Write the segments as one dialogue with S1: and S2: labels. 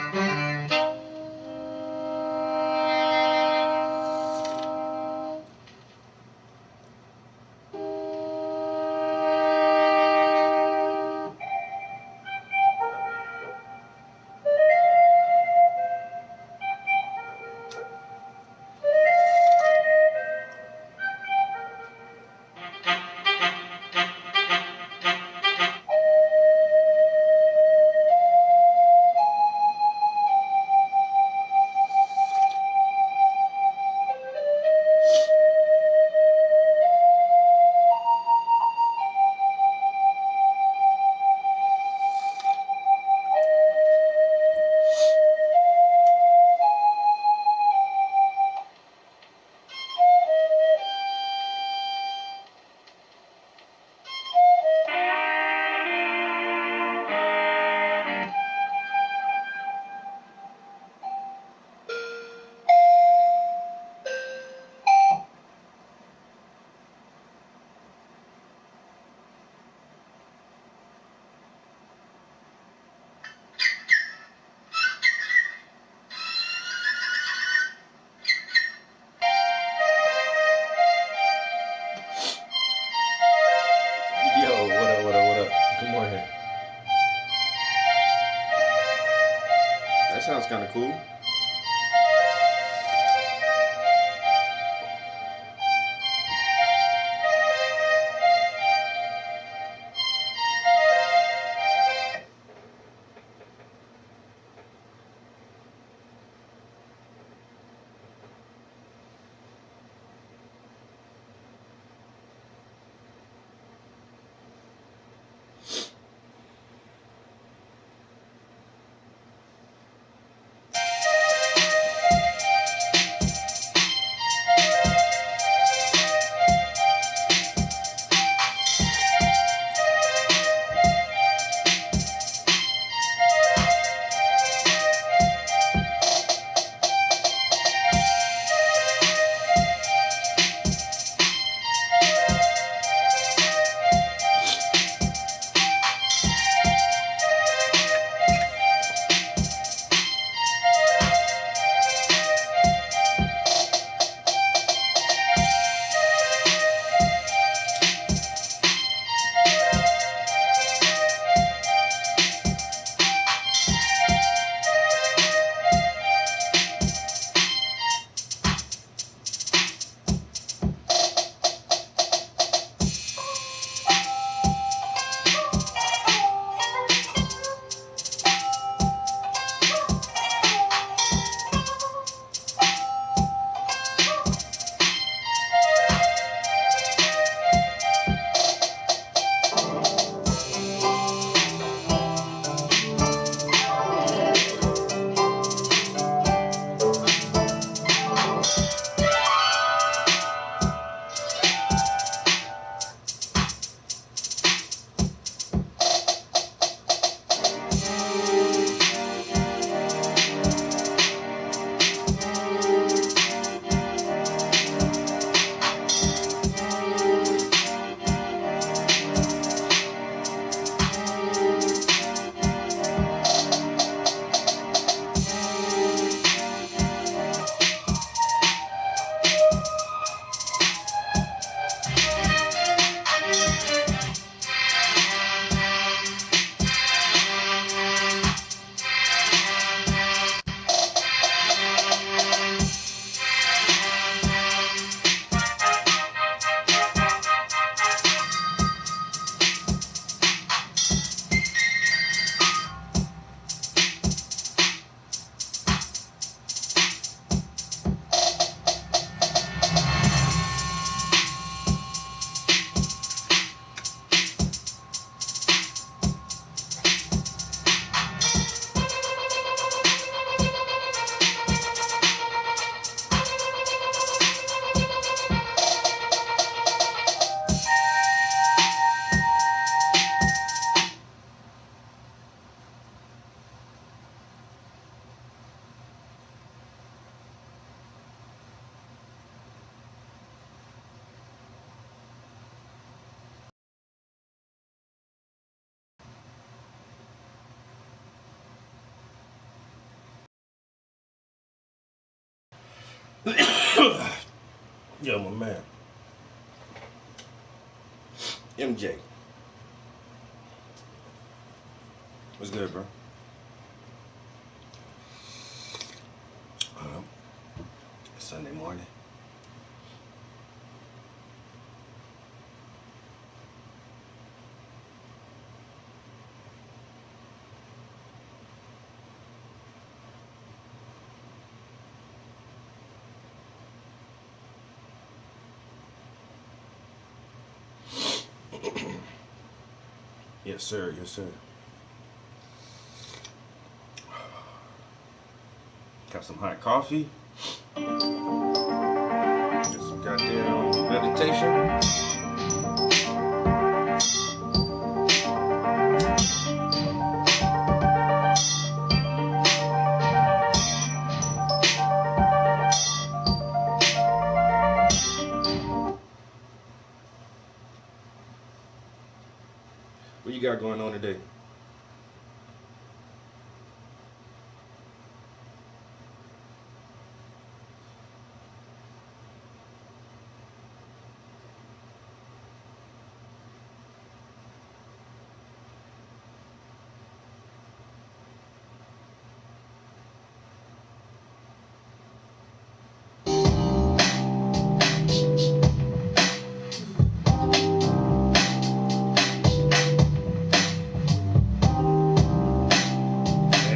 S1: Yo, what up, what up, what up? Good morning. That sounds kind of cool. Yo, my man. MJ. What's good, bro? Sunday morning. Yes, sir. Yes, sir. Got some hot coffee. Got some goddamn meditation. What you got going on today?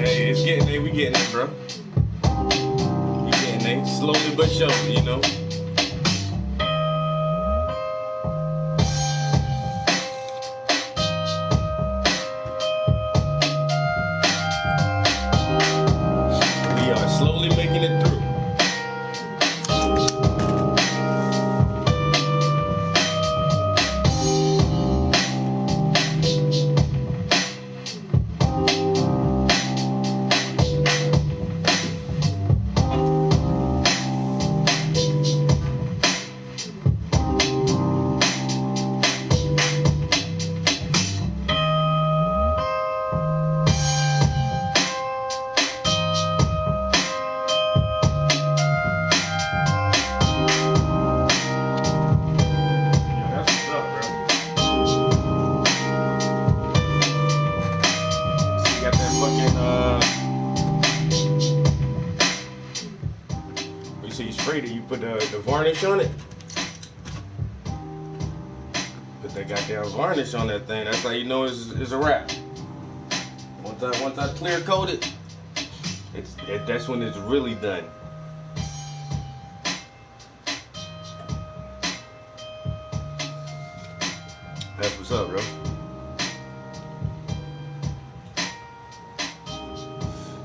S1: Hey, it's getting there. We getting there, bro. We getting there. Slowly but surely, you know. We are slowly making it through. You put the varnish on it. Put that goddamn varnish on that thing. That's how you know it's a wrap. Once I clear coat it, that's when it's really done. That's what's up, bro.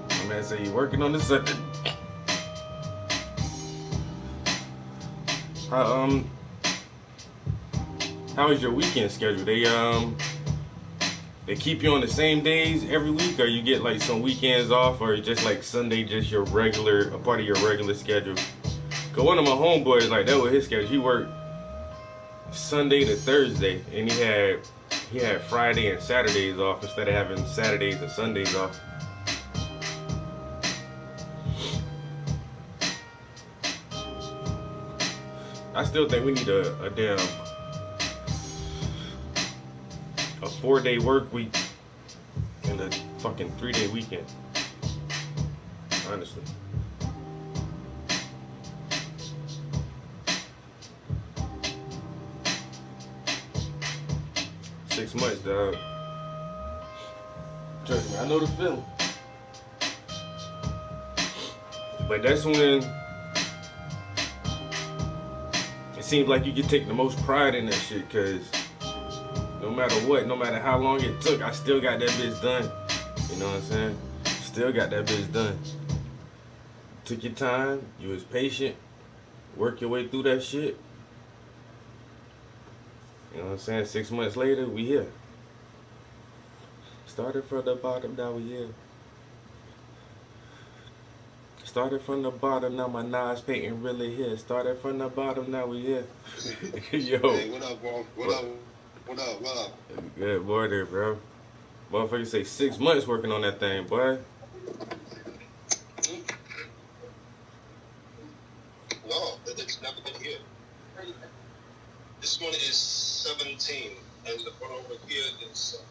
S1: My man say you working on this something. How is your weekend schedule? They keep you on the same days every week, or you get like some weekends off, or just like Sunday, just a part of your regular schedule? Cause one of my homeboys, like that was his schedule. He worked Sunday to Thursday, and he had Friday and Saturdays off instead of having Saturdays and Sundays off. I still think we need a 4-day work week and a fucking 3-day weekend. Honestly. Six months, dog. Trust me, I know the feeling. But that's when it seems like you can take the most pride in that shit, cause no matter what, no matter how long it took, I still got that bitch done. You know what I'm saying? Still got that bitch done. Took your time, you was patient, work your way through that shit. You know what I'm saying? 6 months later, we here. Started from the bottom, now we here. Started from the bottom, now my Nas painting really here. Started from the bottom, now we here. Yo.
S2: Hey, what up, bro? What up? What up? What up?
S1: Good morning, bro. Motherfucker say 6 months working on that thing, boy.
S2: this one is 17, and the one over here is.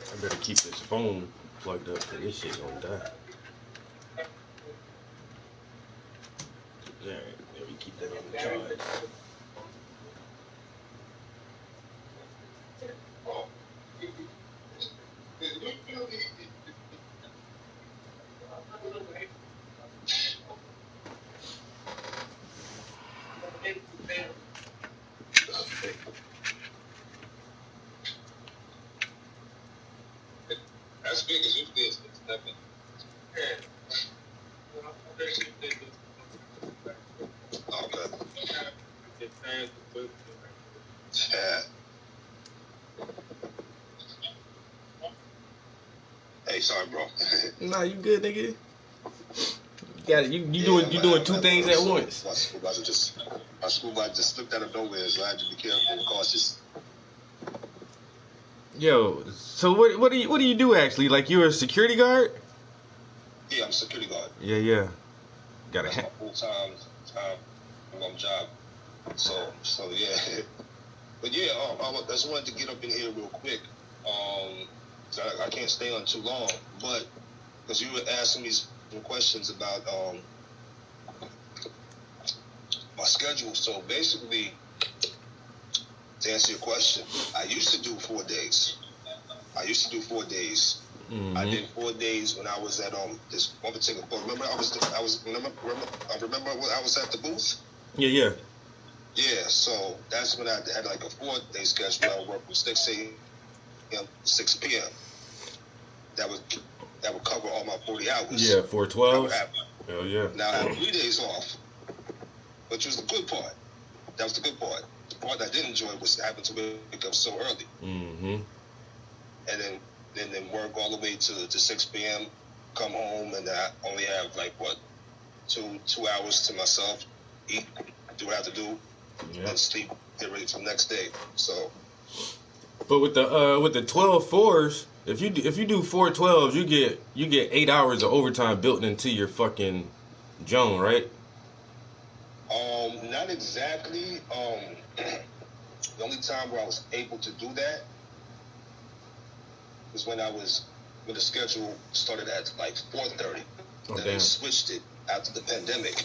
S1: I better keep this phone plugged up because this shit gonna die. Alright, let me keep that on the charge.
S2: As big as you feel, it's nothing. Okay. Yeah. Hey, sorry, bro.
S1: Nah, you good, nigga? You got it. You doing two things at once.
S2: My supervisor just slipped out of nowhere, so I had to be careful and cautious.
S1: Yo, so what do you do actually? Like you're a security guard?
S2: Yeah, I'm a security guard.
S1: Yeah. Got
S2: That's my full-time job. So yeah. But yeah, I just wanted to get up in here real quick. So I can't stay on too long, but because you were asking me some questions about my schedule. So basically, to answer your question, I used to do 4 days.
S1: Mm-hmm.
S2: I did 4 days when I was at this one particular point. Remember I remember when I was at the booth?
S1: Yeah.
S2: Yeah, so that's when I had like a 4-day schedule. I would work from 6 a.m. to 6 p.m. That would cover all my 40 hours.
S1: Yeah, 412. Hell yeah.
S2: Now I have 3 days off, which was the good part. That was the good part. The part I didn't enjoy was having to wake up so early.
S1: Mm-hmm.
S2: And then work all the way to 6 p.m., come home, and I only have like, 2 hours to myself, eat, do what I have to do, and sleep, get ready for the next day. So.
S1: But with the 12/4s, if you do 4/12s, you get 8 hours of overtime built into your fucking zone, right?
S2: Not exactly. The only time where I was able to do that was when the schedule started at like 4:30.
S1: Oh,
S2: then
S1: damn.
S2: they switched it after the pandemic.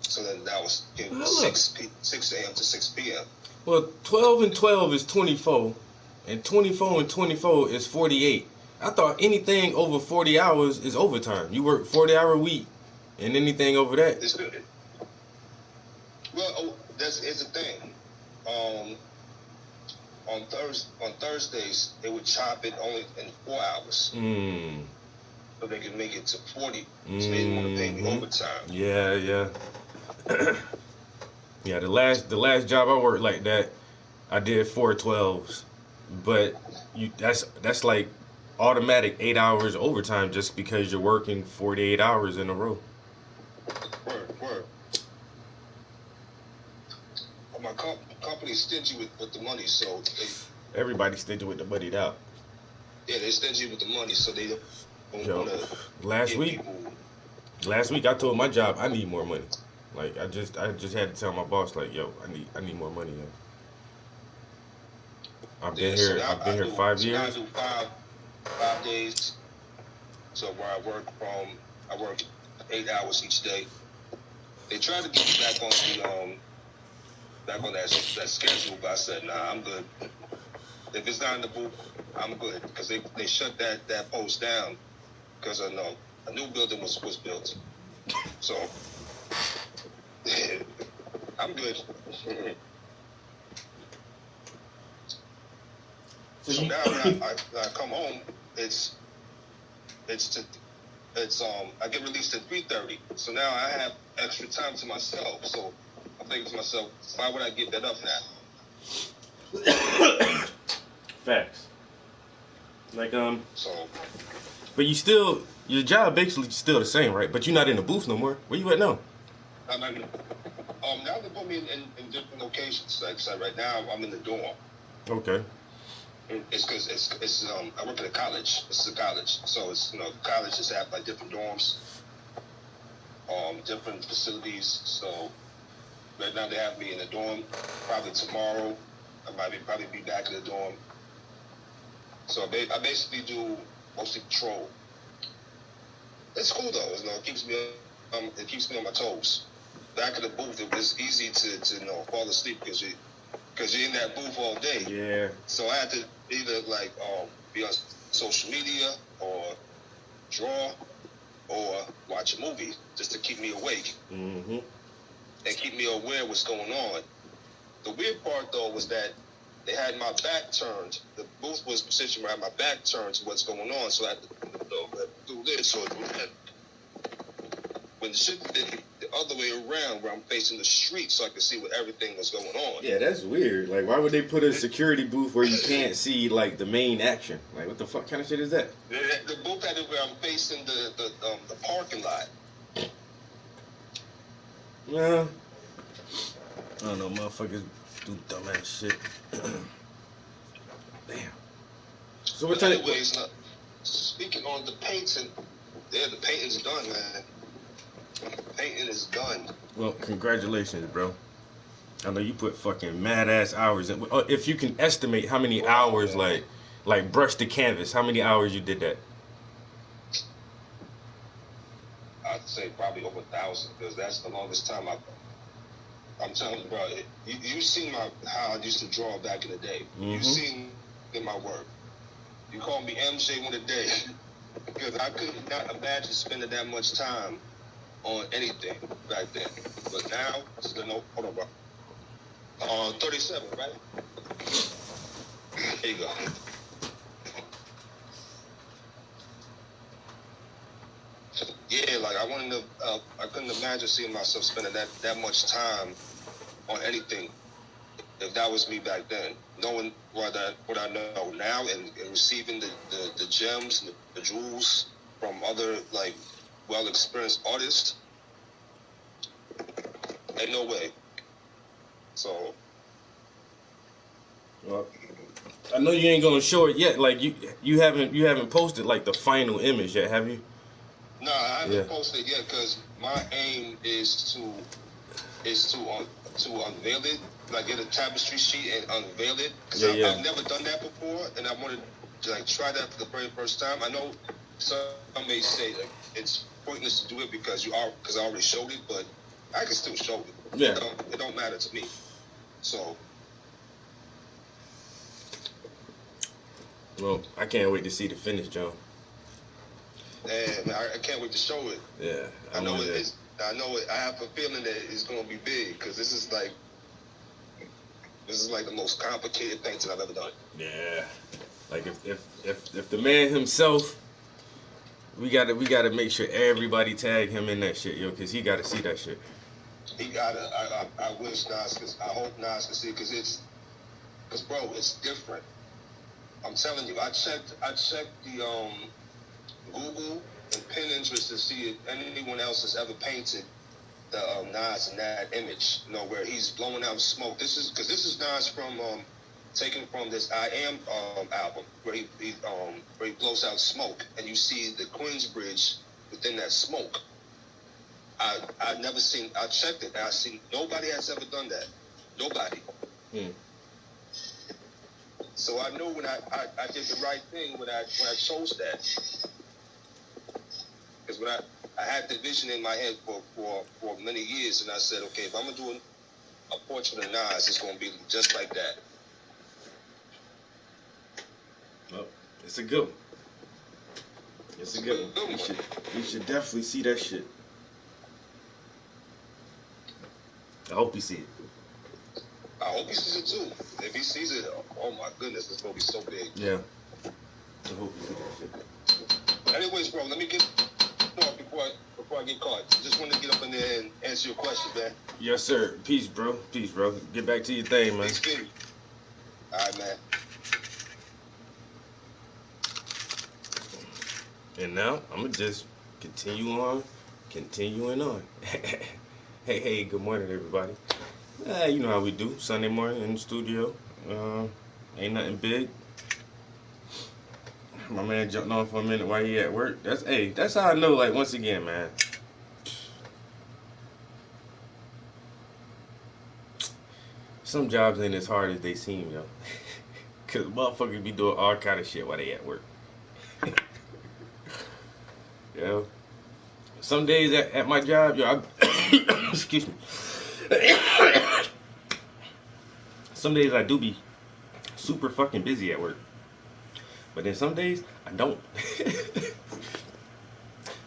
S2: So then that was 6 a.m. to 6 p.m.
S1: Well, 12 and 12 is 24, and 24 and 24 is 48. I thought anything over 40 hours is overtime. You work 40-hour week, and anything over that.
S2: It's good. Well, here's the thing. On Thursdays, they would chop it only in 4 hours. So they could make it to 40. So they didn't want to pay me overtime.
S1: Yeah. Yeah, the last job I worked like that, I did 4/12s, but that's like automatic 8 hours overtime just because you're working 48 hours in a row.
S2: Word. My company's stingy with the money, so
S1: everybody's stingy with the money out.
S2: Yeah, they're stingy with the money, so they don't want to.
S1: Last week I told my job I need more money. Like I just had to tell my boss like, yo, I need more money. Yo. I've been here 5 years.
S2: Now I do 5 days. So where I work 8 hours each day. They tried to get me back on that schedule, but I said, nah, I'm good. If it's not in the booth, I'm good, because they shut that post down because a new building was built. So I'm good. So now when I come home, I get released at 3:30. So now I have extra time to myself. So I'm thinking to myself, why would I give that up now?
S1: Facts. Like
S2: So.
S1: But your job basically still the same, right? But you're not in the booth no more. Where you at now?
S2: I mean, now they put me in different locations. Like so right now, I'm in the dorm.
S1: Okay.
S2: It's because I work at a college. This is a college, so it's colleges have like different dorms, different facilities. So right now they have me in the dorm. Probably tomorrow, I might probably be back in the dorm. So I basically do mostly patrol. It's cool though. It keeps me on my toes. Back in the booth, it was easy to fall asleep because you're in that booth all day.
S1: Yeah.
S2: So I had to either be on social media or draw or watch a movie just to keep me awake
S1: Mm-hmm.
S2: and keep me aware of what's going on. The weird part though was that they had my back turned. The booth was positioned where I had my back turned to what's going on, so I had to do this or do that. When the shit did the other way around, where I'm facing the street, so I could see what everything was going on.
S1: Yeah, that's weird. Like, why would they put a security booth where you can't see like the main action? Like, what the fuck kind of shit is that?
S2: The booth had it where I'm facing the parking lot.
S1: Well, I don't know, motherfuckers do dumbass shit. Damn. So what time?
S2: Anyways, speaking on the painting, the painting's done, man. Painting is done.
S1: Well, congratulations, bro. I know you put fucking mad ass hours in. If you can estimate how many hours,
S2: man.
S1: like brush the canvas, how many hours you did that?
S2: I'd say probably over 1,000 because that's the longest time I'm telling you, bro. You seen how I used to draw back in the day.
S1: Mm-hmm.
S2: You seen in my work. You call me MJ one a day because I could not imagine spending that much time on anything back then. But now, hold on, bro. 37, right? Here you go. Yeah, like I couldn't imagine seeing myself spending that much time on anything if that was me back then. Knowing what I know now and receiving the gems and the jewels from other like well experienced artists, ain't no way. So
S1: Well, I know you ain't gonna show it yet. Like you haven't posted like the final image yet, have you?
S2: no, I haven't posted it yet because my aim is to unveil it, like get a tapestry sheet and unveil it. Because I've never done that before, and I wanted to like try that for the very first time. I know some may say like it's pointless to do it because I already showed it, but I can still show it.
S1: Yeah.
S2: It don't matter to me. So.
S1: Well, I can't wait to see the finish, Joe.
S2: And I can't wait to show it.
S1: Yeah,
S2: I know it is. I know it. I have a feeling that it's gonna be big because this is like the most complicated painting I've ever done.
S1: Yeah, like if the man himself, we gotta make sure everybody tag him in that shit, yo, because he gotta see that shit.
S2: He gotta. I wish Nas, I hope Nas can see it because bro, it's different. I'm telling you, I checked the Google and Pinterest to see if anyone else has ever painted the Nas in that image, where he's blowing out smoke. This is Nas from taken from this I Am album where he blows out smoke and you see the Queensbridge within that smoke. I never seen. I checked it. I see nobody has ever done that. Nobody. So I knew when I did the right thing when I chose that. Because when I had the vision in my head for many years, and I said, okay, if I'm gonna do a portrait of Nas, it's gonna be just like that.
S1: Well, it's a good one. It's a good one. You should definitely see that shit. I hope you see it.
S2: I hope he sees it too. If he sees it, oh my goodness, it's gonna be so big.
S1: Yeah. I hope you see that shit.
S2: Anyways, bro, let me get off before I get caught. Just wanted to get up in there and answer your questions, man.
S1: Yes, sir. Peace, bro. Peace, bro. Get back to your thing, man.
S2: Peace, all right, man.
S1: And now I'm gonna just continuing on. Hey, good morning, everybody. You know how we do. Sunday morning in the studio. Uh, Ain't nothing big. My man jumped on for a minute while he at work. That's how I know. Like once again, man. Some jobs ain't as hard as they seem, yo. Cause motherfuckers be doing all kind of shit while they at work. Yo, some days at my job, yo, excuse me. Some days I do be super fucking busy at work, but then some days I don't.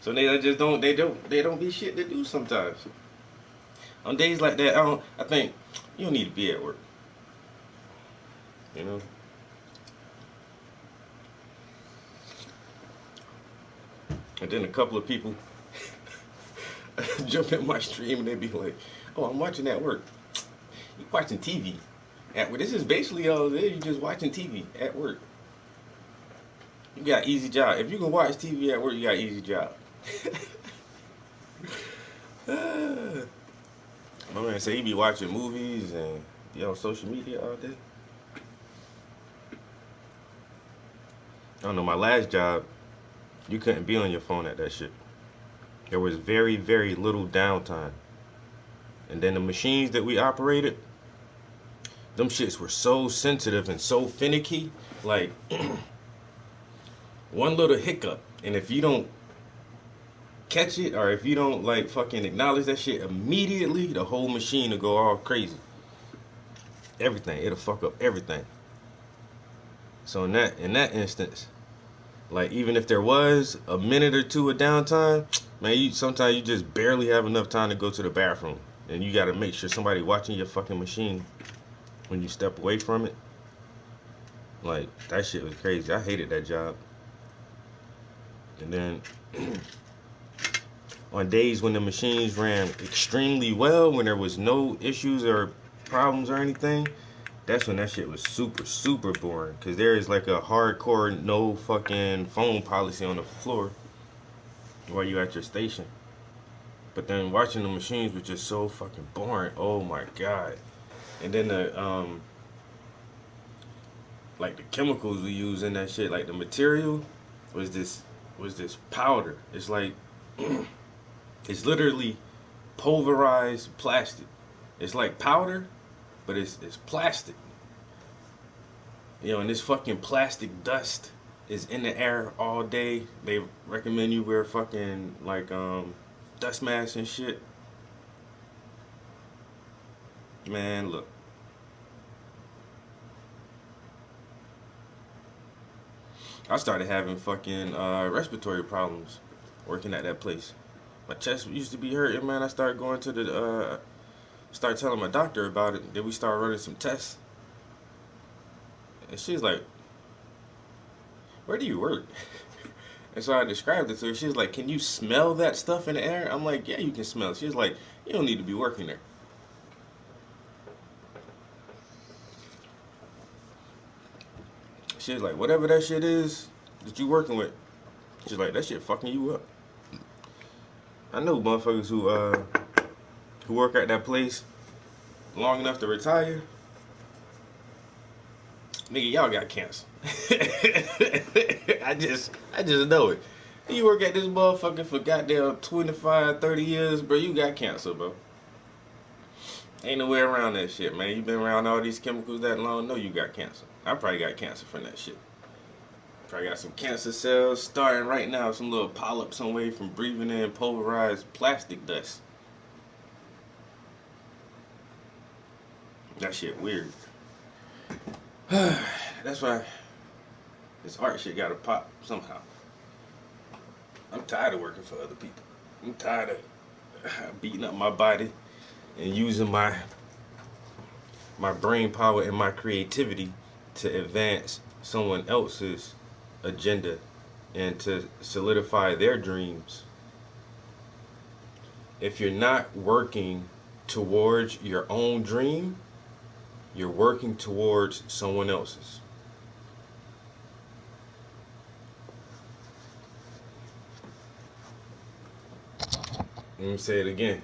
S1: Some days I just don't. They don't be shit to do sometimes. On days like that, I think you don't need to be at work. You know. And then a couple of people jump in my stream and they be like, "Oh, I'm watching at work. You watching TV at work? This is basically all it is. You just watching TV at work. You got easy job. If you can watch TV at work, you got easy job." My man say he be watching movies and be on social media all day. I don't know. My last job, you couldn't be on your phone at that shit. There was very, very little downtime. And then the machines that we operated, them shits were so sensitive and so finicky. Like one little hiccup, and if you don't catch it or if you don't like fucking acknowledge that shit immediately, the whole machine will go all crazy. Everything, it'll fuck up everything. So in that instance, like even if there was a minute or two of downtime, man, sometimes you just barely have enough time to go to the bathroom, and you got to make sure somebody watching your fucking machine when you step away from it. Like that shit was crazy. I hated that job. And then on days when the machines ran extremely well, when there was no issues or problems or anything, that's when that shit was super, super boring. Because there is like a hardcore no fucking phone policy on the floor while you at your station. But then watching the machines was just so fucking boring. Oh my god. And then the chemicals we use in that shit, like the material was this powder. It's like it's literally pulverized plastic. It's like powder, but it's plastic. And this fucking plastic dust is in the air all day. They recommend you wear fucking like dust masks and shit. Man, look. I started having fucking respiratory problems working at that place. My chest used to be hurting, man. I started going to started telling my doctor about it. Then we started running some tests. And she's like, "Where do you work?" And so I described it to her. She was like, "Can you smell that stuff in the air?" I'm like, "Yeah, you can smell it." She was like, "You don't need to be working there." She was like, "Whatever that shit is that you working with," she's like, "That shit fucking you up." I know motherfuckers who work at that place long enough to retire. Nigga, y'all got cancer. I just know it. You work at this motherfucker for goddamn 25, 30 years, bro, you got cancer, bro. Ain't no way around that shit, man. You been around all these chemicals that long, know you got cancer. I probably got cancer from that shit. Probably got some cancer cells starting right now, some little polyps some way from breathing in pulverized plastic dust. That shit weird. That's why this art shit gotta pop somehow. I'm tired of working for other people. I'm tired of beating up my body and using my brain power and my creativity to advance someone else's agenda and to solidify their dreams. If you're not working towards your own dream, you're working towards someone else's. Let me say it again.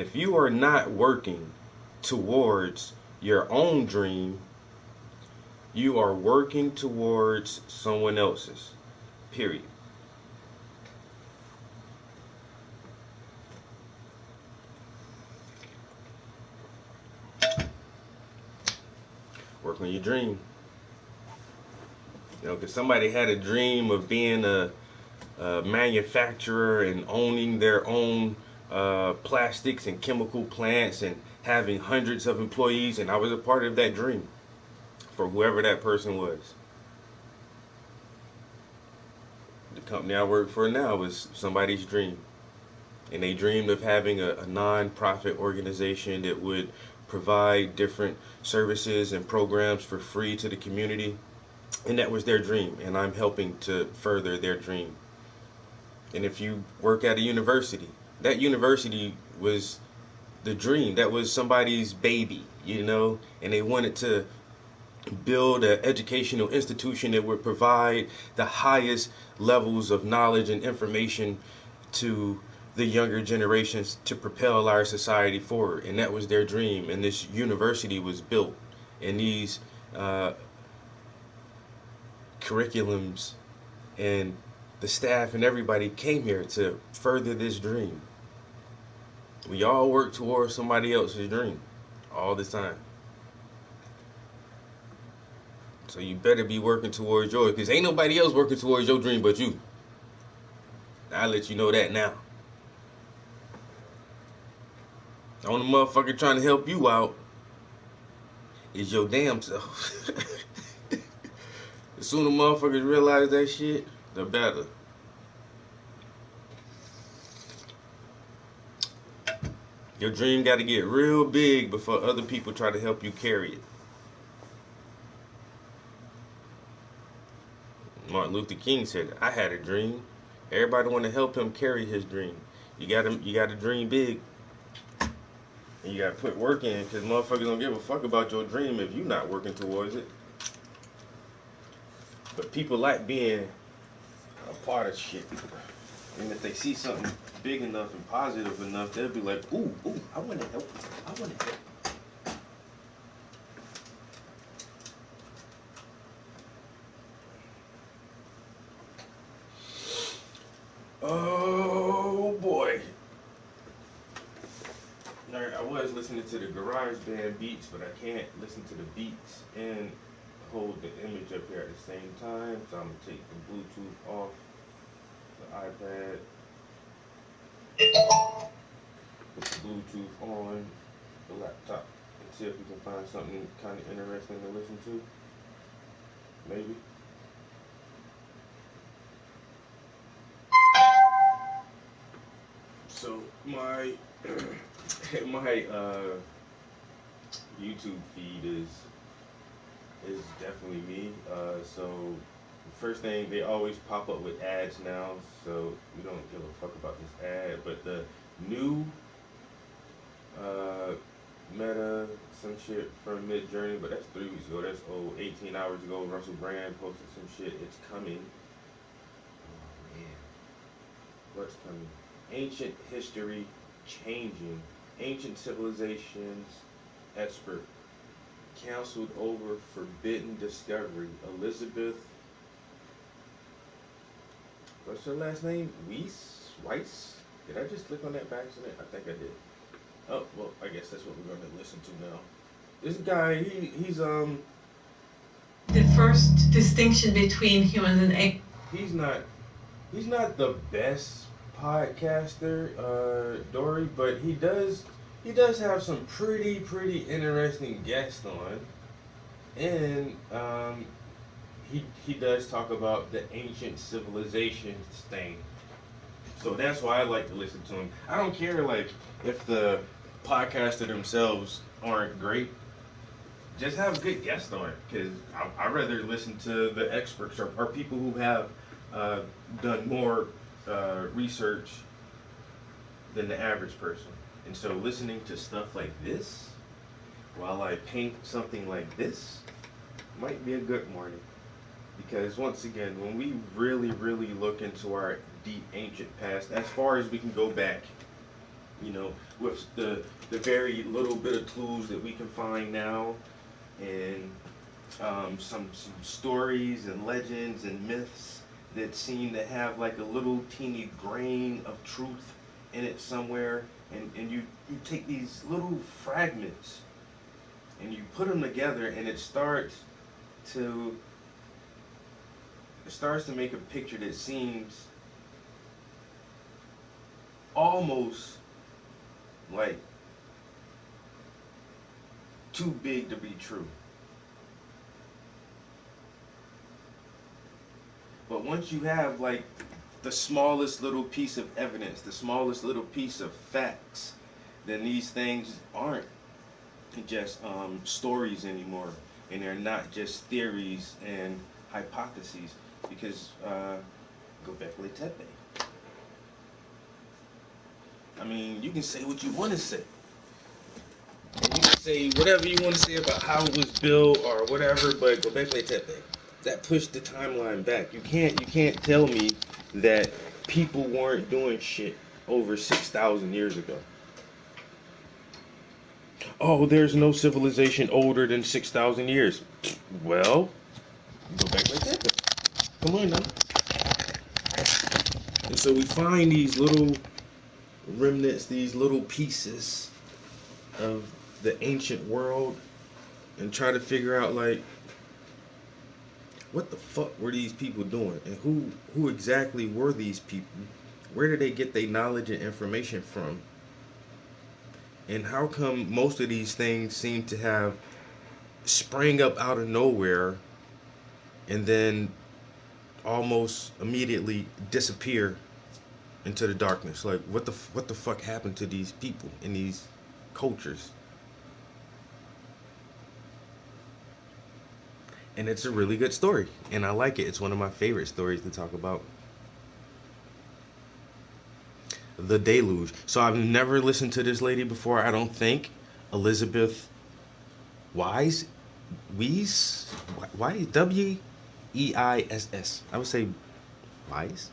S1: If you are not working towards your own dream, you are working towards someone else's. Period. Work on your dream. You know, because somebody had a dream of being a manufacturer and owning their own plastics and chemical plants and having hundreds of employees, and I was a part of that dream for whoever that person was. The company I work for now was somebody's dream, and they dreamed of having a non-profit organization that would provide different services and programs for free to the community, and that was their dream, and I'm helping to further their dream. And if you work at a university, that university was the dream. That was somebody's baby, you know, and they wanted to build an educational institution that would provide the highest levels of knowledge and information to the younger generations to propel our society forward. And that was their dream. And this university was built, and these curriculums and the staff and everybody came here to further this dream. We all work towards somebody else's dream all the time. So you better be working towards yours, because ain't nobody else working towards your dream but you. I'll let you know that now. The only motherfucker trying to help you out is your damn self. The sooner motherfuckers realize that shit, the better. Your dream got to get real big before other people try to help you carry it. Martin Luther King said, "I had a dream. Everybody want to help him carry his dream. You got to dream big, and you got to put work in, because motherfuckers don't give a fuck about your dream if you not working towards it." But people like being a part of shit, and if they see something big enough and positive enough, they'll be like, "Ooh, I want to help. I want to help." Oh boy. Alright, I was listening to the Garage Band beats, but I can't listen to the beats and hold the image up here at the same time, so I'm gonna take the Bluetooth off the iPad, put the Bluetooth on the laptop, and see if we can find something kind of interesting to listen to. Maybe. So my my YouTube feed is definitely me. So the first thing, they always pop up with ads now, so we don't give a fuck about this ad. But the new Meta some shit from Mid Journey, but that's 3 weeks ago. That's 18 hours ago. Russell Brand posted some shit. It's coming. Oh man, what's coming? Ancient history changing. Ancient civilizations expert counseled over forbidden discovery. Elizabeth, what's her last name? Weiss? Did I just click on that by accident? I think I did. Oh, well, I guess that's what we're going to listen to now. This guy, he's
S3: The first distinction between humans and apes.
S1: He's not the best podcaster, Dory, but he does have some pretty interesting guests on, and he does talk about the ancient civilizations thing. So that's why I like to listen to him. I don't care like if the podcaster themselves aren't great. Just have good guests on it, because I rather listen to the experts, or people who have done more research than the average person. And so listening to stuff like this while I paint something like this might be a good morning. Because once again, when we really look into our deep ancient past, as far as we can go back, You know, with the very little bit of clues that we can find now, and some stories and legends and myths that seem to have like a little teeny grain of truth in it somewhere, and you take these little fragments and you put them together, and to it starts to make a picture that seems almost like too big to be true. But once you have like the smallest little piece of evidence, the smallest little piece of facts, then these things aren't just stories anymore, and they're not just theories and hypotheses. Because Göbekli Tepe. I mean, you can say what you want to say. And you can say whatever you want to say about how it was built or whatever, but Göbekli Tepe, that pushed the timeline back. You can't tell me that people weren't doing shit over 6,000 years ago. Oh, there's no civilization older than 6,000 years. Well, Göbekli Tepe. Come on now. And so we find these little remnants, these little pieces of the ancient world, and try to figure out like, what the fuck were these people doing, and who exactly were these people? Where did they get their knowledge and information from? And how come most of these things seem to have sprang up out of nowhere and then almost immediately disappear into the darkness? Like, what the fuck happened to these people in these cultures? And it's a really good story, and I like it. It's one of my favorite stories to talk about. The Deluge. So I've never listened to this lady before, I don't think. Elizabeth Weiss? W-E-I-S-S. I would say Weiss.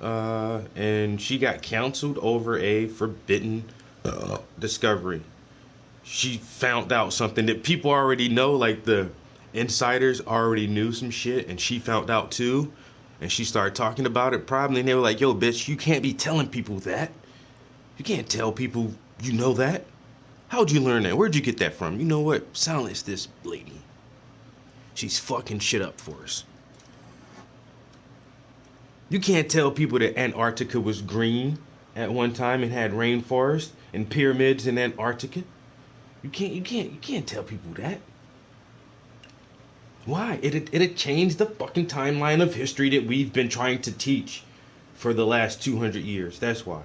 S1: And she got canceled over a forbidden discovery. She found out something that people already know, like the insiders already knew some shit, and she found out too. And she started talking about it probably, and they were like, yo, bitch, you can't be telling people that. You can't tell people you know that. How'd you learn that? Where'd you get that from? You know what? Silence this lady. She's fucking shit up for us. You can't tell people that Antarctica was green at one time and had rainforest and pyramids in Antarctica. You can't tell people that. Why? It had changed the fucking timeline of history that we've been trying to teach for the last 200 years. That's why.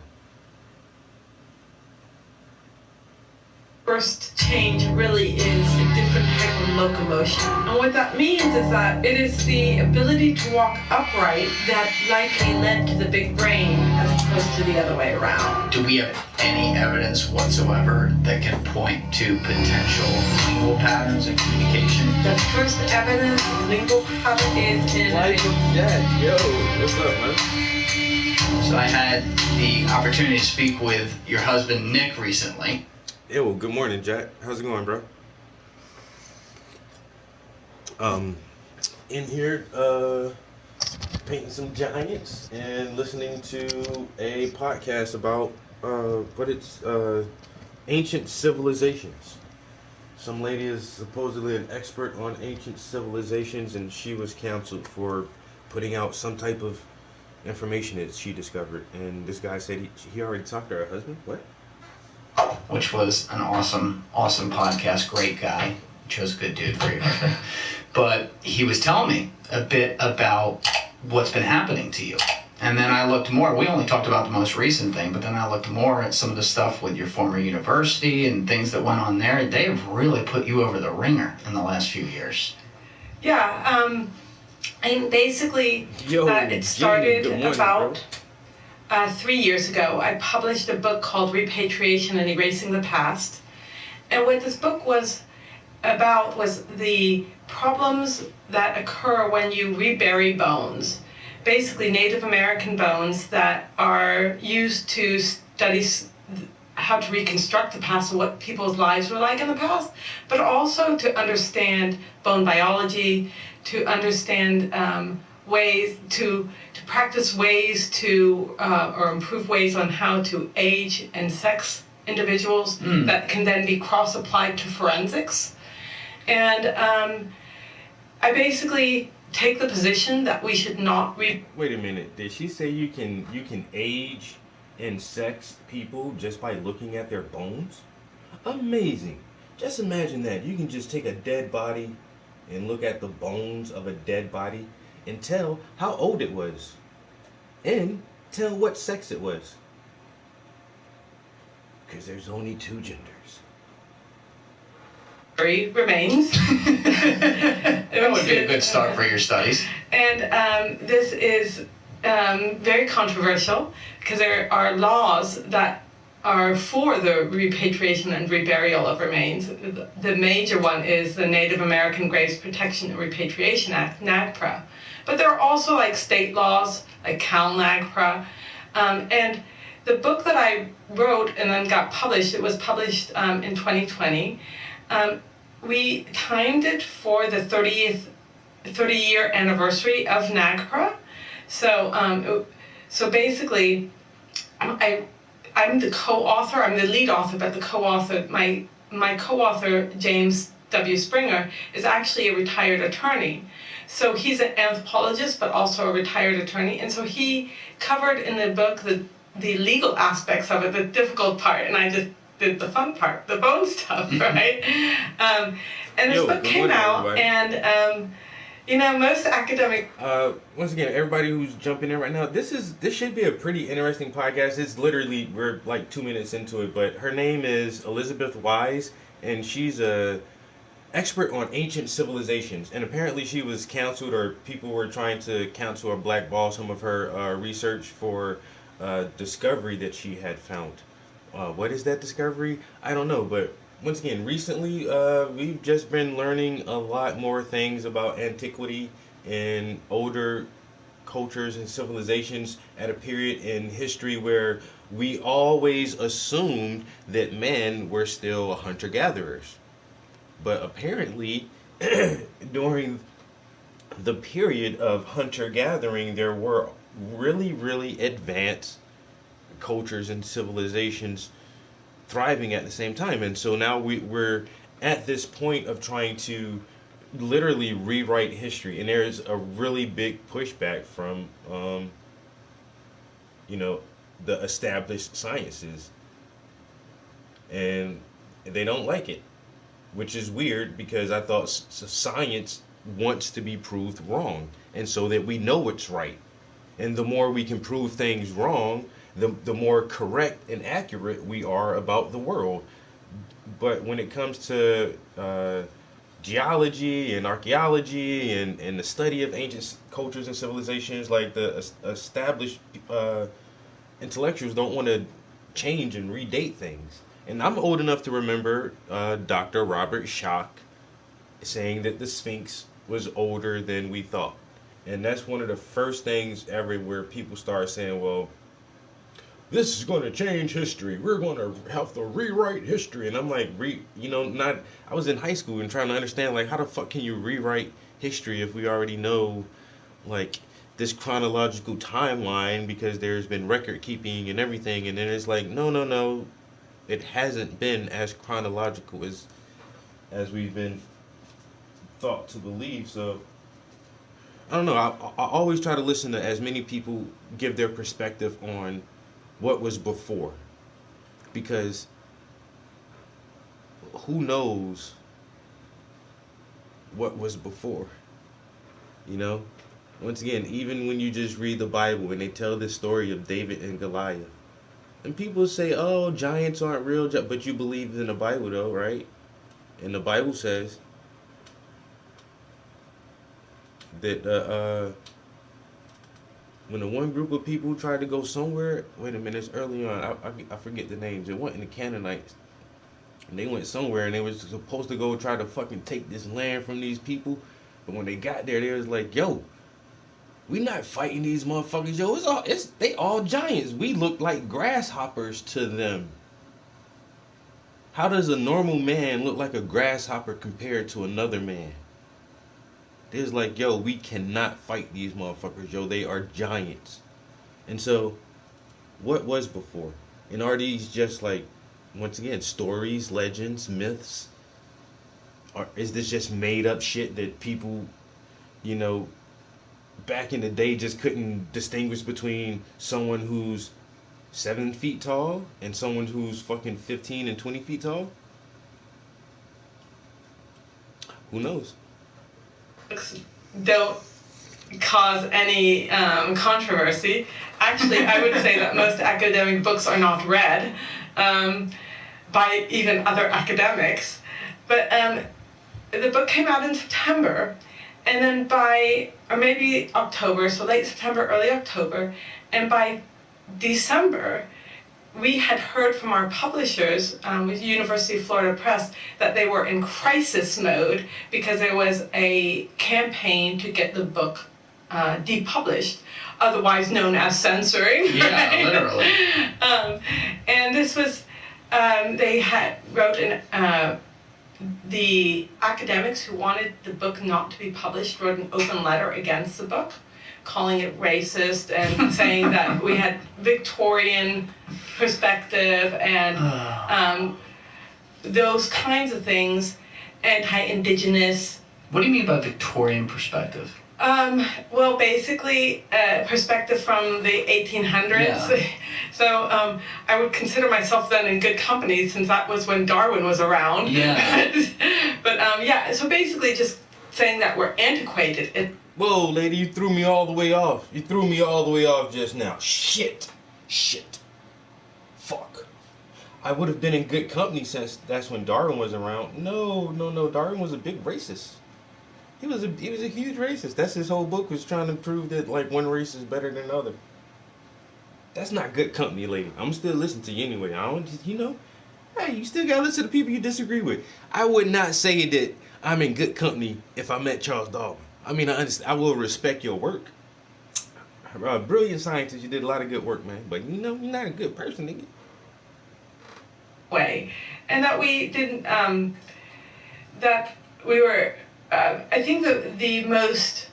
S3: First change really is a different type of locomotion. And what that means is that it is the ability to walk upright that likely led to the big brain as opposed to the other way around.
S4: Do we have any evidence whatsoever that can point to potential lingual patterns in communication?
S3: The first evidence of lingual pattern is in...
S1: Yo, what's up, man?
S4: So I had the opportunity to speak with your husband, Nick, recently.
S1: Hey, well, good morning, Jack. How's it going, bro? In here, painting some giants and listening to a podcast about, ancient civilizations. Some lady is supposedly an expert on ancient civilizations, and she was canceled for putting out some type of information that she discovered. And this guy said he already talked to her husband. What?
S4: Which was an awesome podcast. Great guy. Chose a good dude for your husband. But he was telling me a bit about what's been happening to you. And then I looked more. We only talked about the most recent thing, but then I looked more at some of the stuff with your former university and things that went on there. They have really put you over the ringer in the last few years.
S3: Yeah, and basically it started about 3 years ago. I published a book called Repatriation and Erasing the Past. And what this book was about was the problems that occur when you rebury bones. basically Native American bones that are used to study how to reconstruct the past and what people's lives were like in the past, but also to understand bone biology, to understand ways to practice ways to or improve ways on how to age and sex individuals that can then be cross-applied to forensics. And I basically take the position that we should not
S1: Wait a minute. Did she say you can age and sex people just by looking at their bones? Amazing. Just imagine that. You can just take a dead body and look at the bones of a dead body and tell how old it was. And tell what sex it was. Because there's only 2 genders.
S3: Remains.
S4: That would be a good start for your studies.
S3: And this is very controversial because there are laws that are for the repatriation and reburial of remains. The major one is the Native American Graves Protection and Repatriation Act, NAGPRA. But there are also like state laws like CalNAGPRA. And the book that I wrote and then got published, it was published in 2020. We timed it for the 30-year anniversary of NAGPRA. So basically, I'm the co-author. I'm the lead author, but the co-author, my co-author James W. Springer, is actually a retired attorney. So he's an anthropologist, but also a retired attorney, and so he covered in the book the legal aspects of it, the difficult part, and I just did the fun part, the bone stuff, right? And this book came out, everybody. And most academic.
S1: Once again, everybody who's jumping in right now, this should be a pretty interesting podcast. It's literally, we're like 2 minutes into it, but her name is Elizabeth Wise, and she's a expert on ancient civilizations. And apparently she was counseled, or people were trying to counsel or blackball some of her research for discovery that she had found. What is that discovery? I don't know, but once again, recently we've just been learning a lot more things about antiquity and older cultures and civilizations at a period in history where we always assumed that men were still hunter-gatherers. But apparently, during the period of hunter-gathering, there were really, really advanced cultures and civilizations thriving at the same time. And so now we're at this point of trying to literally rewrite history. And there's a really big pushback from, the established sciences. And they don't like it. Which is weird, because I thought science wants to be proved wrong, and so that we know it's right. And the more we can prove things wrong, the more correct and accurate we are about the world. But when it comes to geology and archaeology and the study of ancient cultures and civilizations, like the established intellectuals don't want to change and redate things. And I'm old enough to remember Dr. Robert Schoch saying that the Sphinx was older than we thought. And that's one of the first things ever where people start saying, well, this is going to change history. We're going to have to rewrite history. And I'm like, I was in high school and trying to understand, like, how the fuck can you rewrite history if we already know, like, this chronological timeline, because there's been record keeping and everything. And then it's like, no. It hasn't been as chronological as we've been thought to believe. So I don't know. I always try to listen to as many people give their perspective on what was before, because who knows what was before? Once again, even when you just read the Bible and they tell this story of David and Goliath. And people say, oh, giants aren't real, but you believe in the Bible, though, right? And the Bible says that when the one group of people tried to go somewhere, wait a minute, it's early on, I forget the names. It wasn't the Canaanites. And they went somewhere, and they were supposed to go try to fucking take this land from these people. But when they got there, they was like, yo, We not fighting these motherfuckers, yo. They all giants. We look like grasshoppers to them. How does a normal man look like a grasshopper compared to another man? It's like, yo, we cannot fight these motherfuckers, yo. They are giants. And so, what was before? And are these just like, once again, stories, legends, myths? Or is this just made up shit that people, you know, back in the day just couldn't distinguish between someone who's 7 feet tall and someone who's fucking 15 and 20 feet tall? Who knows?
S3: Don't cause any controversy. Actually, I would say that most academic books are not read by even other academics. But the book came out in September, and then or maybe October, so late September, early October, and by December, we had heard from our publishers with University of Florida Press that they were in crisis mode because there was a campaign to get the book depublished, otherwise known as censoring.
S4: Yeah, right? Literally.
S3: And this was, they wrote the academics who wanted the book not to be published wrote an open letter against the book, calling it racist and saying that we had Victorian perspective and those kinds of things, anti-indigenous.
S4: What do you mean by Victorian perspective?
S3: Well, basically, perspective from the 1800s.
S4: Yeah.
S3: So I would consider myself then in good company since that was when Darwin was around.
S4: Yeah.
S3: But yeah, so basically just saying that we're antiquated.
S1: Whoa, lady, you threw me all the way off. You threw me all the way off just now. Shit. Fuck. I would have been in good company since that's when Darwin was around. No. Darwin was a big racist. He was a huge racist. That's his whole book, was trying to prove that like one race is better than another. That's not good company, lady. I'm still listening to you anyway. I don't, hey, you still gotta listen to people you disagree with. I would not say that I'm in good company if I met Charles Darwin. I mean, I will respect your work. Brilliant scientist, you did a lot of good work, man. But you're not a good person, nigga.
S3: Way, and that we didn't. That we were. I think that the most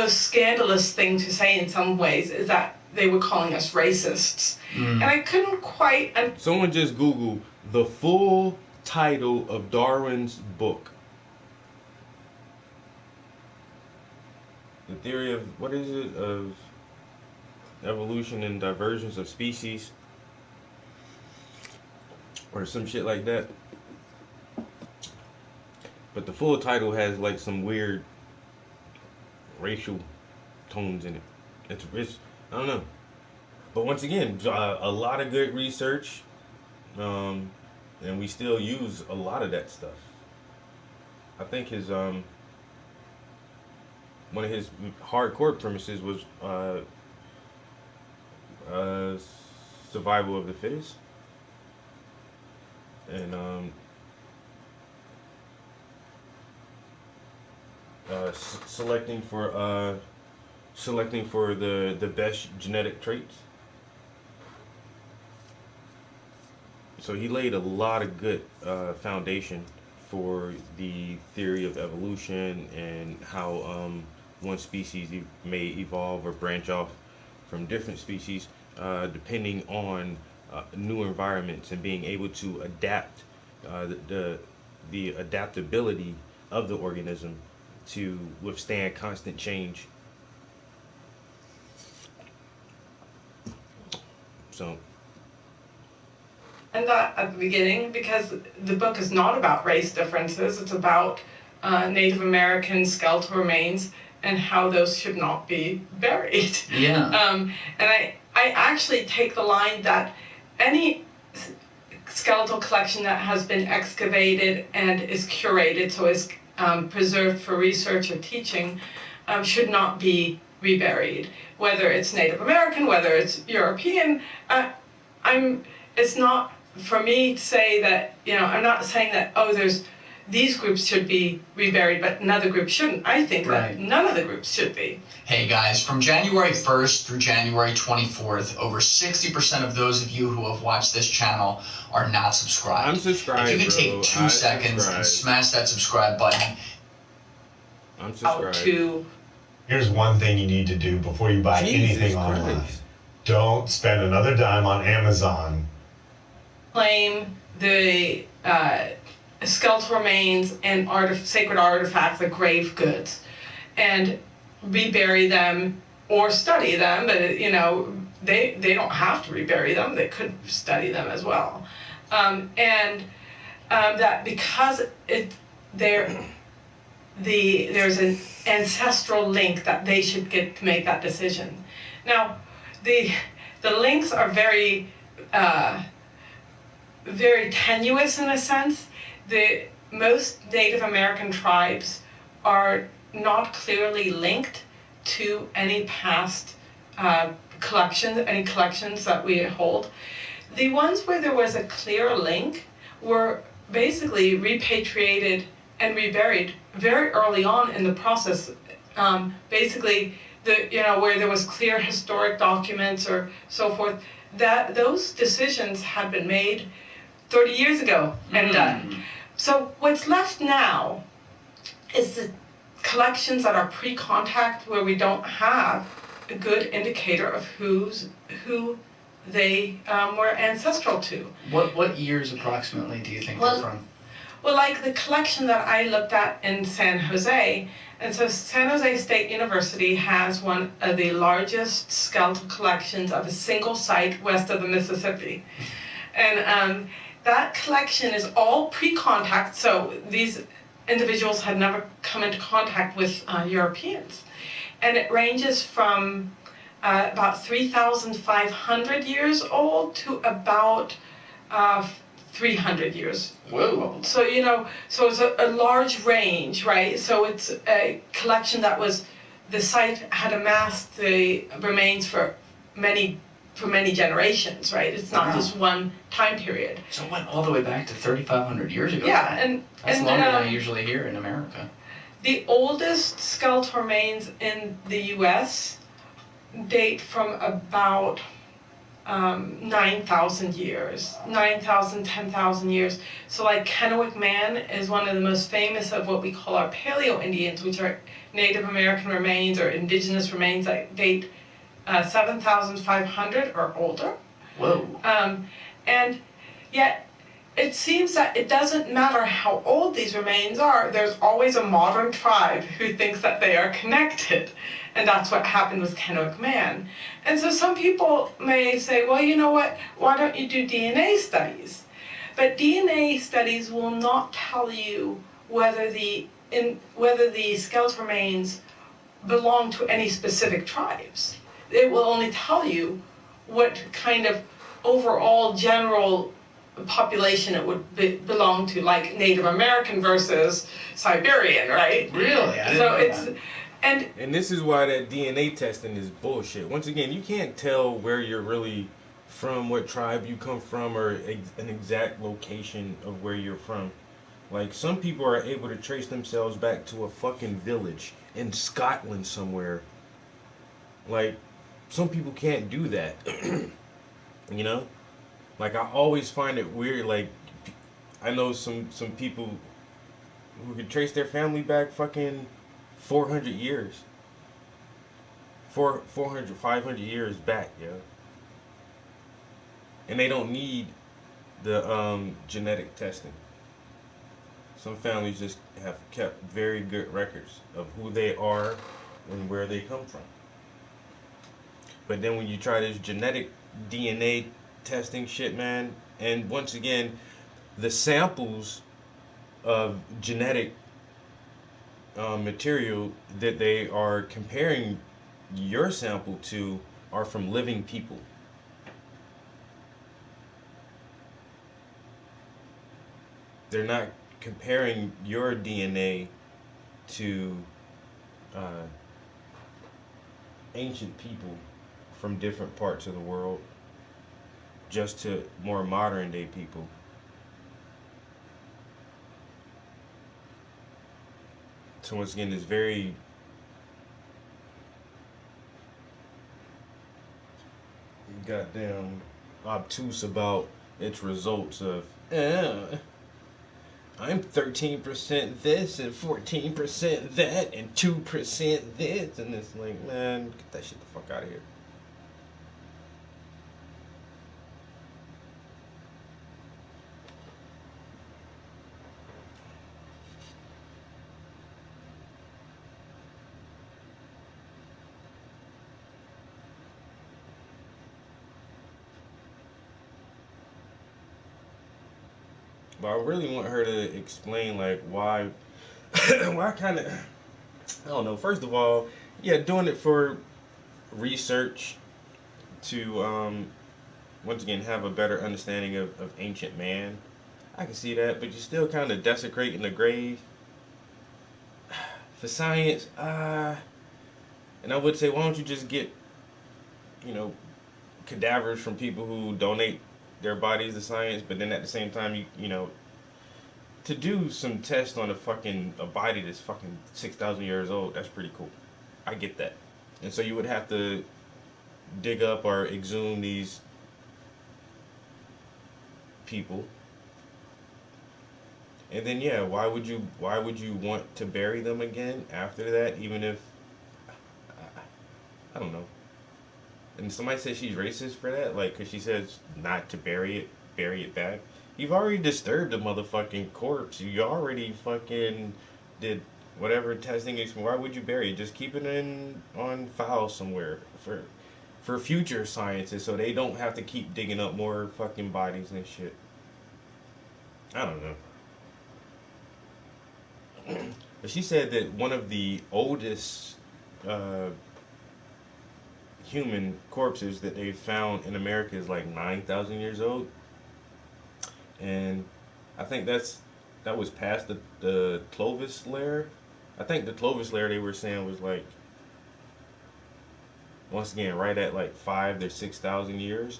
S3: scandalous thing to say in some ways is that they were calling us racists, and I couldn't quite.
S1: Someone just Google the full title of Darwin's book. The theory of, what is it, of evolution and divergence of species, or some shit like that. But the full title has like some weird racial tones in it. It's I don't know. But once again, a lot of good research, and we still use a lot of that stuff. I think his one of his hardcore premises was survival of the fittest, and selecting for the best genetic traits. So he laid a lot of good foundation for the theory of evolution and how one species may evolve or branch off from different species depending on new environments, and being able to adapt the adaptability of the organism to withstand constant change. So.
S3: And that at the beginning, because the book is not about race differences, it's about Native American skeletal remains and how those should not be buried.
S4: Yeah.
S3: And I actually take the line that any skeletal collection that has been excavated and is curated, so is preserved for research or teaching, should not be reburied. Whether it's Native American, whether it's European, it's not for me to say that, I'm not saying that, there's these groups should be reburied, but another group shouldn't. I think that none of the groups should be.
S4: Hey guys, from January 1st through January 24th, over 60% of those of you who have watched this channel are not subscribed.
S1: I'm subscribed,
S4: If you could take 2 seconds and smash that subscribe button.
S1: I'm subscribed.
S5: Here's one thing you need to do before you buy anything online. Don't spend another dime on Amazon.
S3: Claim the skeletal remains and sacred artifacts like grave goods, and rebury them or study them. But you know, they don't have to rebury them; they could study them as well. That because there's an ancestral link that they should get to make that decision. Now, the links are very very tenuous in a sense. Most Native American tribes are not clearly linked to any past collections that we hold. The ones where there was a clear link were basically repatriated and reburied very early on in the process. Basically, where there was clear historic documents or so forth, that those decisions had been made 30 years ago and done. So what's left now is the collections that are pre-contact, where we don't have a good indicator of who they were ancestral to.
S4: What years approximately do you think they're from?
S3: Well, like the collection that I looked at in San Jose, and so San Jose State University has one of the largest skeletal collections of a single site west of the Mississippi. And that collection is all pre-contact, so these individuals had never come into contact with Europeans. And it ranges from about 3,500 years old to about 300 years.
S4: Whoa.
S3: So, so it's a large range, right? So it's a collection that the site had amassed the remains for many generations, right? It's not just one time period.
S4: So it went all the way back to 3,500 years ago.
S3: Yeah, and
S4: that's longer than I usually hear in America.
S3: The oldest skeletal remains in the U.S. date from about 9,000 years, 9,000, 10,000 years. So like Kennewick Man is one of the most famous of what we call our Paleo Indians, which are Native American remains or indigenous remains that date 7,500 or older.
S4: Whoa.
S3: And yet it seems that it doesn't matter how old these remains are, there's always a modern tribe who thinks that they are connected. And that's what happened with Kennewick Man. And so some people may say, well, you know what, why don't you do DNA studies? But DNA studies will not tell you whether the skeletal remains belong to any specific tribes. It will only tell you what kind of overall general population it would belong to, like Native American versus Siberian, right?
S4: Really? I didn't know that.
S1: And this is why that DNA testing is bullshit. Once again, you can't tell where you're really from, what tribe you come from, or an exact location of where you're from. Like, some people are able to trace themselves back to a fucking village in Scotland somewhere. Like, some people can't do that. You know? Like, I always find it weird. Like, I know some people who can trace their family back fucking 400 years. 400, 500 years back, yeah. And they don't need the genetic testing. Some families just have kept very good records of who they are and where they come from. But then when you try this genetic DNA testing shit, man, and once again, the samples of genetic material that they are comparing your sample to are from living people. They're not comparing your DNA to ancient people from different parts of the world, just to more modern day people. So once again, it's very goddamn obtuse about its results of, I'm 13% this and 14% that and 2% this, and it's like, man, get that shit the fuck out of here. But I really want her to explain, like, why, why kind of, I don't know. First of all, yeah, doing it for research to, once again, have a better understanding of ancient man. I can see that, but you're still kind of desecrating the grave. For science, and I would say, why don't you just get, you know, cadavers from people who donate their bodies to science, but then at the same time, you know, to do some tests on a body that's fucking 6,000 years old, that's pretty cool. I get that. And so you would have to dig up or exhume these people. And then yeah, why would you want to bury them again after that, even if I don't know. And somebody said she's racist for that, like, cause she says not to bury it back. You've already disturbed a motherfucking corpse. You already fucking did whatever testing. Why would you bury it? Just keep it on file somewhere for future scientists, so they don't have to keep digging up more fucking bodies and shit. I don't know. But she said that one of the oldest human corpses that they found in America is like 9,000 years old, and I think that was past the Clovis layer. I think the Clovis layer they were saying was like, once again, right at like 5,000 to 6,000 years,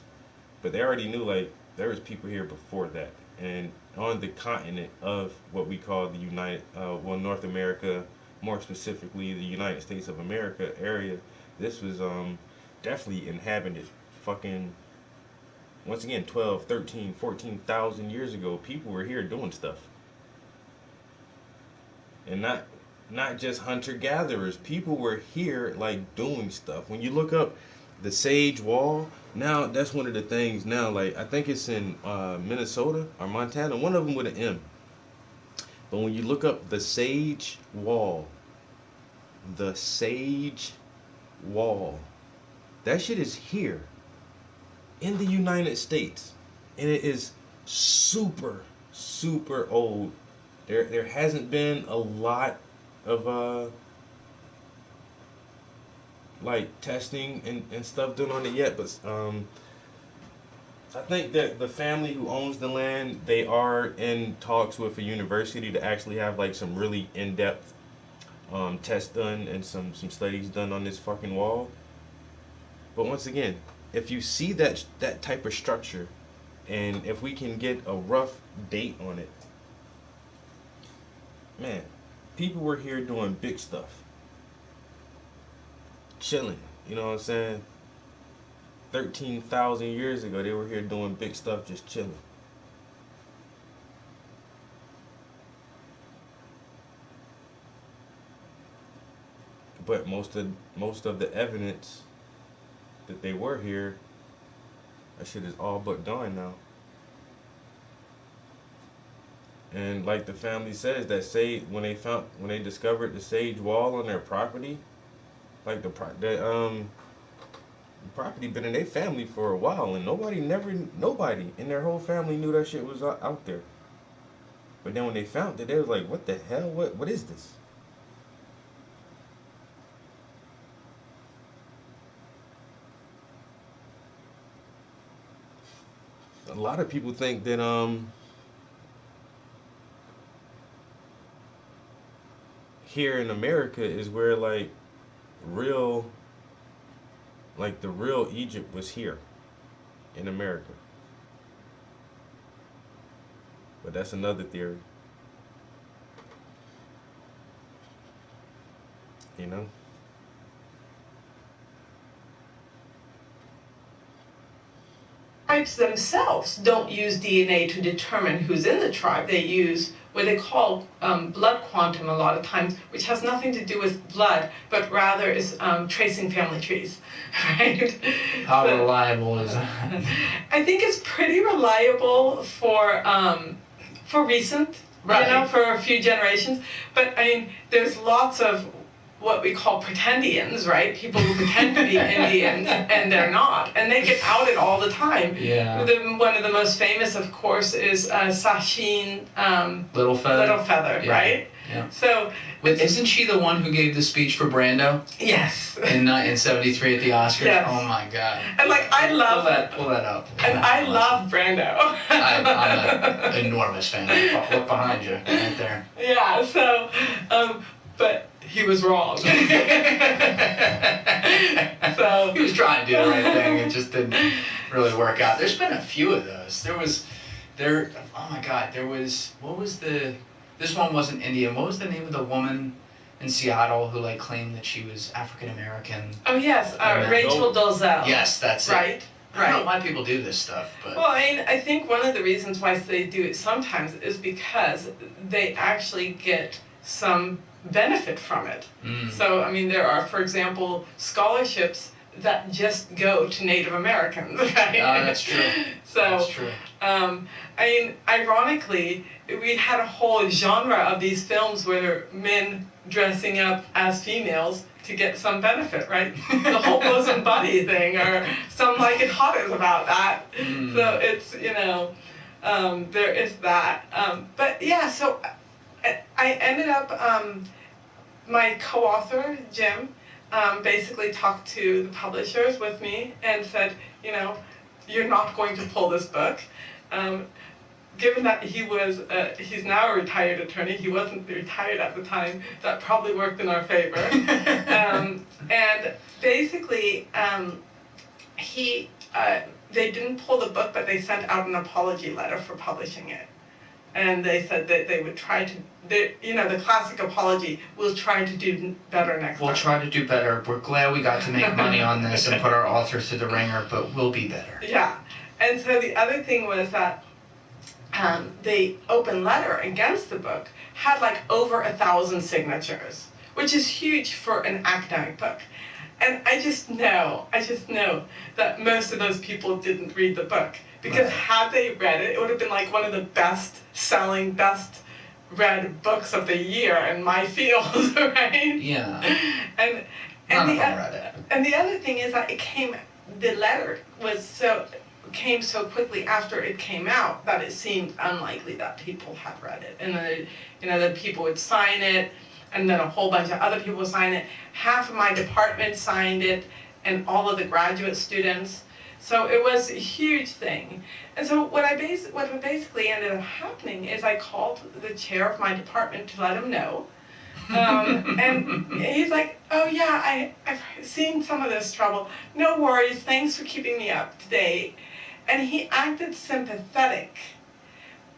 S1: but they already knew like there was people here before that, and on the continent of what we call the North America, more specifically the United States of America area. This was definitely inhabited. Fucking, once again, 12, 13, 14,000 years ago, people were here doing stuff. And not just hunter gatherers. People were here like doing stuff. When you look up the Sage Wall, now that's one of the things now, like I think it's in Minnesota or Montana, one of them with an M. But when you look up the Sage Wall, that shit is here in the United States, and it is super old. There hasn't been a lot of like testing and stuff done on it yet, but I think that the family who owns the land, they are in talks with a university to actually have like some really in-depth tests done and some studies done on this fucking wall. But once again, if you see that type of structure, and if we can get a rough date on it, man, people were here doing big stuff, chilling. You know what I'm saying? 13,000 years ago, they were here doing big stuff, just chilling. But most of the evidence that they were here, that shit is all but gone now. And like the family says, that when they discovered the Sage Wall on their property, like the property been in their family for a while, and nobody in their whole family knew that shit was out there. But then when they found it, they was like, "What the hell? What is this?" A lot of people think that here in America is where the real Egypt was here in America. But that's another theory. you know?
S3: Tribes themselves don't use DNA to determine who's in the tribe. They use what they call blood quantum a lot of times, which has nothing to do with blood, but rather is tracing family trees, right?
S4: How reliable is that?
S3: I think it's pretty reliable for recent,
S4: right.
S3: You know, for a few generations. But I mean, there's lots of what we call pretendians, right? People who pretend to be Indians and they're not, and they get outed all the time.
S4: Yeah.
S3: One of the most famous, of course, is Sacheen
S4: Little
S3: Feather,
S4: yeah.
S3: right?
S4: Yeah.
S3: So,
S4: isn't she the one who gave the speech for Brando?
S3: Yes.
S4: In '73 at the Oscars.
S3: Yes.
S4: Oh my God.
S3: And like I love
S4: pull that up.
S3: And I love Brando.
S4: I'm an enormous fan. Look behind you, right there.
S3: Yeah. So, but he was wrong. So
S4: he was trying to do the right thing. It just didn't really work out. There's been a few of those. Oh my God, this one wasn't Indian. What was the name of the woman in Seattle who like claimed that she was African American?
S3: Oh yes, Rachel Dolezal.
S4: Yes, that's it.
S3: Right.
S4: I don't know why people do this stuff, but...
S3: Well, I think one of the reasons why they do it sometimes is because they actually get some benefit from it. So, I mean, there are, for example, scholarships that just go to Native Americans, right?
S4: That's true.
S3: So,
S4: that's true.
S3: I mean, ironically, we had a whole genre of these films where men dressing up as females to get some benefit, right? The whole bosom buddy thing, or Some Like It Hot is about that. So it's, you know, there is that. But yeah, so I ended up, my co-author, Jim, basically talked to the publishers with me and said, you know, you're not going to pull this book. Given that he's now a retired attorney, he wasn't retired at the time, that probably worked in our favor. And basically, they didn't pull the book, but they sent out an apology letter for publishing it. And they said that they would try to, you know, the classic apology, we'll try to do better next time.
S4: We'll try to do better. We're glad we got to make money on this and put our authors to the ringer, but we'll be better.
S3: Yeah. And so the other thing was that the open letter against the book had like over 1,000 signatures, which is huge for an academic book. And I just know that most of those people didn't read the book. Because had they read it, it would have been like one of the best-selling, best-read books of the year in my field, right?
S4: Yeah.
S3: And the other thing is that the letter came so quickly after it came out that it seemed unlikely that people had read it. And then, you know, that people would sign it, and then a whole bunch of other people would sign it. Half of my department signed it, and all of the graduate students. So it was a huge thing. And so what basically ended up happening is I called the chair of my department to let him know. And he's like, oh yeah, I've seen some of this trouble. No worries, thanks for keeping me up to date. And he acted sympathetic.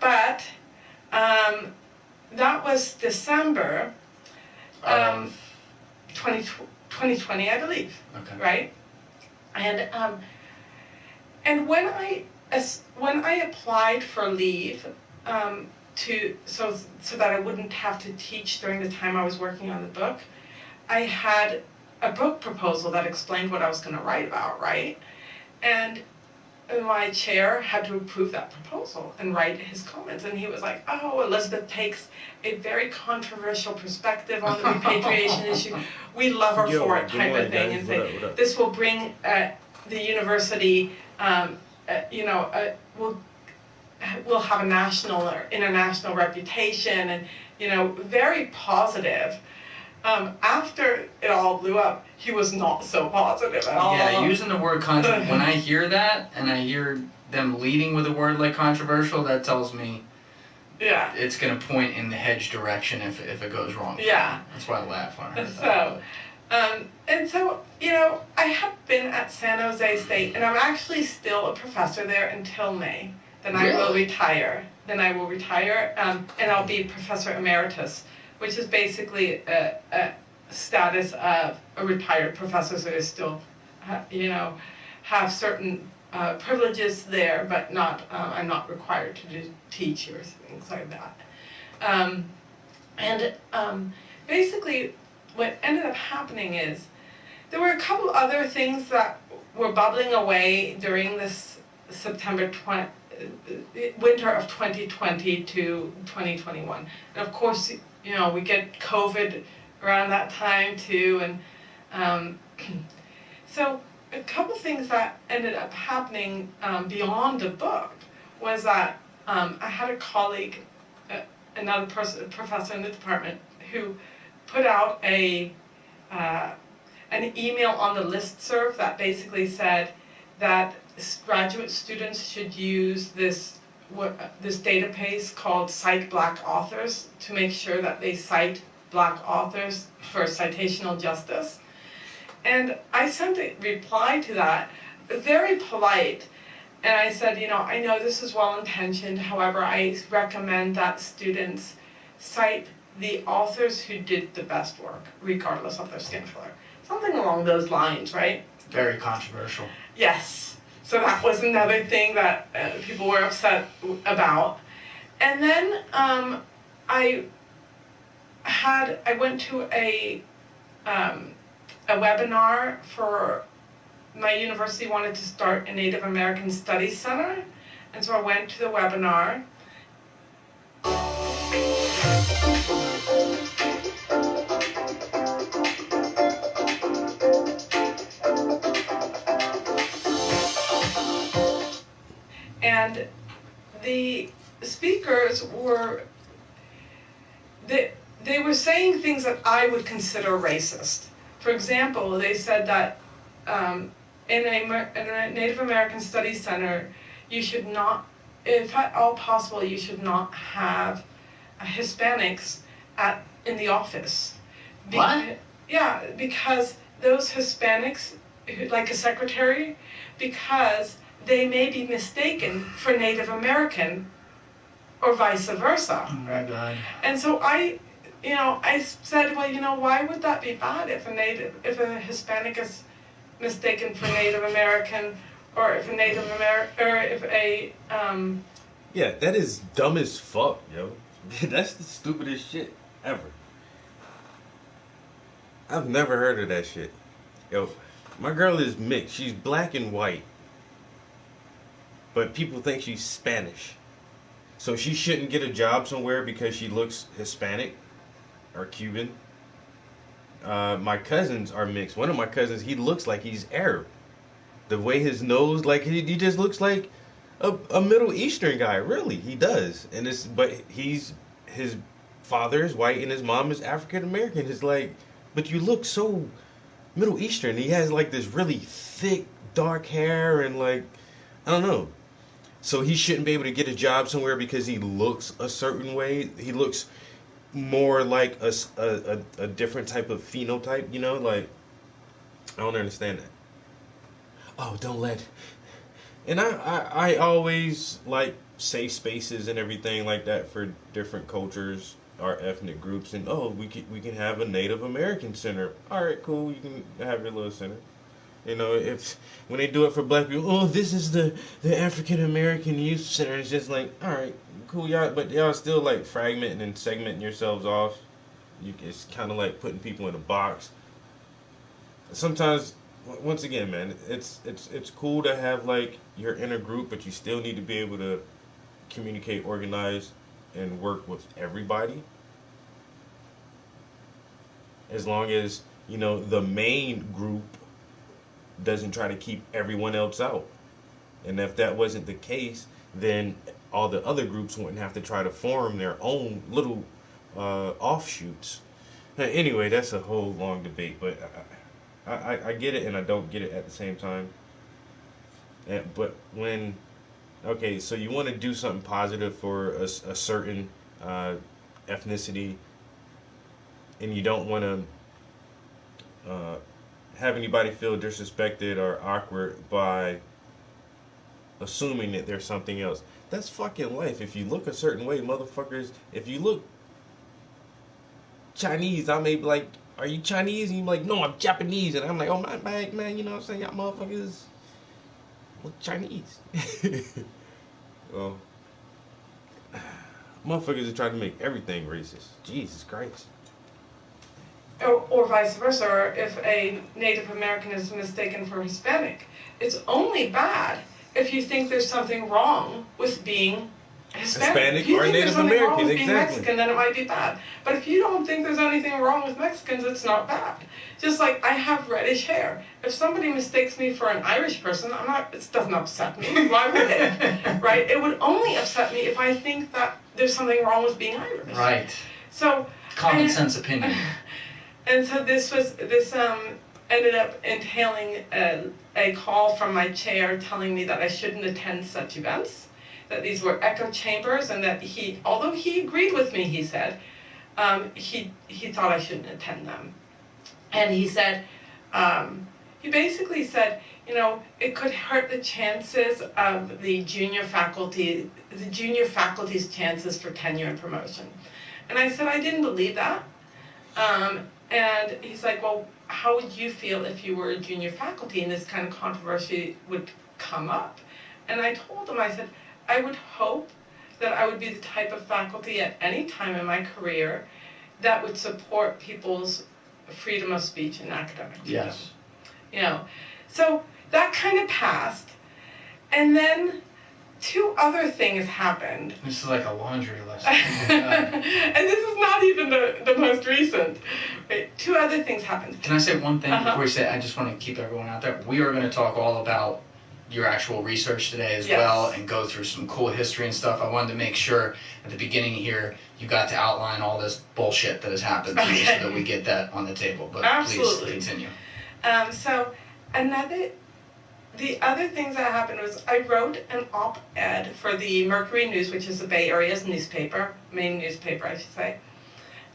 S3: But that was December 2020, I believe. Okay. Right? And when I applied for leave so that I wouldn't have to teach during the time I was working on the book, I had a book proposal that explained what I was going to write about, right? And my chair had to approve that proposal and write his comments. And he was like, oh, Elizabeth takes a very controversial perspective on the repatriation issue. We love her for it, type of thing. And say, this will bring the university, will have a national or international reputation, and, you know, very positive. After it all blew up, he was not so positive at all.
S4: Yeah, using the word controversial, when I hear that, and I hear them leading with a word like controversial, that tells me it's going to point in the hedge direction if it goes wrong.
S3: Yeah.
S4: That's why I laugh when I heard
S3: that. And so, you know, I have been at San Jose State, and I'm actually still a professor there until May. Then I will retire. And I'll be professor emeritus, which is basically status of a retired professor, so they still, have certain privileges there, but not, I'm not required to teach or things like that. Basically, what ended up happening is there were a couple other things that were bubbling away during this winter of 2020 to 2021. And of course, we get COVID around that time too, and so a couple things that ended up happening beyond the book was that I had a colleague, another professor in the department, who put out an email on the listserv that basically said that graduate students should use this database called Cite Black Authors to make sure that they cite Black authors for citational justice. And I sent a reply to that, very polite, and I said, I know this is well-intentioned, however, I recommend that students cite the authors who did the best work, regardless of their skin color. Something along those lines, right?
S4: Very controversial.
S3: Yes. So that was another thing that people were upset about. And then I went to a webinar for my university wanted to start a Native American Studies Center, and so I went to the webinar. And the speakers were, they were saying things that I would consider racist. For example, they said that in a Native American Studies Center, you should not, if at all possible, you should not have Hispanics in the office.
S4: What?
S3: Yeah, because those Hispanics, like a secretary, because they may be mistaken for Native American or vice versa.
S4: Oh my God.
S3: And so I said, well, why would that be bad if a Hispanic is mistaken for Native American, or if
S1: Yeah, that is dumb as fuck, yo. That's the stupidest shit ever. I've never heard of that shit. Yo, my girl is mixed. She's black and white. But people think she's Spanish. So she shouldn't get a job somewhere because she looks Hispanic or Cuban. My cousins are mixed. One of my cousins, he looks like he's Arab. The way his nose, like he just looks like a Middle Eastern guy. Really, he does. But his father is white and his mom is African American. It's like, but you look so Middle Eastern. He has like this really thick, dark hair and like, I don't know. So he shouldn't be able to get a job somewhere because he looks a certain way. He looks more like a different type of phenotype, like, I don't understand that. Oh, don't let. And I always like safe spaces and everything like that for different cultures or ethnic groups. And we can have a Native American center. All right, cool. You can have your little center. If when they do it for black people, this is the African American Youth Center. It's just like, all right, cool, y'all, but y'all still like fragmenting and segmenting yourselves off. It's kind of like putting people in a box. Sometimes, once again, man, it's cool to have like your inner group, but you still need to be able to communicate, organize, and work with everybody. As long as the main group doesn't try to keep everyone else out. And if that wasn't the case, then all the other groups wouldn't have to try to form their own little offshoots. Anyway, that's a whole long debate, but I get it and I don't get it at the same time. But so you want to do something positive for a certain ethnicity, and you don't want to have anybody feel disrespected or awkward by assuming that there's something else. That's fucking life. If you look a certain way, motherfuckers, if you look Chinese, I may be like, are you Chinese? And you're like, no, I'm Japanese. And I'm like, oh, my bad, man. You know what I'm saying? Y'all motherfuckers look Chinese. Well, motherfuckers are trying to make everything racist. Jesus Christ.
S3: Or vice versa, or if a Native American is mistaken for Hispanic. It's only bad if you think there's something wrong with being Hispanic. If you think there's something wrong with being Mexican, then it might be bad. But if you don't think there's anything wrong with Mexicans, it's not bad. Just like I have reddish hair. If somebody mistakes me for an Irish person, it doesn't upset me. Why would it? Right? It would only upset me if I think that there's something wrong with being Irish.
S4: Right.
S3: So
S4: common sense opinion.
S3: And so this ended up entailing a call from my chair telling me that I shouldn't attend such events, that these were echo chambers, and that although he agreed with me, he said, he thought I shouldn't attend them. And he said, he basically said, it could hurt the chances of the junior faculty's chances for tenure and promotion. And I said I didn't believe that. And he's like, well, how would you feel if you were a junior faculty and this kind of controversy would come up? And I told him, I said, I would hope that I would be the type of faculty at any time in my career that would support people's freedom of speech and academic freedom.
S4: Yes.
S3: So that kind of passed. And then 2 other things happened.
S4: This is like a laundry list.
S3: And this is not even the most recent. Right? 2 other things happened.
S4: Can I say one thing before you say it? I just want to keep everyone out there. We are going to talk all about your actual research today as well, and go through some cool history and stuff. I wanted to make sure at the beginning here you got to outline all this bullshit that has happened to you so that we get that on the table. But
S3: Absolutely.
S4: Please continue.
S3: So the other things that happened was I wrote an op-ed for the Mercury News, which is the Bay Area's newspaper, main newspaper I should say,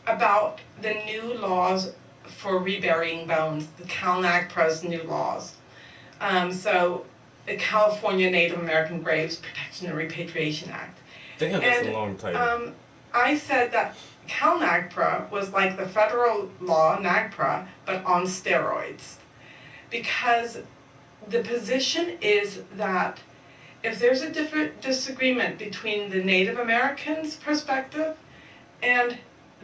S3: about the new laws for reburying bones, the CalNAGPRA's new laws. So the California Native American Graves Protection and Repatriation Act.
S1: Damn, that's a long title.
S3: I said that CalNAGPRA was like the federal law, NAGPRA, but on steroids. Because the position is that if there's a different disagreement between the Native Americans' perspective and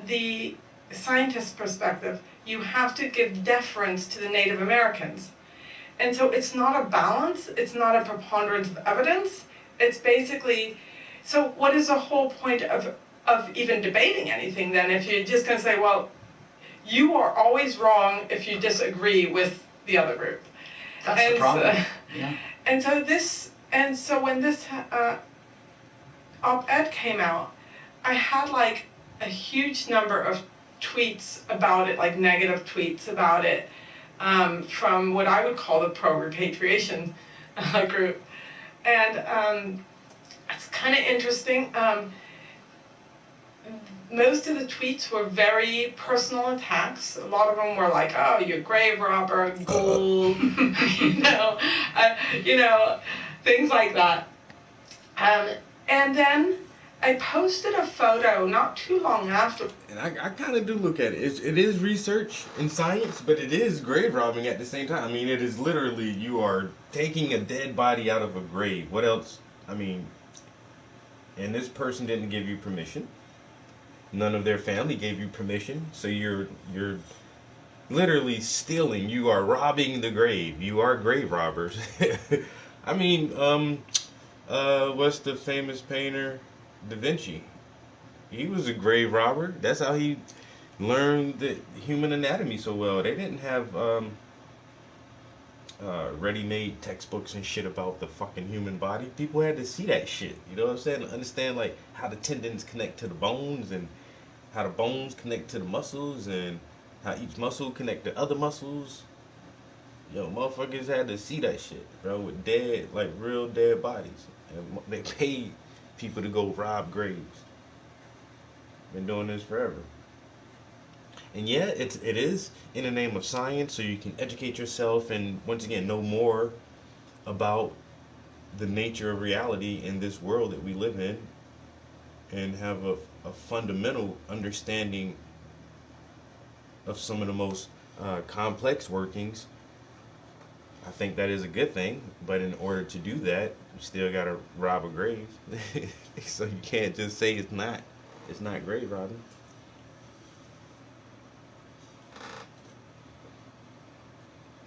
S3: the scientist's perspective, you have to give deference to the Native Americans. And so it's not a balance, it's not a preponderance of evidence, it's basically, so what is the whole point of even debating anything then if you're just going to say, well, you are always wrong if you disagree with the other group.
S4: That's the problem.
S3: And so when this op-ed came out, I had like a huge number of tweets about it, like negative tweets about it, from what I would call the pro-repatriation group. And it's kind of interesting. Most of the tweets were very personal attacks. A lot of them were like, "Oh, you're a grave robber, ghoul," things like that. And then I posted a photo not too long after.
S1: And I kind of do look at it. It is research and science, but it is grave robbing at the same time. I mean, it is literally you are taking a dead body out of a grave. What else? I mean, and this person didn't give you permission. None of their family gave you permission, so you're literally stealing. You are robbing the grave. You are grave robbers. I mean, what's the famous painter? Da Vinci. He was a grave robber. That's how he learned the human anatomy so well. They didn't have ready-made textbooks and shit about the fucking human body. People had to see that shit. You know what I'm saying? To understand like how the tendons connect to the bones and how the bones connect to the muscles and how each muscle connect to other muscles. Yo, motherfuckers had to see that shit, bro, with dead, like real dead bodies. And they paid people to go rob graves. Been doing this forever. And yeah, it is in the name of science, so you can educate yourself and once again know more about the nature of reality in this world that we live in, and have a fundamental understanding of some of the most complex workings, I think that is a good thing. But in order to do that, you still gotta rob a grave. So you can't just say it's not grave robbing.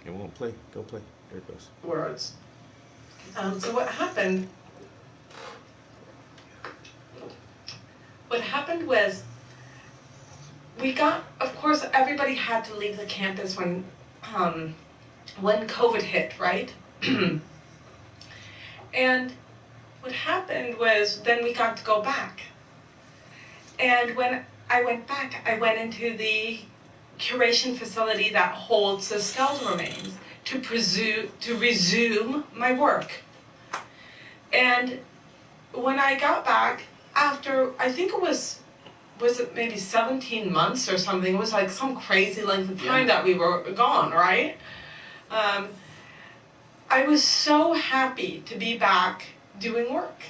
S1: It won't play. Go play. There it goes.
S3: Words. So what happened? What happened was, of course, everybody had to leave the campus when COVID hit, right? And what happened was, then we got to go back. And when I went back, I went into the curation facility that holds the skeletal remains to resume my work. And when I got back, after, I think it was it maybe 17 months or something, it was like some crazy length of time that we were gone, right? I was so happy to be back doing work.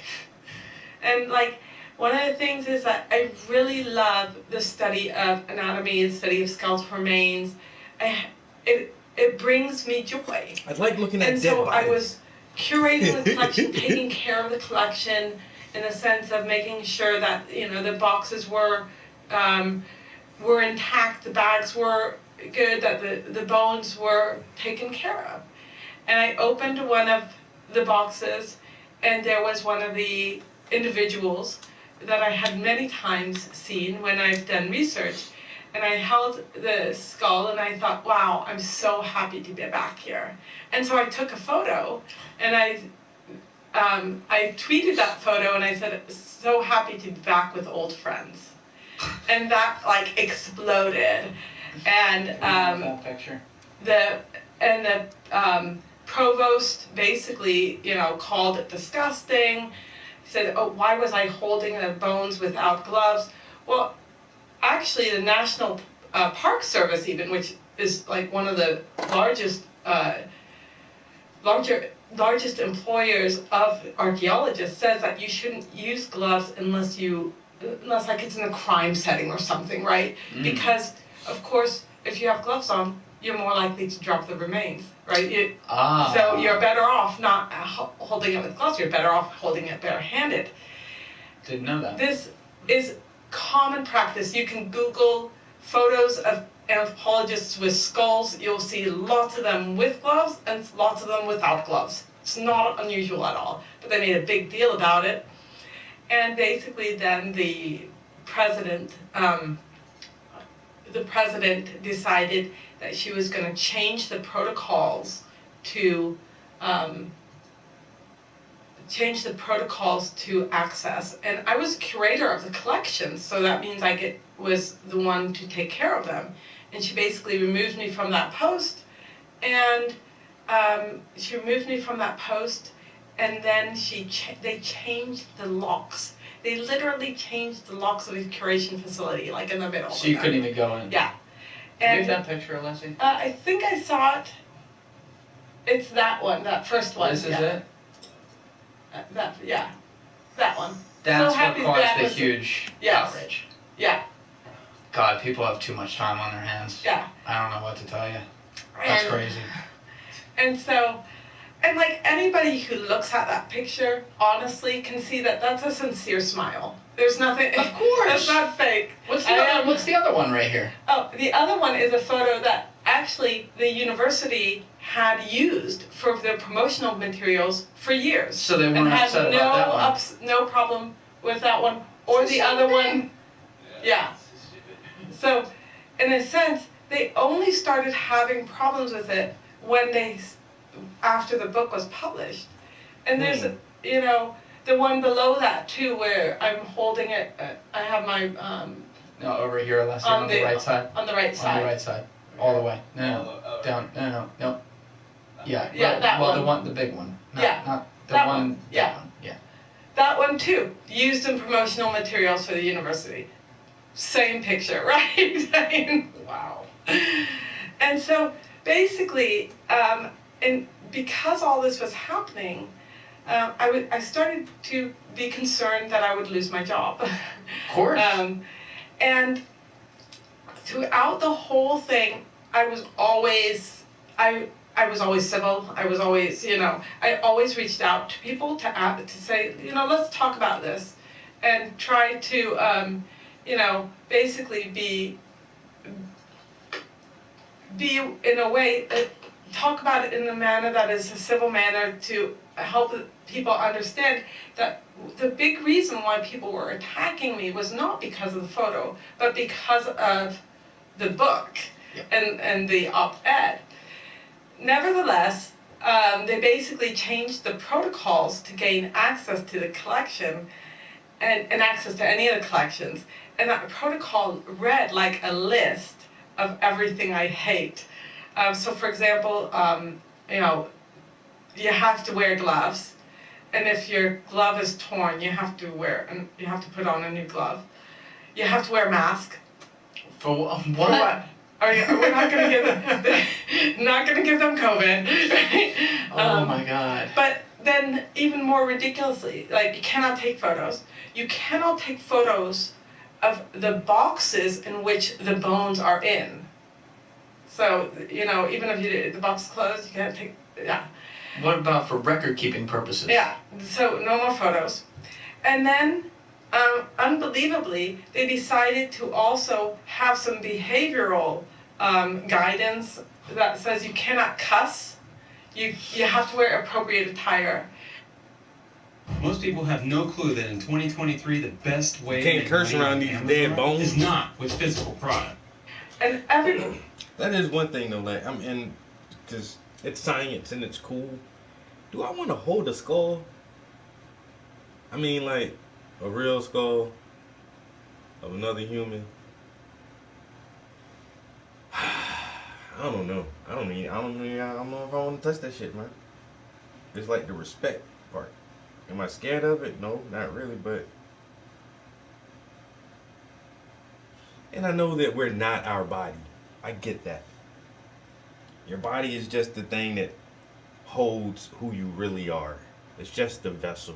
S3: And like, one of the things is that I really love the study of anatomy and study of skeletal remains. It brings me joy.
S1: I like looking at
S3: dead bodies. And so I was curating the collection, taking care of the collection in the sense of making sure that, the boxes were intact, the bags were good, that the bones were taken care of. And I opened one of the boxes, and there was one of the individuals that I had many times seen when I've done research. And I held the skull and I thought, wow, I'm so happy to be back here. And so I took a photo and I tweeted that photo and I said, so happy to be back with old friends. And that like exploded. And
S4: that picture.
S3: The provost basically, called it disgusting. He said, oh, why was I holding the bones without gloves? Well, actually, the National Park Service, even, which is like one of the largest employers of archaeologists, says that you shouldn't use gloves unless like it's in a crime setting or something, right? Because, of course, if you have gloves on, you're more likely to drop the remains, right? So you're better off not holding it with gloves. You're better off holding it barehanded.
S4: Didn't know that.
S3: This is common practice. You can Google photos of anthropologists with skulls. You'll see lots of them with gloves and lots of them without gloves. It's not unusual at all. But they made a big deal about it. And basically then the president decided that she was going to change the protocols to access. And I was curator of the collection, so that means I was the one to take care of them. And she basically removed me from that post, and then they changed the locks. They literally changed the locks of the curation facility, like in the middle.
S4: So you couldn't even go in?
S3: Yeah.
S4: And that picture, Leslie?
S3: I think I saw it. It's that one, that first one.
S4: This is it?
S3: That one.
S4: That's what caused the huge outrage.
S3: Yeah.
S4: God, people have too much time on their hands.
S3: Yeah.
S4: I don't know what to tell you. That's crazy.
S3: And so, like anybody who looks at that picture, honestly, can see that that's a sincere smile. There's nothing.
S4: Of course.
S3: It's not fake.
S4: What's the other one right here?
S3: Oh, the other one is a photo that actually the university had used for their promotional materials for years.
S4: So they weren't upset about that one.
S3: No problem with that one or the other one. Yeah. So, in a sense, they only started having problems with it after the book was published. And there's, the one below that too, where I'm holding it. I have my
S4: no, over here, Leslie, on the right side.
S3: On the right side.
S4: On the right side, all the way. No, down. No. Yeah.
S3: Yeah, that one.
S4: Well, the big one. Not the
S3: that
S4: one.
S3: one. Yeah.
S4: That one. Yeah.
S3: That one too, used in promotional materials for the university. Same picture, right?
S4: Wow.
S3: And so basically, and because all this was happening, I started to be concerned that I would lose my job.
S4: Of course.
S3: And throughout the whole thing, I was always civil. I was always, I always reached out to people to say, let's talk about this, and try to, basically be in a way, talk about it in a manner that is a civil manner to help people understand that the big reason why people were attacking me was not because of the photo, but because of the book and the op-ed. Nevertheless, they basically changed the protocols to gain access to the collection and access to any of the collections. And that protocol read like a list of everything I hate. So for example, you have to wear gloves. And if your glove is torn, you have to put on a new glove. You have to wear a mask.
S4: For what?
S3: For what? We're not going to give them COVID. Right?
S4: Oh my God.
S3: But then, even more ridiculously, like, you cannot take photos. You cannot take photos of the boxes in which the bones are in. So, even if the box is closed, you can't take. Yeah.
S4: What about for record-keeping purposes?
S3: Yeah. So no more photos. And then, unbelievably, they decided to also have some behavioral guidance that says you cannot cuss. You have to wear appropriate attire.
S6: Most people have no clue that in 2023 the best way
S1: you can't curse around these dead bones
S6: is not with physical product.
S3: And
S1: that is one thing though. Like because it's science and it's cool. Do I want to hold a skull? I mean, like a real skull of another human. I don't know. I don't know if I want to touch that shit, man. It's like the respect part. Am I scared of it? No, not really, but. And I know that we're not our body. I get that. Your body is just the thing that holds who you really are. It's just the vessel.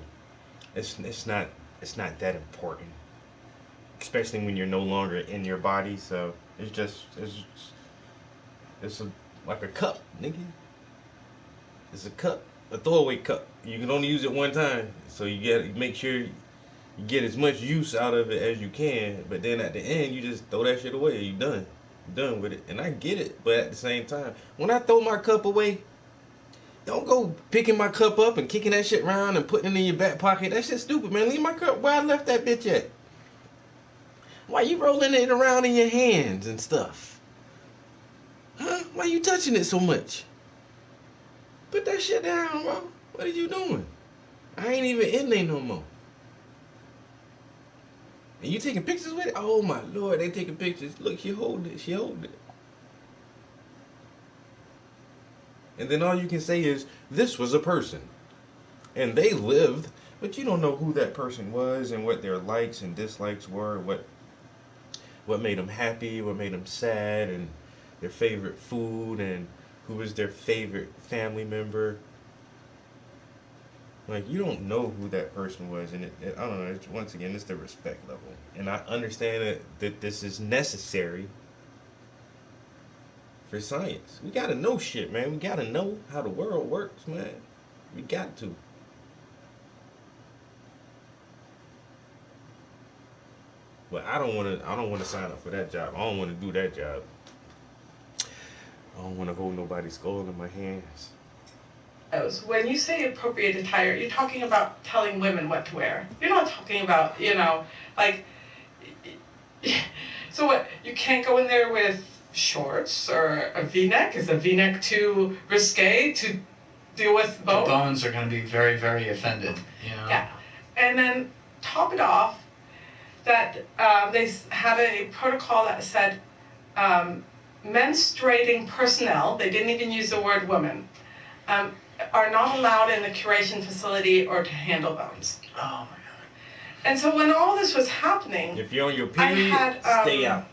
S1: It's not that important. Especially when you're no longer in your body, so it's like a cup, nigga. It's a cup, a throwaway cup. You can only use it one time, so you gotta make sure you get as much use out of it as you can. But then at the end, you just throw that shit away. You're done. You're done with it. And I get it, but at the same time, when I throw my cup away, don't go picking my cup up and kicking that shit around and putting it in your back pocket. That shit's stupid, man. Leave my cup where I left that bitch at. Why you rolling it around in your hands and stuff? Huh? Why you touching it so much? Put that shit down, bro. What are you doing? I ain't even in there no more. And you taking pictures with it? Oh my Lord, they taking pictures. Look, she holding it. She holding it. And then all you can say is, this was a person. And they lived, but you don't know who that person was and what their likes and dislikes were, what made them happy, what made them sad, and their favorite food, and who was their favorite family member. Like, you don't know who that person was, and I don't know, once again, it's the respect level. And I understand that this is necessary for science. We gotta know shit, man. We gotta know how the world works, man. We got to. But I don't wanna sign up for that job. I don't wanna do that job. I don't wanna hold nobody's skull in my hands.
S3: When you say appropriate attire, you're talking about telling women what to wear. You're not talking about, like, so what, you can't go in there with shorts or a V-neck? Is a V-neck too risque to deal with both?
S4: The bones are going to be very, very offended,
S3: Yeah. And then top it off, that they had a protocol that said menstruating personnel, they didn't even use the word woman, are not allowed in the curation facility or to handle bones.
S4: Oh my God.
S3: And so when all this was happening,
S1: if you're on your period, stay out.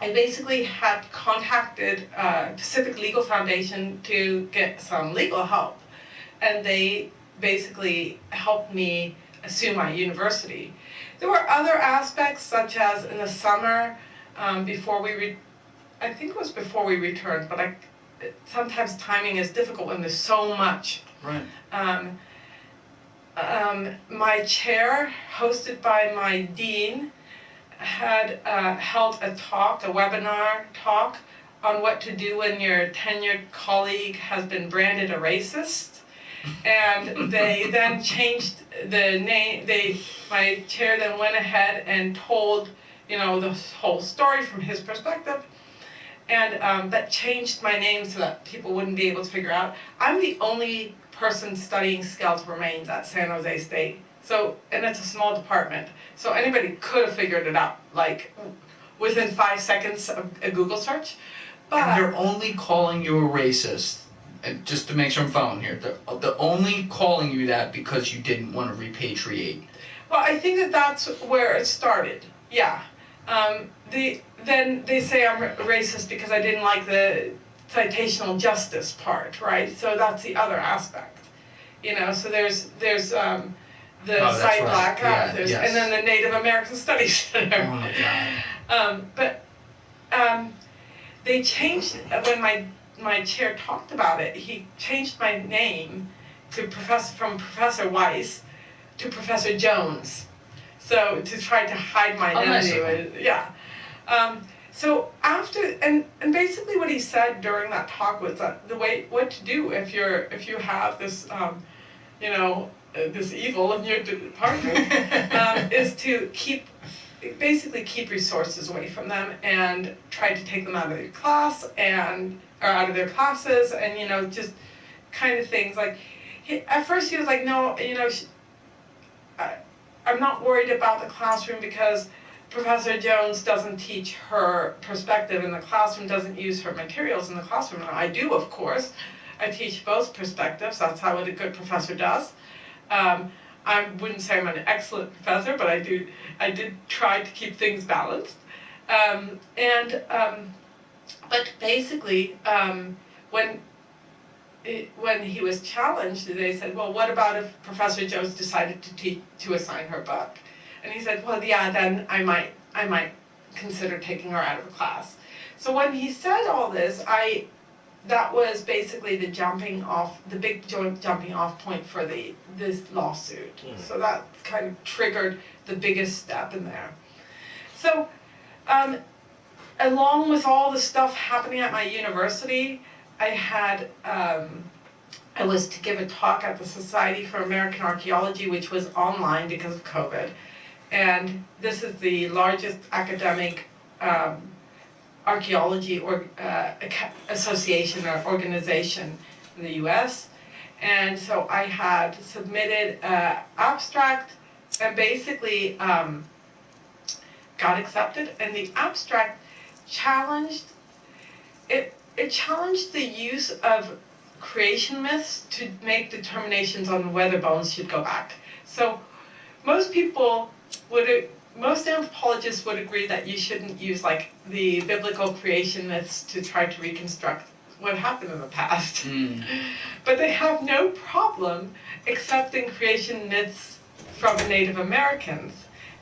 S3: I basically had contacted Pacific Legal Foundation to get some legal help. And they basically helped me sue my university. There were other aspects, such as in the summer, before I think it was before we returned, but sometimes timing is difficult when there's so much.
S4: Right.
S3: My chair, hosted by my dean, had held a webinar talk on what to do when your tenured colleague has been branded a racist. And they then changed the name. My chair then went ahead and told, the whole story from his perspective. And that changed my name so that people wouldn't be able to figure out. I'm the only person studying skeletal remains at San Jose State. So, and it's a small department. So anybody could have figured it out, like within 5 seconds of a Google search. But
S4: and they're only calling you a racist. And just to make sure I'm following here, they're only calling you that because you didn't want to repatriate.
S3: Well, I think that's where it started. Yeah. Then they say I'm racist because I didn't like the citational justice part, right? So that's the other aspect. So there's the Cite Black Authors, and then the Native American Studies Center.
S4: Oh my God.
S3: But they changed when my chair talked about it. He changed my name from Professor Weiss to Professor Jones. So to try to hide my identity, so after and basically what he said during that talk was that what to do if you have this this evil in your department is to keep resources away from them and try to take them out of their class or out of their classes and just kind of things like. At first he was like, no, I'm not worried about the classroom because Professor Jones doesn't teach her perspective in the classroom, doesn't use her materials in the classroom. And I do, of course. I teach both perspectives. That's how a good professor does. I wouldn't say I'm an excellent professor, but I did try to keep things balanced. But basically, when he was challenged, they said, well, what about if Professor Jones decided to assign her book? And he said, well, yeah, then I might consider taking her out of the class. So when he said all this, that was basically the big jumping off point for this lawsuit. So that kind of triggered the biggest step in there. So along with all the stuff happening at my university, I was to give a talk at the Society for American Archaeology, which was online because of COVID. And this is the largest academic archaeology association or organization in the U.S. And so I had submitted an abstract and basically got accepted. And the abstract challenged the use of creation myths to make determinations on whether bones should go back. So most anthropologists would agree that you shouldn't use like the biblical creation myths to try to reconstruct what happened in the past. But they have no problem accepting creation myths from Native Americans.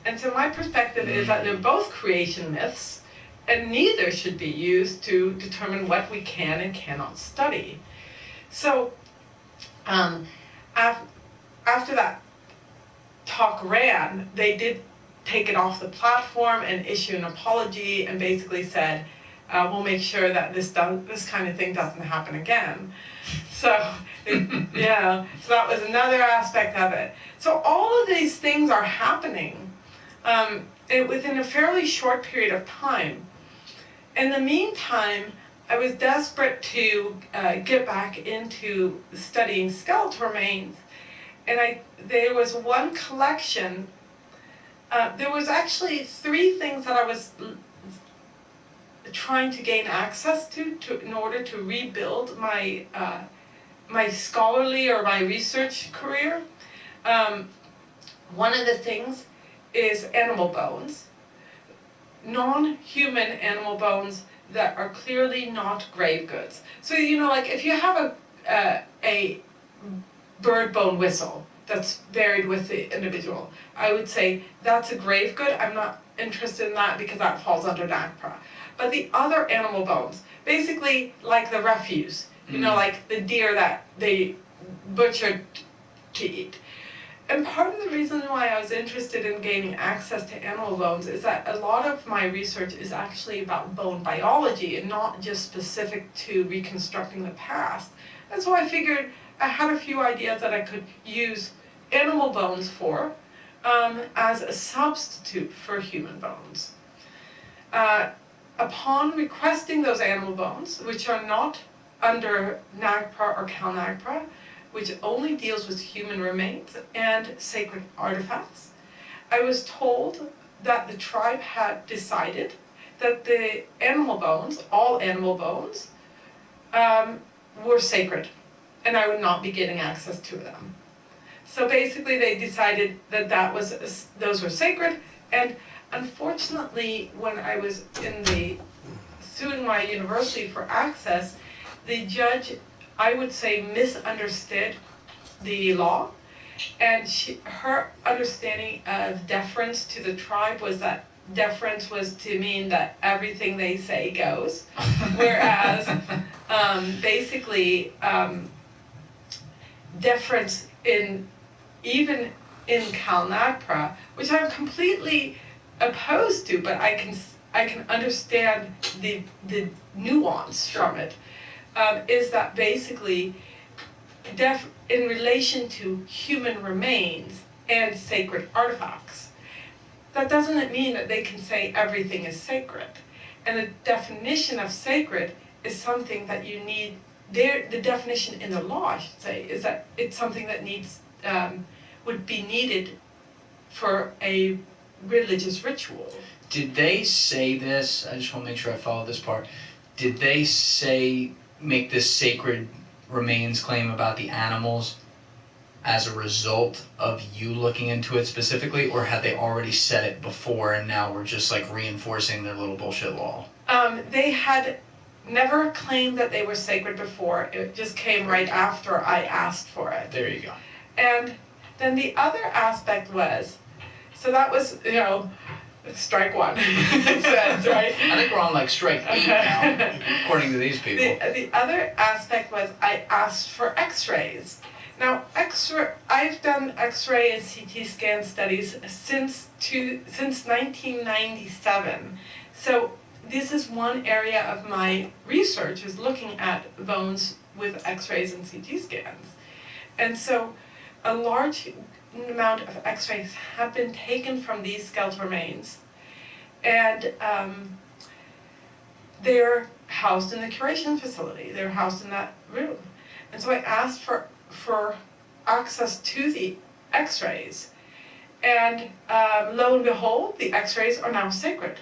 S3: And so my perspective is that they're both creation myths, and neither should be used to determine what we can and cannot study. So after that talk ran, they did take it off the platform and issue an apology and basically said, we'll make sure that this kind of thing doesn't happen again. So so that was another aspect of it. So all of these things are happening within a fairly short period of time. In the meantime, I was desperate to get back into studying skeletal remains, and there was one collection. There was actually 3 things that I was trying to gain access to in order to rebuild my my scholarly or my research career. One of the things is animal bones, non-human animal bones that are clearly not grave goods. So like if you have a bird bone whistle that's buried with the individual, I would say that's a grave good. interested in that because that falls under NAGPRA. But the other animal bones, basically like the refuse, like the deer that they butchered to eat. And part of the reason why I was interested in gaining access to animal bones is that a lot of my research is actually about bone biology and not just specific to reconstructing the past. And so I figured I had a few ideas that I could use animal bones for as a substitute for human bones. Upon requesting those animal bones, which are not under NAGPRA or CalNAGPRA, which only deals with human remains and sacred artifacts, I was told that the tribe had decided that the animal bones, all animal bones, were sacred, and I would not be getting access to them. So basically they decided that those were sacred, and unfortunately when I was suing my university for access, the judge, I would say, misunderstood the law, and her understanding of deference to the tribe was that deference was to mean that everything they say goes, whereas basically deference even in CalNAGPRA, which I'm completely opposed to, but I can understand the nuance from it. Is that basically in relation to human remains and sacred artifacts. That doesn't mean that they can say everything is sacred. And the definition of sacred is something that you need, the definition in the law, I should say, is that it's something that would be needed for a religious ritual.
S4: Did they say this? I just want to make sure I follow this part. Did they make this sacred remains claim about the animals as a result of you looking into it specifically, or had they already said it before and now we're just like reinforcing their little bullshit law?
S3: They had never claimed that they were sacred before. It just came right after I asked for it.
S4: There you go.
S3: And then the other aspect was, so that was, strike one. Says, right?
S4: I think we're on like strike 8 now, according to these people.
S3: The other aspect was I asked for x-rays. Now, I've done x-ray and CT scan studies since 1997. So this is one area of my research, is looking at bones with x-rays and CT scans. And so a large amount of x-rays have been taken from these skeletal remains, and they're housed in the curation facility. They're housed in that room. And so I asked for access to the x-rays, and lo and behold, the x-rays are now sacred.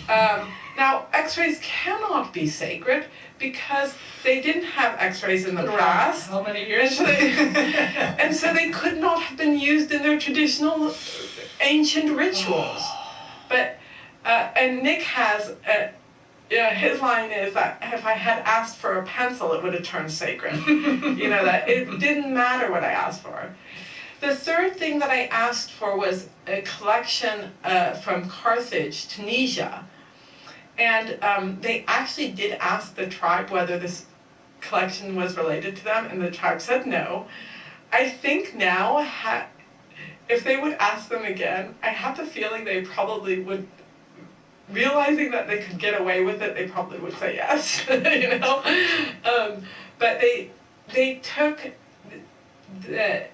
S3: Now, x-rays cannot be sacred because they didn't have x-rays in the past.
S4: How many years?
S3: And so they could not have been used in their traditional ancient rituals. But, and Nick has, his line is that if I had asked for a pencil, it would have turned sacred. That it didn't matter what I asked for. The third thing that I asked for was a collection from Carthage, Tunisia. And they actually did ask the tribe whether this collection was related to them, and the tribe said no. I think now, if they would ask them again, I have the feeling they probably would, realizing that they could get away with it, they probably would say yes, But they took, the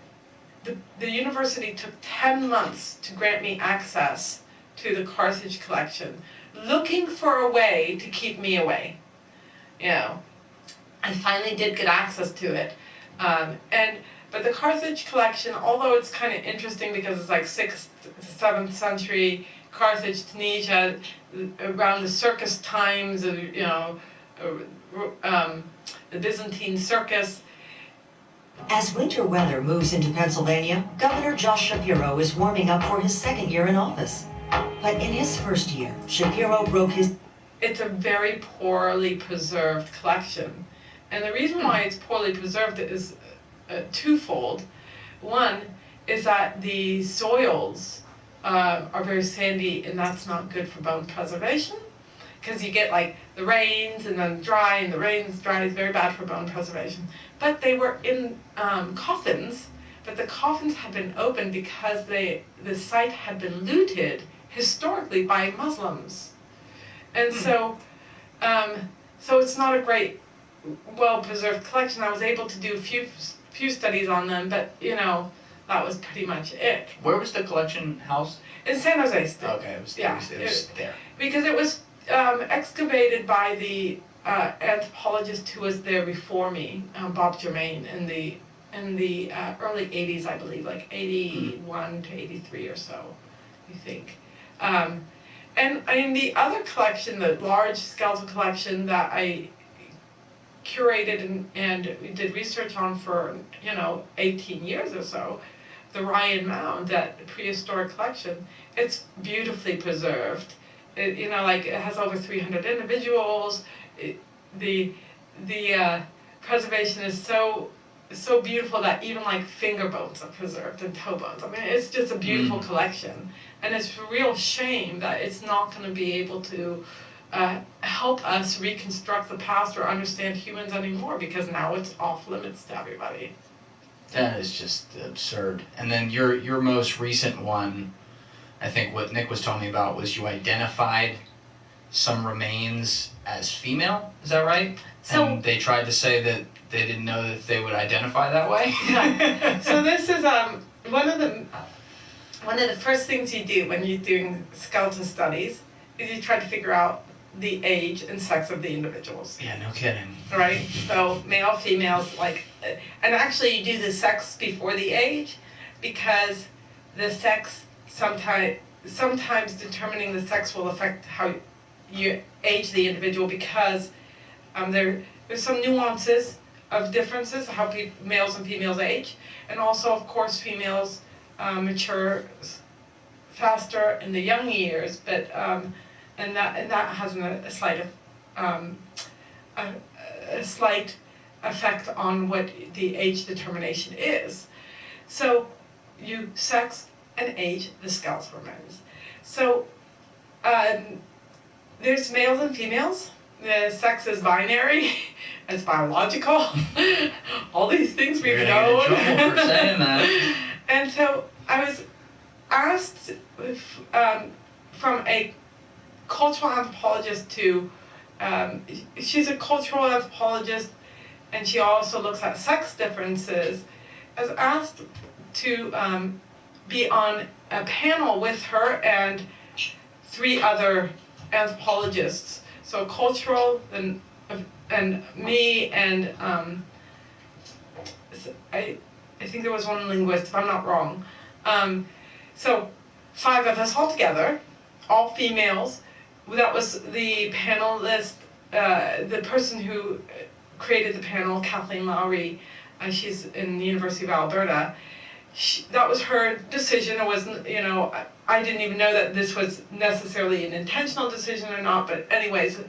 S3: university took 10 months to grant me access to the Carthage collection, looking for a way to keep me away. I finally did get access to it. But the Carthage collection, although it's kind of interesting because it's like 6th, 7th century Carthage, Tunisia, around the circus times of, the Byzantine circus.
S7: As winter weather moves into Pennsylvania, Governor Josh Shapiro is warming up for his second year in office. But in his first year, Shapiro broke his...
S3: It's a very poorly preserved collection. And the reason why it's poorly preserved is twofold. One is that the soils are very sandy, and that's not good for bone preservation, because you get like the rains and then dry, and the rains dry is very bad for bone preservation. But they were in coffins, but the coffins had been opened because the site had been looted historically by Muslims, and so it's not a great, well-preserved collection. I was able to do a few studies on them, but that was pretty much it.
S4: Where was the collection housed?
S3: In San Jose State.
S4: Okay, it was there.
S3: Because it was excavated by the anthropologist who was there before me, Bob Germain, in the early 80s, I believe, like 81 to 83 or so, I think. And the other collection, the large skeletal collection that I curated and did research on for 18 years or so, the Ryan Mound, that prehistoric collection, it's beautifully preserved. It has over 300 individuals. The preservation is so beautiful that even like finger bones are preserved and toe bones. I mean, it's just a beautiful collection, and it's a real shame that it's not going to be able to help us reconstruct the past or understand humans anymore, because now it's off limits to everybody.
S4: That is just absurd. And then your most recent one, I think what Nick was telling me about, was you identified some remains as female. Is that right?
S3: So,
S4: and they tried to say that they didn't know that they would identify that way.
S3: So this is one of the first things you do when you're doing skeletal studies is you try to figure out the age and sex of the individuals.
S4: Yeah, no kidding.
S3: Right? So male, females, and actually you do the sex before the age, because the sex sometimes determining the sex will affect how you age the individual, because there's some nuances of differences how males and females age, and also of course females mature faster in the young years, but and that has a slight effect on what the age determination is. So you sex and age the skeletal remains. So there's males and females. The sex is binary. It's biological. All these things we've known.
S4: You're gonna get in trouble for saying that.
S3: And so I was asked from a cultural anthropologist to, she's a cultural anthropologist, and she also looks at sex differences. I was asked to be on a panel with her and 3 other anthropologists. So cultural, and me, and I think there was one linguist, if I'm not wrong. So 5 of us all together, all females. That was the panelist, the person who created the panel, Kathleen Lowry. She's in the University of Alberta. That was her decision. It wasn't, I didn't even know that this was necessarily an intentional decision or not, but anyways,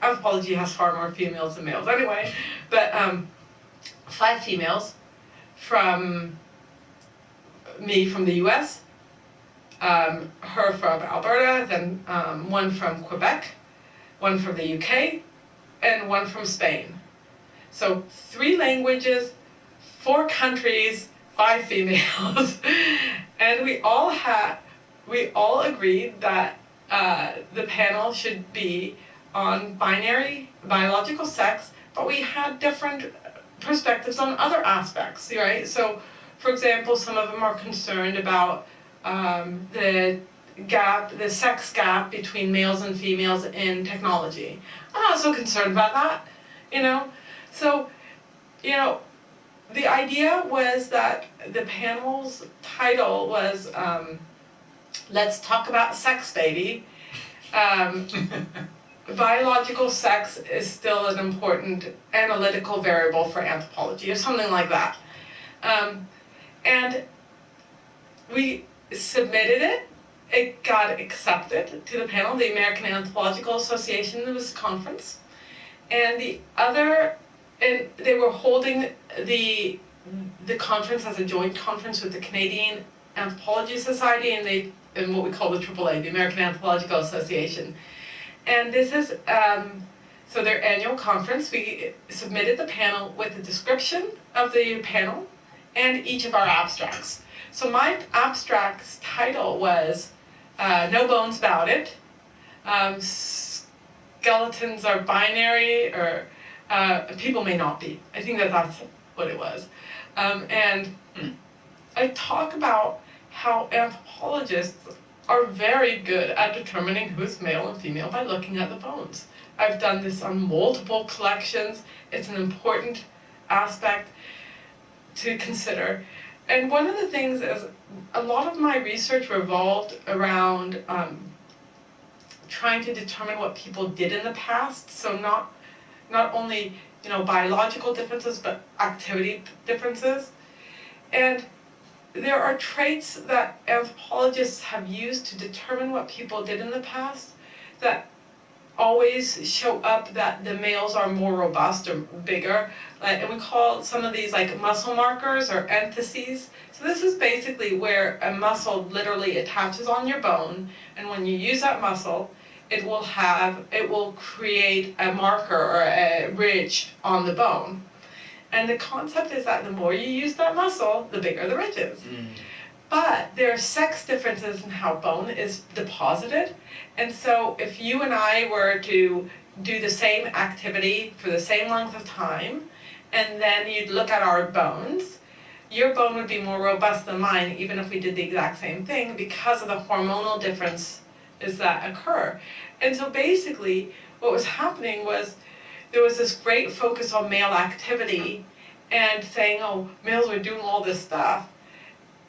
S3: anthropology has far more females than males anyway. But 5 females from me from the US, her from Alberta, then 1 from Quebec, 1 from the UK, and 1 from Spain. So 3 languages, 4 countries, 5 females, and we all agreed that the panel should be on binary biological sex, but we had different perspectives on other aspects, right? So, for example, some of them are concerned about the sex gap between males and females in technology. I'm not so concerned about that, So, the idea was that the panel's title was, Let's Talk About Sex, Baby. Biological sex is still an important analytical variable for anthropology, or something like that. And we submitted it. It got accepted to the panel, the American Anthropological Association. It was a conference. And they were holding the conference as a joint conference with the Canadian Anthropology Society, and what we call the AAA, the American Anthropological Association. And this is, so their annual conference. We submitted the panel with a description of the panel and each of our abstracts. So my abstract's title was No Bones About It. Skeletons are binary, or people may not be. I think that's what it was. And I talk about how anthropologists are very good at determining who's male and female by looking at the bones. I've done this on multiple collections. It's an important aspect to consider. And one of the things is, a lot of my research revolved around trying to determine what people did in the past. So not only, biological differences, but activity differences. And there are traits that anthropologists have used to determine what people did in the past that always show up, that the males are more robust or bigger. And we call some of these like muscle markers or entheses. So this is basically where a muscle literally attaches on your bone, and when you use that muscle, it will create a marker or a ridge on the bone. And the concept is that the more you use that muscle, the bigger the ridge is. But there are sex differences in how bone is deposited. And so if you and I were to do the same activity for the same length of time, and then you'd look at our bones, your bone would be more robust than mine, even if we did the exact same thing, because of the hormonal differences that occur. And so basically what was happening was there was this great focus on male activity and saying, oh, males are doing all this stuff,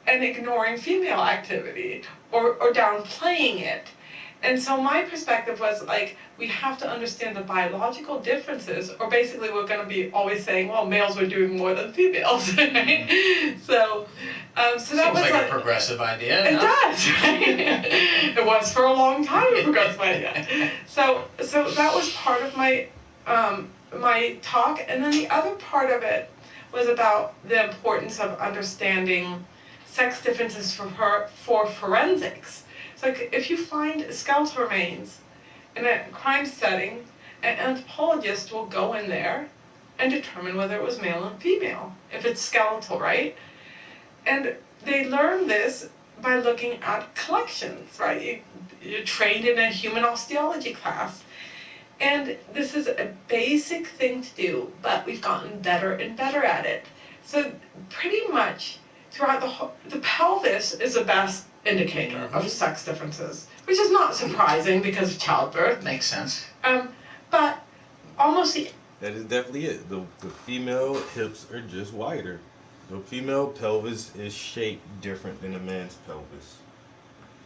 S3: and ignoring female activity or downplaying it. And so my perspective was like, we have to understand the biological differences, or basically we're going to be always saying, well, males are doing more than females, right? So that
S4: Seems
S3: was
S4: like a progressive idea.
S3: It does. It was for a long time a progressive idea. So that was part of my my talk, and then the other part of it was about the importance of understanding sex differences for forensics. So like, if you find skeletal remains in a crime setting, an anthropologist will go in there and determine whether it was male and female, if it's skeletal, right? And they learn this by looking at collections, right? You're trained in a human osteology class. And this is a basic thing to do, but we've gotten better and better at it. So pretty much throughout the pelvis is the best indicator of sex differences, which is not surprising because of childbirth.
S4: Makes sense.
S3: But almost the...
S1: That is definitely it. The female hips are just wider. The female pelvis is shaped different than a man's pelvis.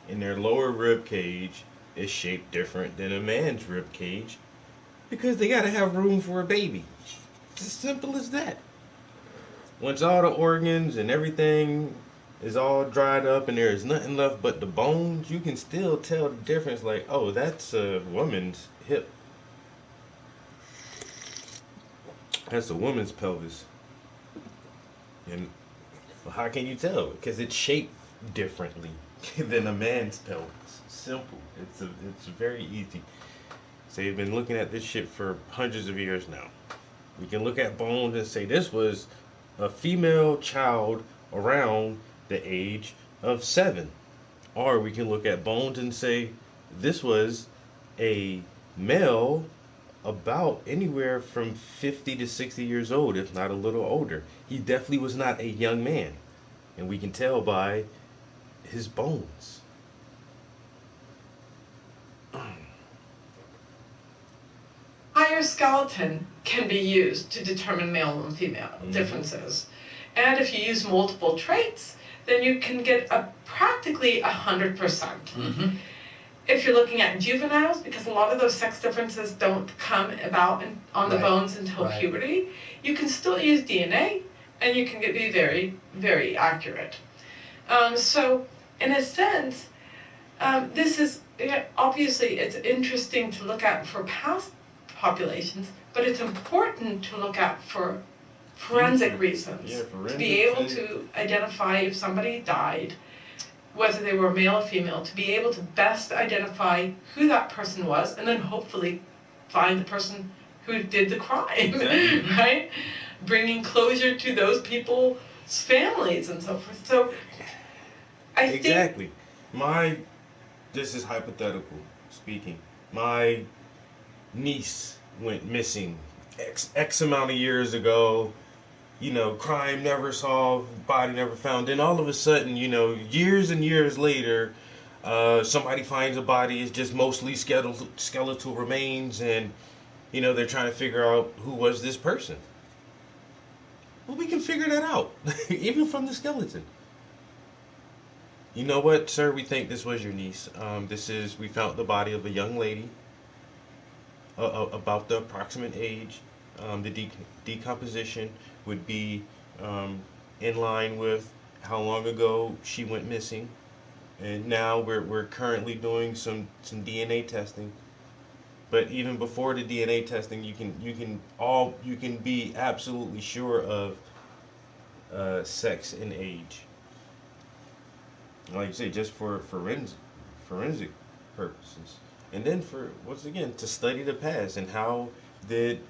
S1: And their lower rib cage is shaped different than a man's rib cage because they gotta have room for a baby. It's as simple as that. Once all the organs and everything is all dried up and there is nothing left but the bones, you can still tell the difference, like, oh, that's a woman's hip. That's a woman's pelvis. And how can you tell? Because it's shaped differently than a man's pelvis. Simple. It's very easy. So you've been looking at this shit for hundreds of years now. We can look at bones and say this was a female child around the age of 7. Or we can look at bones and say this was a male about anywhere from 50 to 60 years old, if not a little older. He definitely was not a young man. And we can tell by his bones.
S3: Higher skeleton can be used to determine male and female differences. And if you use multiple traits, then you can get practically 100%. If you're looking at juveniles, because a lot of those sex differences don't come about on the bones until puberty, you can still use DNA, and you can be very, very accurate. So, in a sense, this is, obviously, it's interesting to look at for past populations, but it's important to look at for forensic reasons. To be able to identify if somebody died whether they were male or female, to be able to best identify who that person was, and then hopefully find the person who did the crime, right? Bringing closure to those people's families and so forth. So I
S1: think... This is hypothetical speaking. My niece went missing X amount of years ago. Crime never solved, body never found. Then all of a sudden, years and years later, somebody finds a body. It's just mostly skeletal remains, and they're trying to figure out who was this person. Well, we can figure that out, even from the skeleton. You know what, sir? We think this was your niece. We found the body of a young lady, about the approximate age. The decomposition would be in line with how long ago she went missing, and now we're currently doing some DNA testing. But even before the DNA testing, you can be absolutely sure of sex and age. Like you say, just for forensic purposes, and then once again to study the past and how did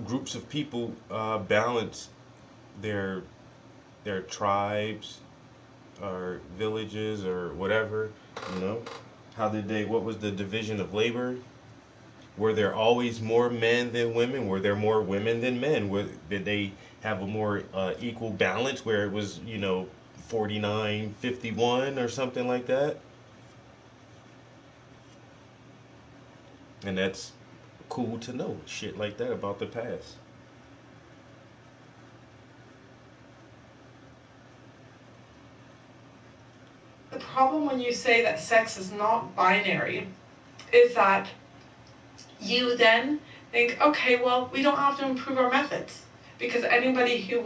S1: groups of people balance their tribes or villages or whatever. How did they? What was the division of labor? Were there always more men than women? Were there more women than men? Did they have a more equal balance where it was 49-51 or something like that? And that's cool to know shit like that about the past.
S3: The problem when you say that sex is not binary is that you then think, okay, well, we don't have to improve our methods because anybody who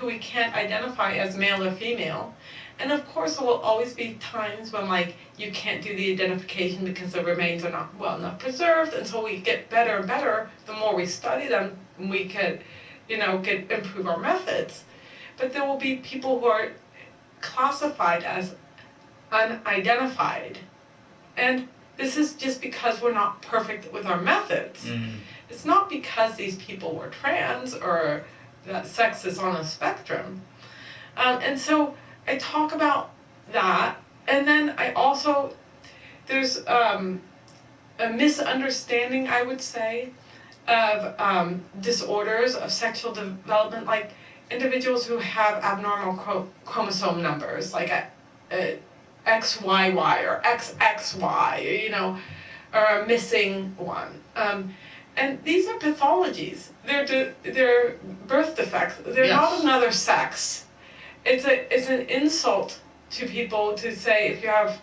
S3: we can't identify as male or female, and of course there will always be times when you can't do the identification because the remains are not well enough preserved, and so we get better and better the more we study them, and we could improve our methods. But there will be people who are classified as unidentified, and this is just because we're not perfect with our methods. It's not because these people were trans or that sex is on a spectrum. And so I talk about that, and then I also, there's a misunderstanding, I would say, of disorders of sexual development, like individuals who have abnormal chromosome numbers, like XYY or XXY, or a missing one. And these are pathologies. They're birth defects. They're not another sex. It's an insult to people to say if you have,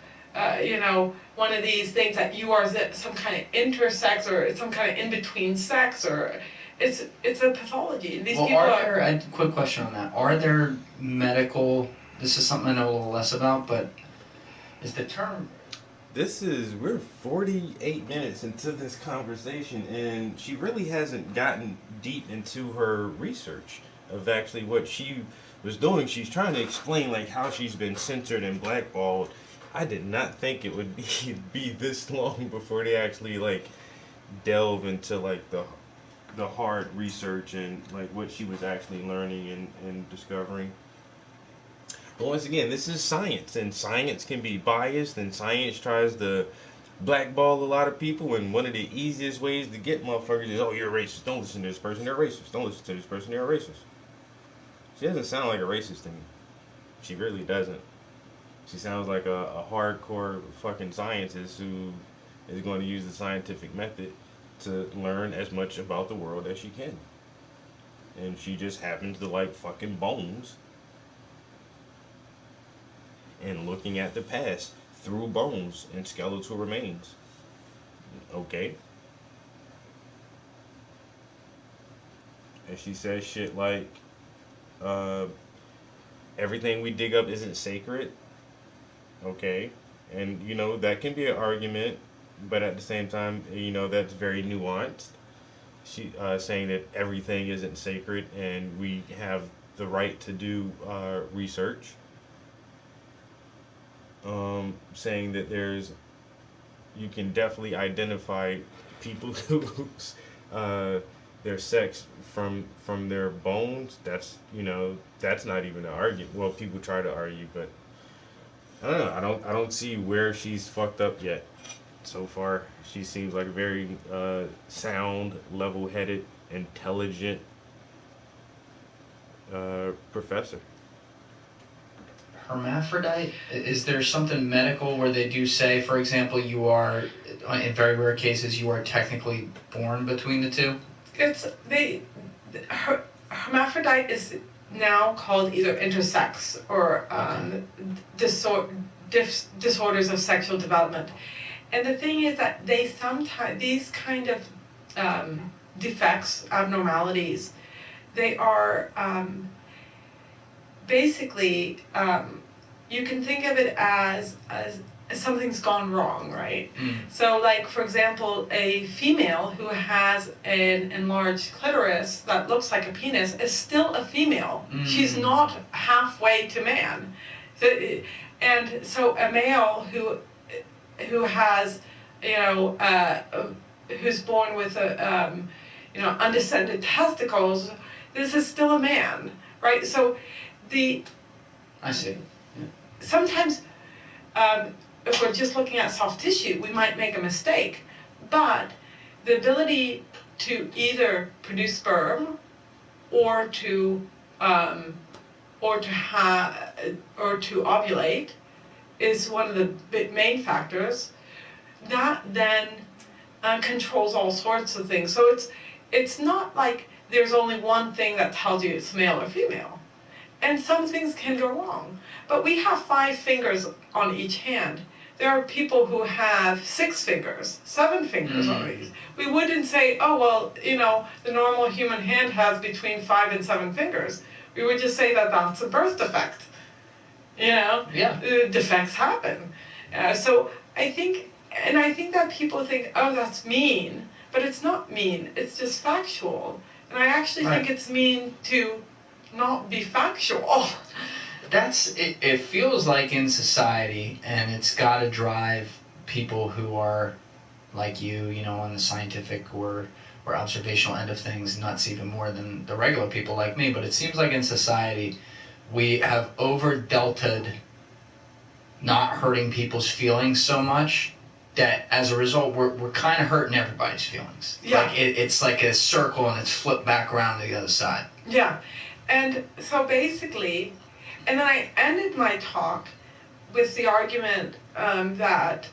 S3: one of these things that you are some kind of intersex or some kind of in-between sex, or it's a pathology. These people
S4: a quick question on that. Are there medical, this is something I know a little less about, but is the term...
S1: We're 48 minutes into this conversation, and she really hasn't gotten deep into her research of actually what she was doing. She's trying to explain how she's been censored and blackballed. I did not think it would be this long before they actually delve into the hard research and what she was actually learning and discovering. But once again, this is science, and science can be biased, and science tries to blackball a lot of people, and one of the easiest ways to get motherfuckers is, oh, you're a racist, don't listen to this person, they're racist, don't listen to this person, they're a racist. She doesn't sound like a racist to me. She really doesn't. She sounds like a hardcore fucking scientist who is going to use the scientific method to learn as much about the world as she can. And she just happens to like fucking bones and looking at the past through bones and skeletal remains. Okay. And she says shit like, everything we dig up isn't sacred. Okay. And, that can be an argument, but at the same time, that's very nuanced. She saying that everything isn't sacred and we have the right to do research. saying that you can definitely identify people who's their sex from their bones. That's that's not even an argument. Well, people try to argue, but I don't know. I don't see where she's fucked up yet. So far, she seems like a very sound, level-headed, intelligent professor.
S4: Hermaphrodite? Is there something medical where they do say, for example, you are, in very rare cases, you are technically born between the two?
S3: Hermaphrodite is now called either intersex or disorders of sexual development. And the thing is that they sometimes, these kind of defects, abnormalities, they are basically, you can think of it as something's gone wrong, right? So like, for example, a female who has an enlarged clitoris that looks like a penis is still a female. She's not halfway to man. And so a male who has, who's born with undescended testicles, this is still a man, right? So
S4: I see. Yeah.
S3: Sometimes, if we're just looking at soft tissue, we might make a mistake, but the ability to either produce sperm or to ovulate is one of the main factors. That then controls all sorts of things. So it's not like there's only one thing that tells you it's male or female. And some things can go wrong. But we have 5 fingers on each hand. There are people who have 6 fingers, 7 fingers on these. We wouldn't say, oh, well, the normal human hand has between 5 and 7 fingers. We would just say that that's a birth defect.
S4: Yeah.
S3: Defects happen. So I think that people think, oh, that's mean. But it's not mean. It's just factual. And I actually think it's mean to not be factual.
S4: It feels like in society, and it's got to drive people who are like you, on the scientific or observational end of things nuts even more than the regular people like me. But it seems like in society we have over-delted not hurting people's feelings so much that as a result we're kind of hurting everybody's feelings.
S3: Yeah.
S4: Like it's like a circle and it's flipped back around to the other side.
S3: Yeah. And so basically, and then I ended my talk with the argument that,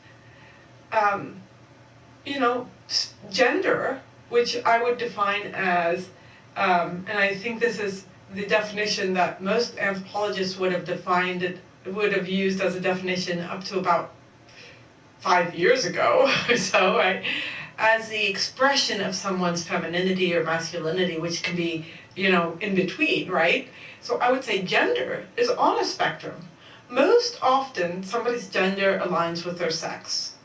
S3: gender, which I would define as, and I think this is the definition that most anthropologists would have used as a definition up to about 5 years ago or so, right? As the expression of someone's femininity or masculinity, which can be, in between, right? So I would say gender is on a spectrum. Most often, somebody's gender aligns with their sex.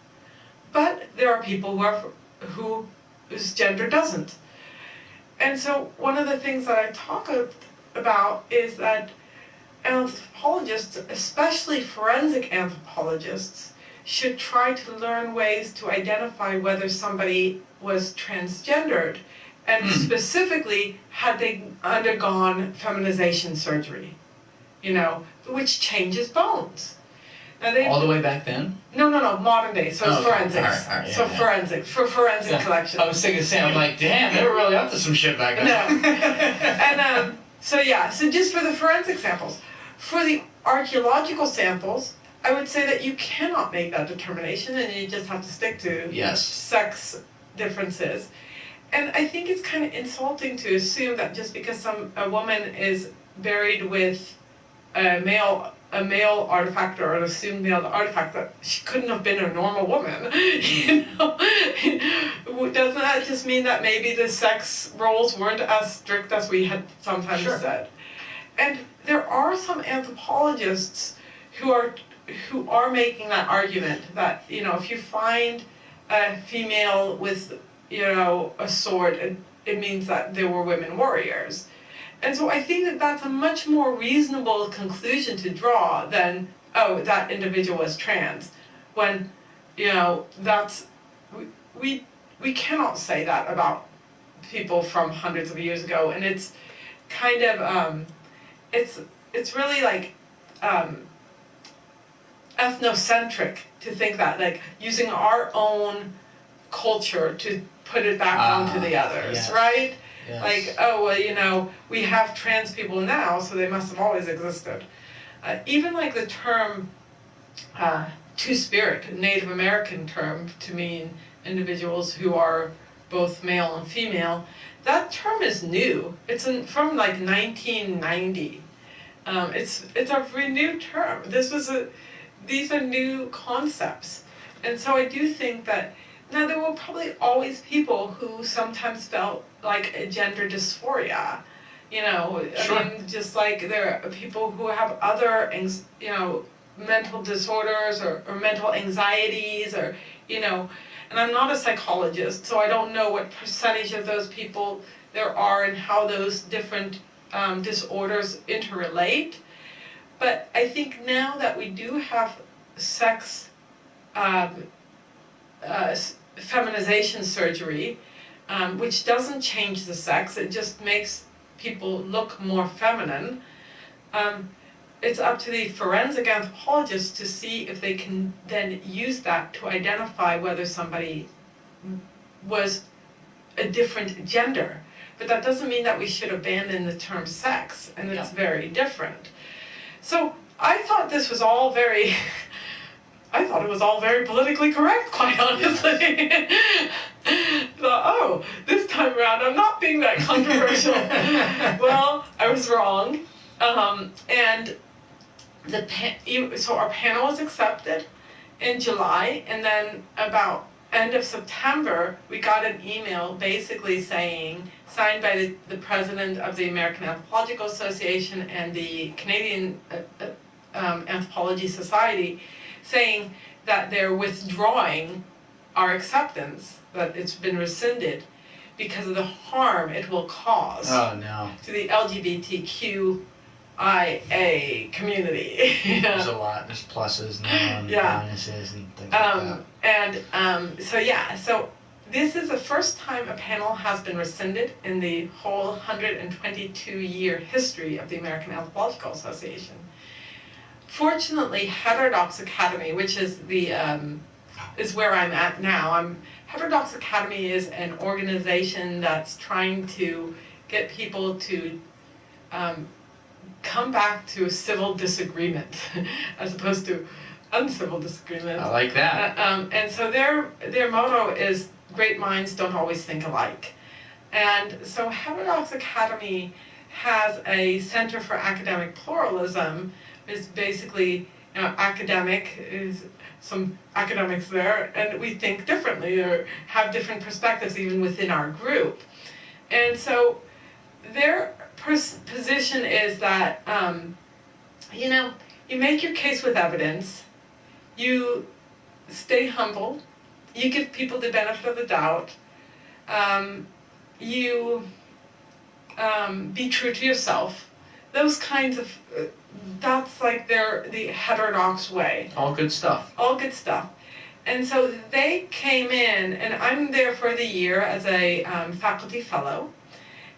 S3: But there are people whose gender doesn't. And so one of the things that I talk about is that anthropologists, especially forensic anthropologists, should try to learn ways to identify whether somebody was transgendered, and specifically, had they undergone feminization surgery, which changes bones. Now
S4: all the way back then?
S3: No, modern day, so it's forensics.
S4: All right,
S3: Forensics, for forensic collection.
S4: I was thinking the same, I'm like, damn, they were really up to some shit back then.
S3: No. And so just for the forensic samples. For the archaeological samples, I would say that you cannot make that determination, and you just have to stick to sex differences. And I think it's kind of insulting to assume that just because a woman is buried with a male artifact or an assumed male artifact, that she couldn't have been a normal woman. Doesn't that just mean that maybe the sex roles weren't as strict as we had sometimes said? And there are some anthropologists who are making that argument that, if you find a female with, a sword, it means that there were women warriors. And so I think that that's a much more reasonable conclusion to draw than oh, that individual was trans, when, that's, we cannot say that about people from hundreds of years ago, and it's kind of, it's really like, ethnocentric to think that, like, using our own culture to put it back onto the others,
S4: yes.
S3: right?
S4: Yes.
S3: Like, oh, well, we have trans people now, so they must have always existed. Even like the term Two-Spirit, a Native American term to mean individuals who are both male and female, that term is new. It's from like 1990. It's a renewed term. These are new concepts. And so I do think that, now there will probably always people who sometimes felt like a gender dysphoria,
S4: Sure.
S3: I mean, just like there are people who have other, mental disorders or mental anxieties or, and I'm not a psychologist, so I don't know what percentage of those people there are and how those different disorders interrelate. But I think now that we do have sex feminization surgery, which doesn't change the sex, it just makes people look more feminine, it's up to the forensic anthropologist to see if they can then use that to identify whether somebody was a different gender. But that doesn't mean that we should abandon the term sex, and it's very different. So I thought this was all very, I thought it was all very politically correct, quite honestly. Thought, oh, this time around I'm not being that controversial. Well, I was wrong. And so our panel was accepted in July, and then about end of September, we got an email basically saying, signed by the president of the American Anthropological Association and the Canadian Anthropology Society, saying that they're withdrawing our acceptance, that it's been rescinded because of the harm it will cause to the LGBTQIA community.
S4: There's a lot. There's pluses and minuses and things like
S3: that. So this is the first time a panel has been rescinded in the whole 122-year history of the American Anthropological Association. Fortunately, Heterodox Academy, which is is where I'm at now. Heterodox Academy is an organization that's trying to get people to come back to a civil disagreement as opposed to uncivil disagreement.
S4: I like that.
S3: And so their motto is, great minds don't always think alike. And so Heterodox Academy has a Center for Academic Pluralism. It's basically, academic, is some academics there, and we think differently or have different perspectives even within our group. And so their position is that, you make your case with evidence, you stay humble, you give people the benefit of the doubt, you be true to yourself. Those kinds of, that's like the heterodox way.
S4: All good stuff.
S3: All good stuff. And so they came in, and I'm there for the year as a faculty fellow,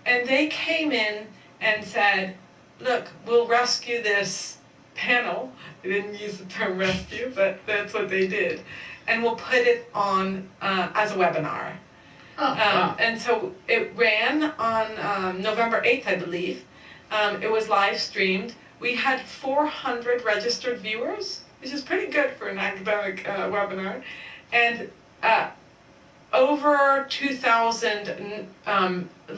S3: and they came in and said, look, we'll rescue this panel. They didn't use the term rescue, but that's what they did. And we'll put it on as a webinar.
S4: Wow.
S3: And so it ran on November 8th, I believe. It was live streamed. We had 400 registered viewers, which is pretty good for an academic webinar, and over 2,000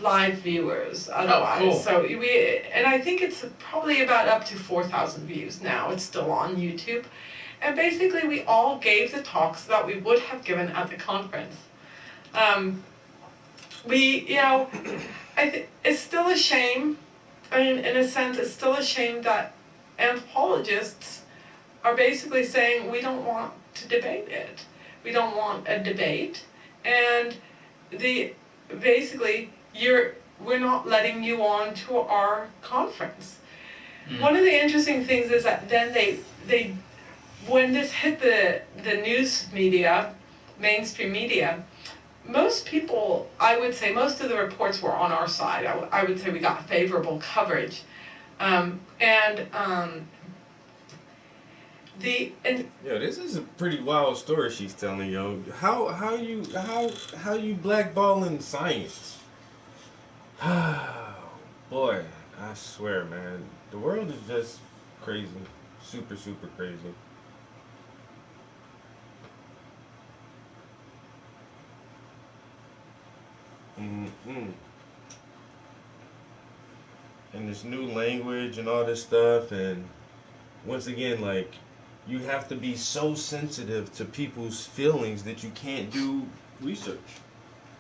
S3: live viewers otherwise.
S4: Oh, cool.
S3: So and I think it's probably about up to 4,000 views now. It's still on YouTube. And basically we all gave the talks that we would have given at the conference. It's still a shame. I mean, in a sense, it's still a shame that anthropologists are basically saying we don't want to debate it. We don't want a debate, and we're not letting you on to our conference. One of the interesting things is that then they when this hit the news media, mainstream media, most people, I would say, most of the reports were on our side. I would say we got favorable coverage,
S1: This is a pretty wild story she's telling, yo. How you blackballing science? Boy, I swear, man, the world is just crazy, super crazy. And this new language and all this stuff, and once again, like, you have to be so sensitive to people's feelings that you can't do research.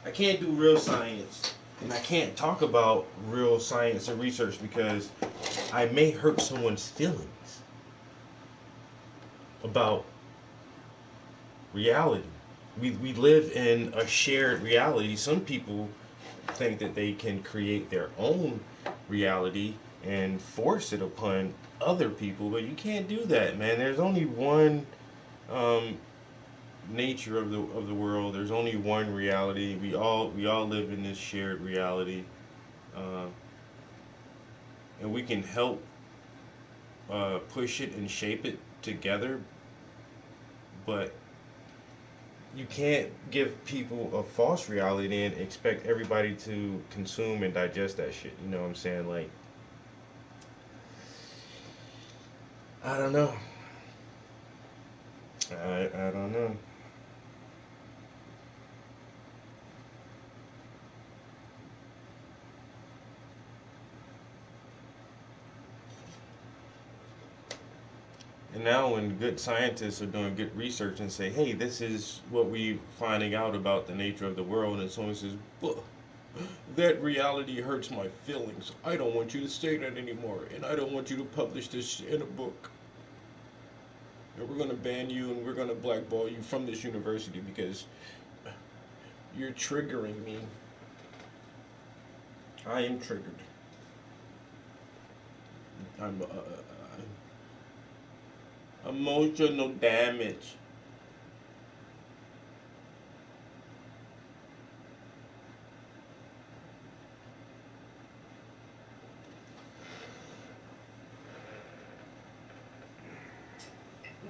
S1: I can't do real science, and I can't talk about real science and research because I may hurt someone's feelings about reality. We live in a shared reality. Some people think that they can create their own reality and force it upon other people, but you can't do that, man. There's only one nature of the world. There's only one reality. We all live in this shared reality, and we can help push it and shape it together, but you can't give people a false reality and expect everybody to consume and digest that shit. You know what I'm saying? Like, I don't know. I don't know. And now when good scientists are doing good research and say, hey, this is what we're finding out about the nature of the world, and someone says, well, that reality hurts my feelings. I don't want you to say that anymore, and I don't want you to publish this in a book. And we're going to ban you, and we're going to blackball you from this university because you're triggering me. I am triggered. I'm emotional damage.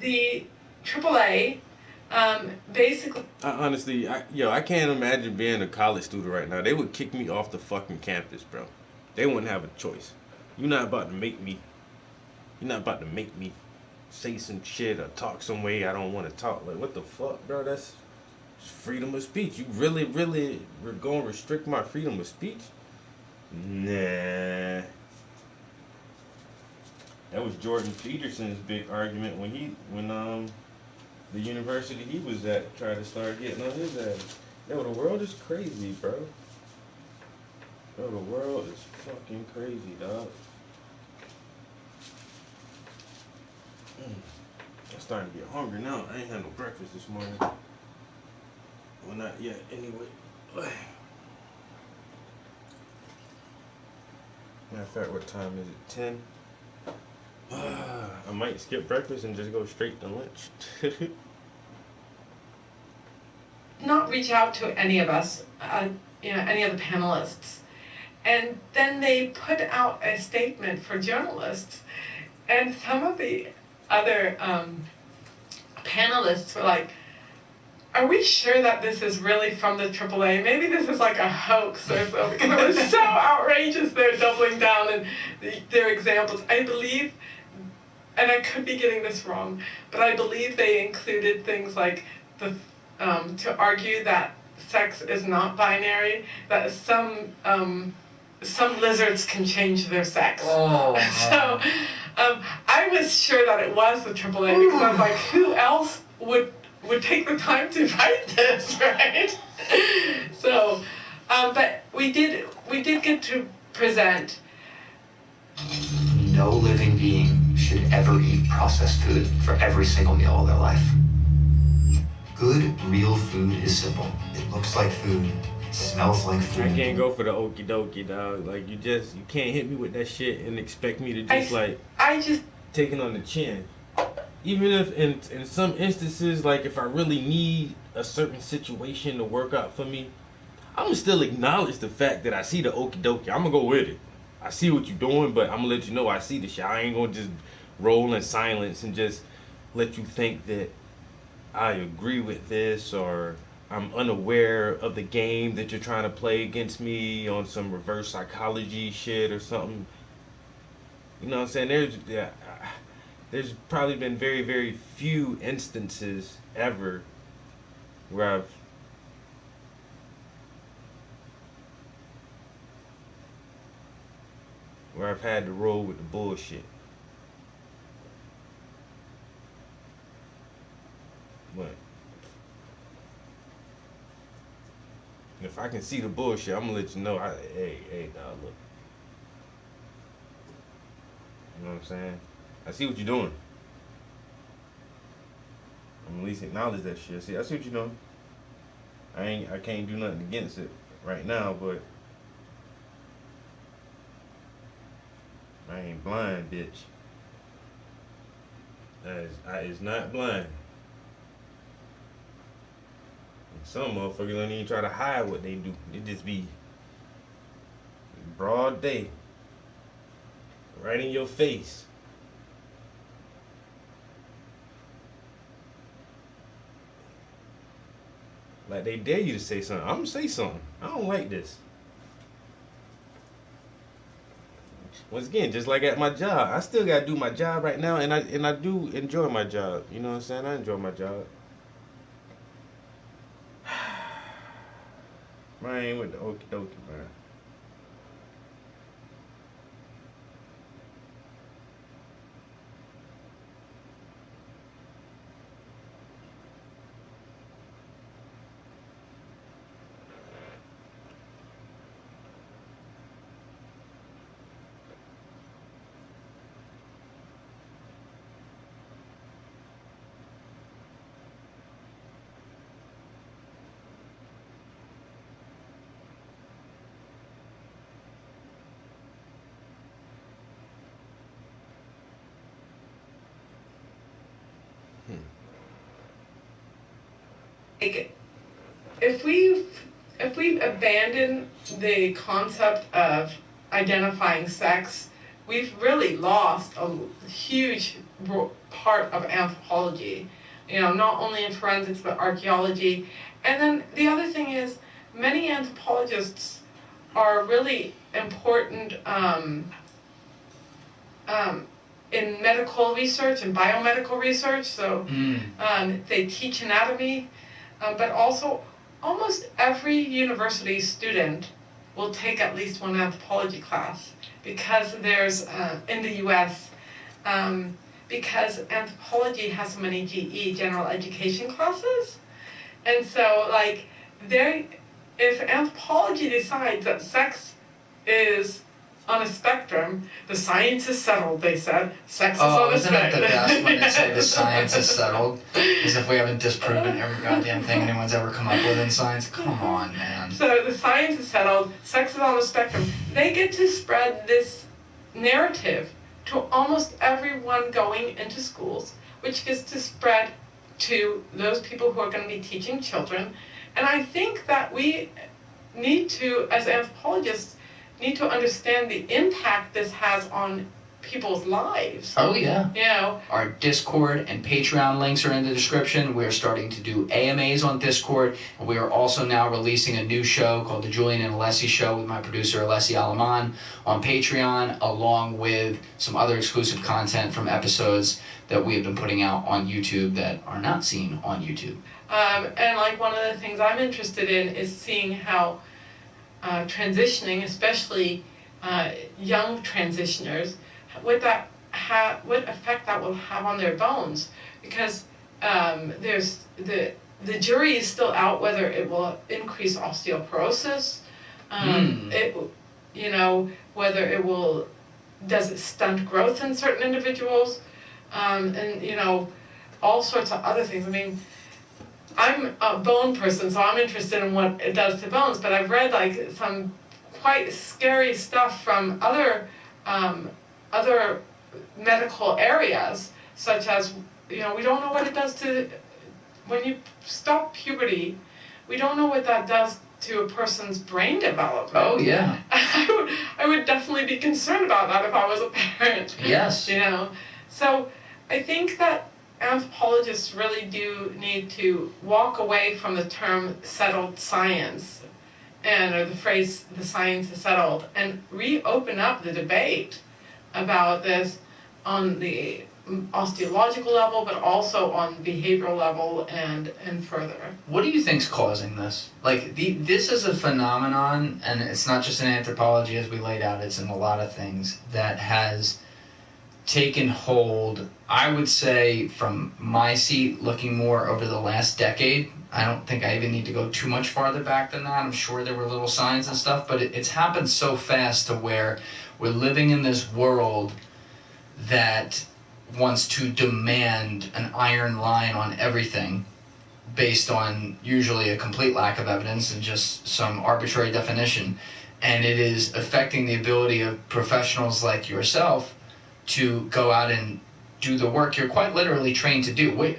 S3: The AAA, basically.
S1: Honestly, I can't imagine being a college student right now. They would kick me off the fucking campus, bro. They wouldn't have a choice. You're not about to make me say some shit or talk some way I don't want to talk. Like, what the fuck, bro? That's freedom of speech. You really were going to restrict my freedom of speech? Nah. That was Jordan Peterson's big argument when the university he was at tried to start getting on his ass. Yo, the world is crazy, bro. Yo, the world is fucking crazy, dog. I'm starting to get hungry now. I ain't had no breakfast this morning. Well, not yet, anyway. Matter of fact, what time is it? 10? I might skip breakfast and just go straight to lunch.
S3: Not reach out to any of us, any of the panelists. And then they put out a statement for journalists, and some of the other panelists were like, are we sure that this is really from the AAA? Maybe this is like a hoax or something. It was so outrageous. They're doubling down in their examples. I believe, and I could be getting this wrong, but I believe they included things like to argue that sex is not binary, that some lizards can change their sex.
S4: Oh.
S3: So I was sure that it was the AAA because I was like, who else would take the time to write this, right? So, but we did get to present.
S4: No living being should ever eat processed food for every single meal of their life. Good, real food is simple. It looks like food, Smells like food.
S1: I can't go for the okie dokie, dog. Like, you can't hit me with that shit and expect me to just take it on the chin. Even if in some instances, like if I really need a certain situation to work out for me, I'm gonna still acknowledge the fact that I see the okie dokie. I'm gonna go with it. I see what you're doing, but I'm gonna let you know I see the shit. I ain't gonna just roll in silence and just let you think that I agree with this or I'm unaware of the game that you're trying to play against me on some reverse psychology shit or something. You know what I'm saying? There's probably been very, very few instances ever where I've had to roll with the bullshit. But if I can see the bullshit, I'm gonna let you know. Hey, dog, look. You know what I'm saying? I see what you're doing. I'm at least acknowledge that shit. I see what you're doing. I can't do nothing against it right now, but I ain't blind, bitch. I is not blind. And some motherfuckers don't even try to hide what they do. It just be broad day. Right in your face. Like they dare you to say something. I'm gonna say something. I don't like this. Once again, just like at my job, I still gotta do my job right now, and I do enjoy my job. You know what I'm saying? I enjoy my job. I ain't with the okie dokie, man.
S3: If we abandon the concept of identifying sex, we've really lost a huge part of anthropology. You know, not only in forensics but archaeology. And then the other thing is, many anthropologists are really important in medical research and biomedical research. So they teach anatomy, but also almost every university student will take at least one anthropology class because there's in the U.S. Because anthropology has so many GE, general education classes, and so like if anthropology decides that sex is on a spectrum, the science is settled, they said. Sex is on a spectrum.
S4: Isn't it the best when they say the science is settled? As if we haven't disproven every goddamn thing anyone's ever come up with in science. Come on, man.
S3: So the science is settled, sex is on a spectrum. They get to spread this narrative to almost everyone going into schools, which gets to spread to those people who are going to be teaching children. And I think that we need to, as anthropologists, need to understand the impact this has on people's lives.
S4: Oh, yeah.
S3: You know,
S4: our Discord and Patreon links are in the description. We're starting to do AMAs on Discord, and we are also now releasing a new show called The Julian and Alessi Show with my producer, Alessi Alaman, on Patreon, along with some other exclusive content from episodes that we have been putting out on YouTube that are not seen on YouTube.
S3: And like one of the things I'm interested in is seeing how transitioning, especially young transitioners, what effect that will have on their bones, because there's the jury is still out whether it will increase osteoporosis, whether it will, does it stunt growth in certain individuals, and all sorts of other things. I mean, I'm a bone person, so I'm interested in what it does to bones, but I've read like some quite scary stuff from other medical areas, such as, we don't know what it does to, when you stop puberty, we don't know what that does to a person's brain development.
S4: Oh, yeah.
S3: I would definitely be concerned about that if I was a parent.
S4: Yes.
S3: So I think that anthropologists really do need to walk away from the term settled science or the phrase the science is settled, and reopen up the debate about this on the osteological level, but also on behavioral level and further.
S4: What do you think's causing this? Like, this is a phenomenon, and it's not just in anthropology as we laid out, it's in a lot of things, that has taken hold, I would say, from my seat, looking more over the last decade. I don't think I even need to go too much farther back than that. I'm sure there were little signs and stuff, but it's happened so fast to where we're living in this world that wants to demand an iron line on everything based on usually a complete lack of evidence and just some arbitrary definition. And it is affecting the ability of professionals like yourself to go out and do the work you're quite literally trained to do. Wait,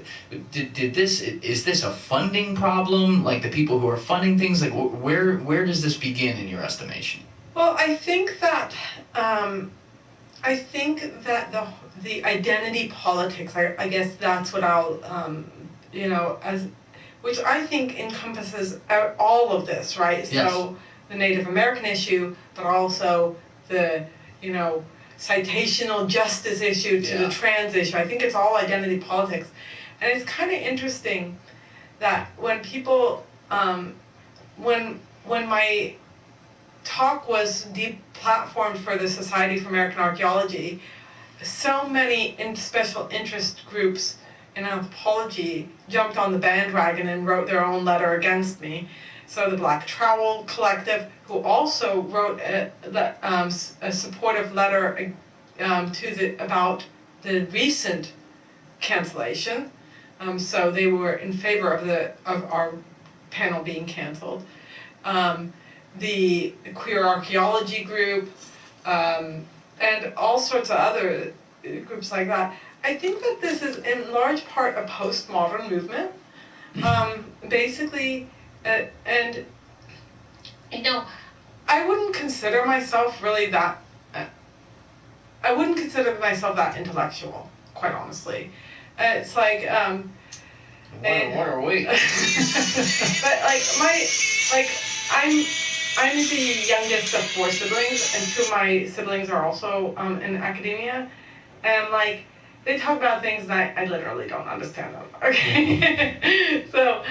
S4: is this a funding problem? Like, the people who are funding things, like, where does this begin in your estimation?
S3: Well, I think that the identity politics, I guess that's what I'll, which I think encompasses all of this, right?
S4: Yes.
S3: So the Native American issue, but also the, citational justice issue to the trans issue. I think it's all identity politics. And it's kind of interesting that when people, when my talk was deplatformed for the Society for American Archaeology, so many special interest groups in anthropology jumped on the bandwagon and wrote their own letter against me. So the Black Trowel Collective, who also wrote a supportive letter about the recent cancellation. So they were in favor of our panel being canceled. The Queer Archaeology Group, and all sorts of other groups like that. I think that this is in large part a postmodern movement. Basically, and I wouldn't consider myself really that. I wouldn't consider myself that intellectual, quite honestly. It's like
S4: what are we?
S3: But I'm the youngest of 4 siblings, and 2 of my siblings are also in academia, and they talk about things that I literally don't understand them. Okay, so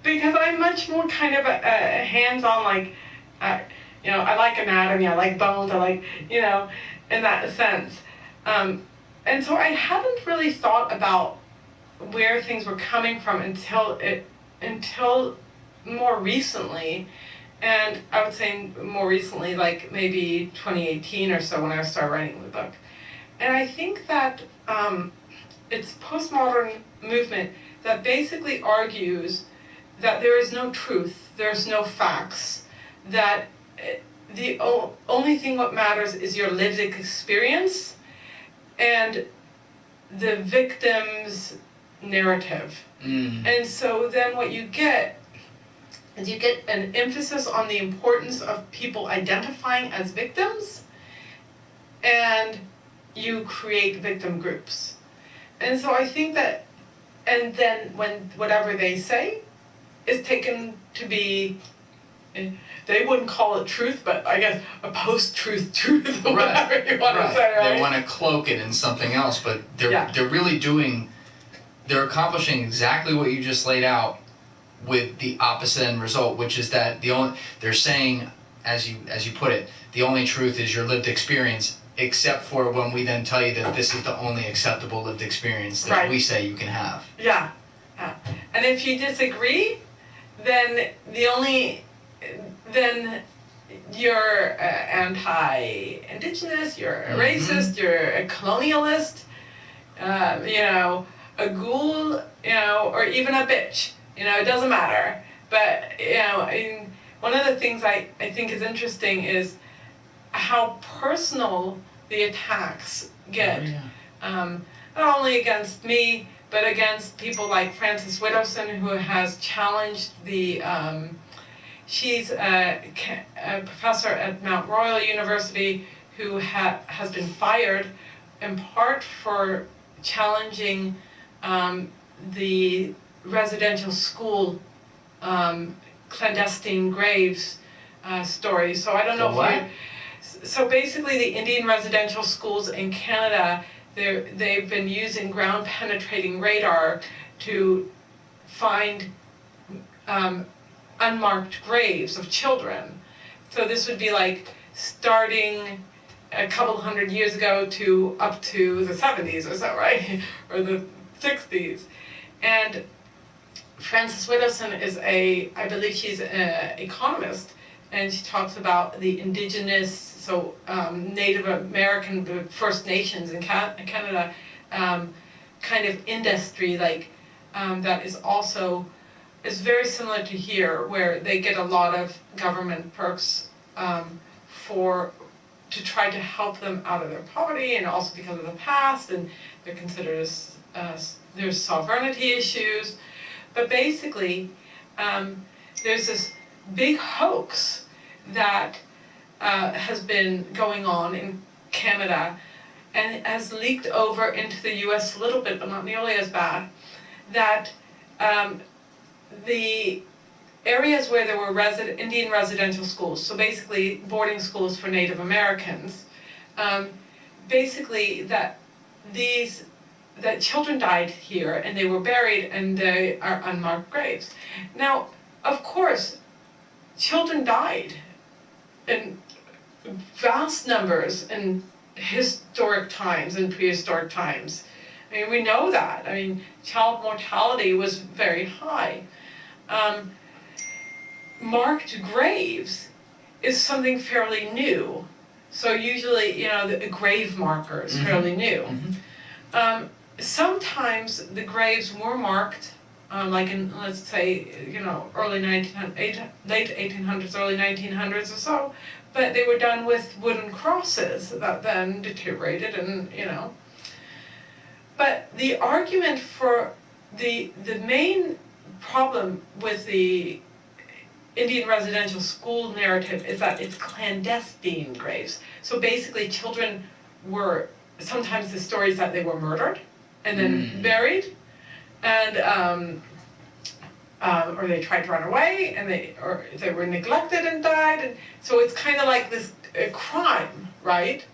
S3: because I'm much more kind of a hands-on, I like anatomy, I like bones, I like in that sense, and so I hadn't really thought about where things were coming from until more recently. And I would say more recently, like maybe 2018 or so, when I started writing the book. And I think that it's postmodern movement that basically argues that there is no truth, there's no facts, that the only thing what matters is your lived experience and the victim's narrative. And so then what you get is you get an emphasis on the importance of people identifying as victims, and you create victim groups. And so I think that, and then when whatever they say is taken to be, they wouldn't call it truth, but I guess a post-truth truth, or whatever you want to say, right?
S4: They want to cloak it in something else, but they're really they're accomplishing exactly what you just laid out, with the opposite end result, which is that they're saying, as you put it, the only truth is your lived experience, except for when we then tell you that this is the only acceptable lived experience that we say you can have.
S3: Yeah. And if you disagree, then you're anti-indigenous, you're a racist, you're a colonialist, a ghoul, or even a bitch. It doesn't matter. But, one of the things I think is interesting is how personal the attacks get. Not only against me, but against people like Frances Widdowson, who has challenged she's a professor at Mount Royal University who has been fired in part for challenging the residential school clandestine graves story. So I don't know if you... So basically the Indian residential schools in Canada, they've been using ground penetrating radar to find unmarked graves of children. So this would be like starting a couple hundred years ago to up to the 70s, is that right? Or the 60s. And Frances Widdowson is I believe she's an economist, and she talks about the indigenous, Native American, the First Nations in Canada, kind of industry that is very similar to here, where they get a lot of government perks to try to help them out of their poverty, and also because of the past, and they're considered as there's sovereignty issues. But basically, there's this big hoax that has been going on in Canada and has leaked over into the US a little bit, but not nearly as bad, that the areas where there were Indian residential schools, so basically boarding schools for Native Americans, basically that children died here and they were buried and they are unmarked graves. Now, of course, children died in vast numbers in historic times and prehistoric times. I mean, we know that. I mean, child mortality was very high. Marked graves is something fairly new. So usually, the grave marker is fairly new. Sometimes the graves were marked, like in, let's say, late 1800s, early 1900s or so, but they were done with wooden crosses that then deteriorated and, But the argument for the main problem with the Indian residential school narrative is that it's clandestine graves. So basically children were, sometimes the story is that they were murdered and then buried, and or they tried to run away, or they were neglected and died, and so it's kind of like this crime, right?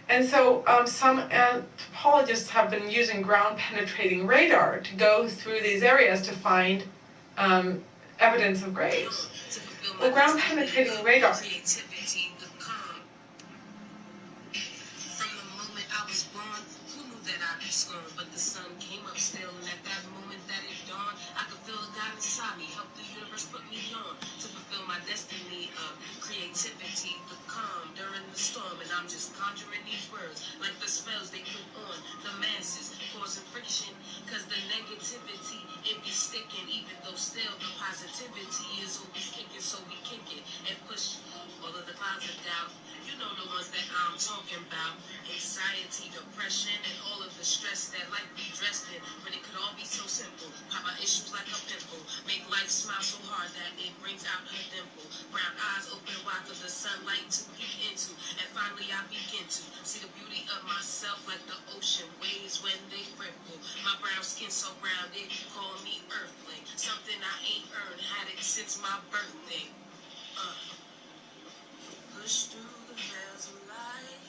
S3: And so some anthropologists have been using ground penetrating radar to go through these areas to find evidence of graves. Well, ground penetrating radar.
S8: But the sun came up still, and at that moment that it dawned, I could feel a God inside me, help the universe put me on to fulfill my destiny of creativity, the calm during the storm. And I'm just conjuring these words like the spells they put on the masses, causing friction, cause the negativity, it be sticking, even though still the positivity is always kicking. So we kick it and push all of the clouds of doubt. You know the ones that I'm talking about. Anxiety, depression, and all of the stress that life be dressed in. But it could all be so simple. Pop out issues like a pimple. Make life smile so hard that it brings out her dimple. Brown eyes open wide for the sunlight to peek into. And finally I begin to see the beauty of myself like the ocean waves when they ripple. My brown skin so brown they call me earthling. Something I ain't earned, had it since my birthday. Push through the veils of life,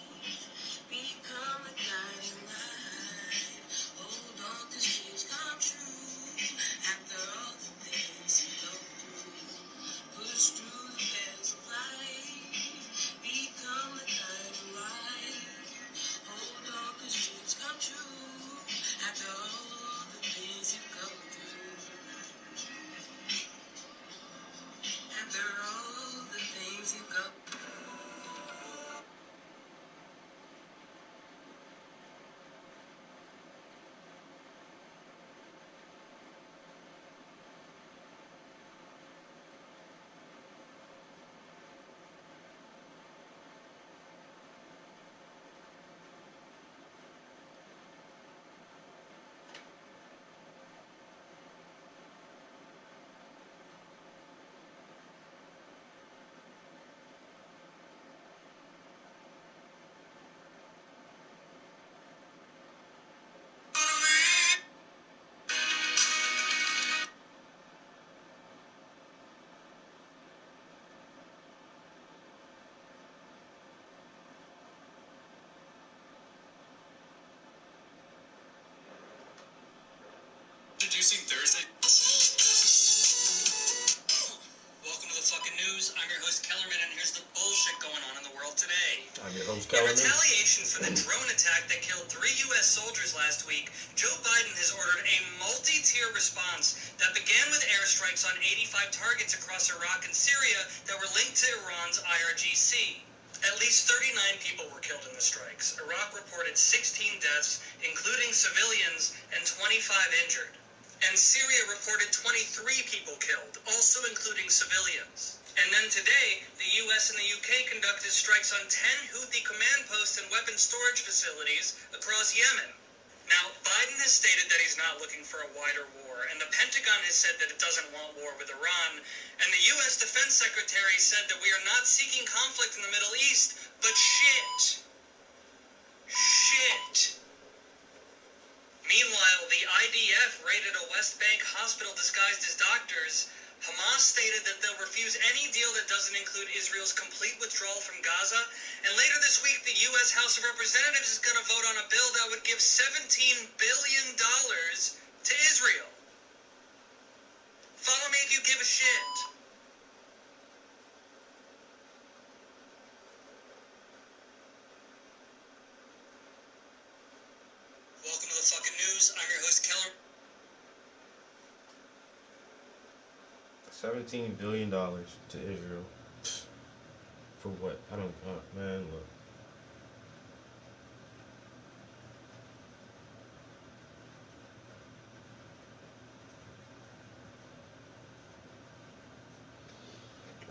S8: become the guiding light. Hold on to dreams come true, after all the things you go through. Push through the veils of life, become the guiding light. Hold on to dreams come true, after all the things you go through. After all the things you go through.
S9: Introducing Thursday. Welcome to the fucking news. I'm your host Kellerman, and here's the bullshit going on in the world today.
S1: I'm your host Kellerman.
S9: In retaliation for the drone attack that killed 3 U.S. soldiers last week, Joe Biden has ordered a multi-tier response that began with airstrikes on 85 targets across Iraq and Syria that were linked to Iran's IRGC. At least 39 people were killed in the strikes. Iraq reported 16 deaths, including civilians, and 25 injured. And Syria reported 23 people killed, also including civilians. And then today, the U.S. and the U.K. conducted strikes on 10 Houthi command posts and weapon storage facilities across Yemen. Now, Biden has stated that he's not looking for a wider war, and the Pentagon has said that it doesn't want war with Iran, and the U.S. Defense Secretary said that we are not seeking conflict in the Middle East, but shit. Meanwhile, the IDF raided a West Bank hospital disguised as doctors. Hamas stated that they'll refuse any deal that doesn't include Israel's complete withdrawal from Gaza. And later this week, the U.S. House of Representatives is going to vote on a bill that would give $17 billion to Israel. Follow me if you give a shit. Welcome to the fucking news. I'm your host, Keller.
S1: $17 billion to Israel. For what? I don't, man, look.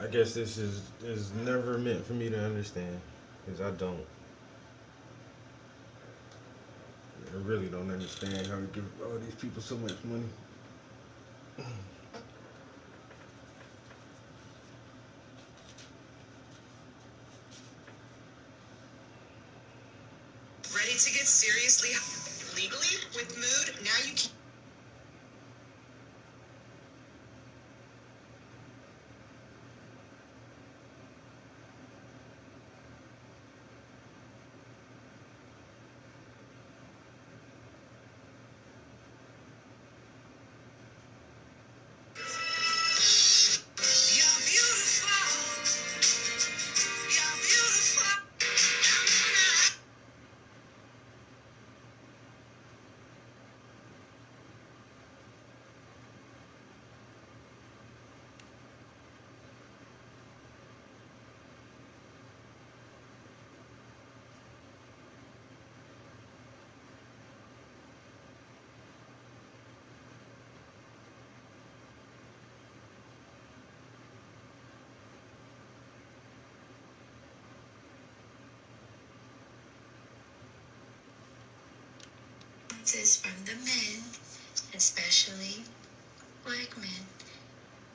S1: I guess this is never meant for me to understand, because I don't. I really don't understand how to give all these people so much money.
S10: Ready to get seriously legally with Mood? Now you can.
S11: From the men, especially black men,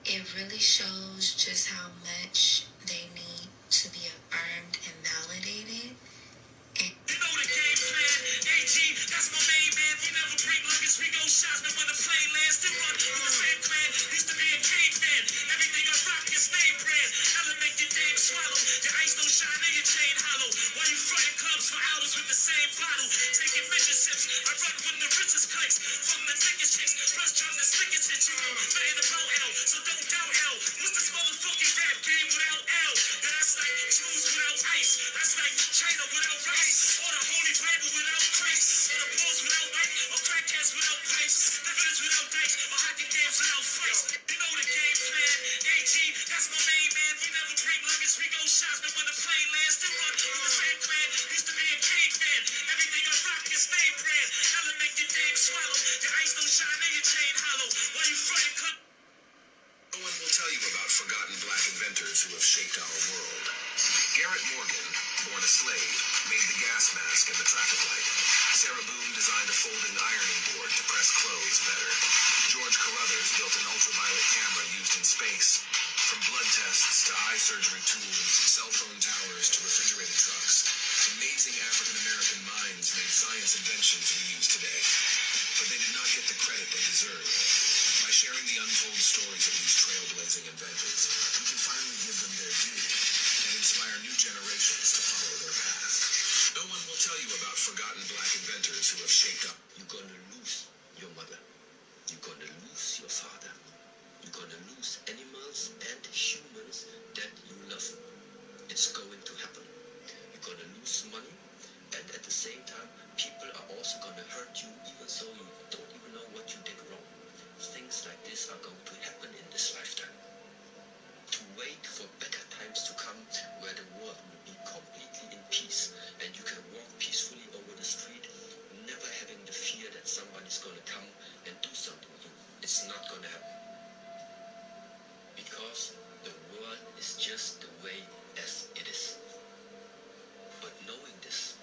S11: it really shows just how much they need to be affirmed and validated. And you know the game plan, AG, that's my main man. We never break luggage, we go shopping when the plane lands. Still run from the same clan, used to be a caveman. Everything I rock is name brand. Ella make your name swallow, your ice don't shine and your chain hollow. While you frontin' clubs for hours with the same bottle, taking mission sips. I run when the richest clicks, from the thickest chicks, plus trying the slickest hit. You know nothing about L, so don't doubt L. What's this motherfucking rap game without L? Yeah, that's like shoes without ice, that's like China without rice, or the Holy Bible without Christ, or the balls without light, or crackheads without pipes, dividends without dice, or hockey games without fights. You know the game plan, AG, that's my main man. We never bring luggage, we go shopping when the plane lands. Still run from the same clan, used to be a caveman. Everything I rock is name brand. Ella make your name swallow, your ice don't shine and your chain hollow. While you frontin' club.
S12: No one will tell you about forgotten black inventors who have shaped our world. Garrett Morgan, born a slave, made the gas mask and the traffic light. Sarah Boone designed a folding ironing board to press clothes better. George Carruthers built an ultraviolet camera used in space. From blood tests to eye surgery tools, cell phone towers to refrigerated trucks, amazing African-American minds made science inventions we use today. But they did not get the credit they deserve. By sharing the untold stories of these trailblazing inventors, we can finally give them their due and inspire new generations to follow their path. No one will tell you about forgotten black inventors who have shaped up.
S13: You're gonna lose your mother. You're gonna lose your father. You're gonna lose animals and humans that you love. It's going to happen. You're gonna lose money, and at the same time, people are also gonna hurt you, even though you don't even know what you did wrong. Things like this are going to happen in this lifetime. To wait for better times to come, where the world will be completely in peace, and you can walk peacefully over the street, never having the fear that somebody's gonna come and do something to you. It's not gonna happen. Because the world is just the way as it is. But knowing this,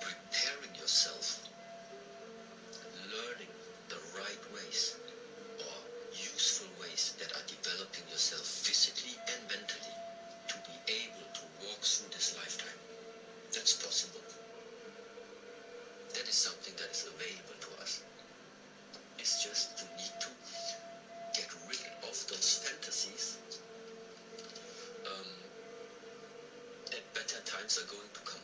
S13: preparing yourself, learning the right ways or useful ways that are developing yourself physically and mentally to be able to walk through this lifetime, that's possible. That is something that is available to us. It's just you need to get rid of those fantasies that better times are going to come.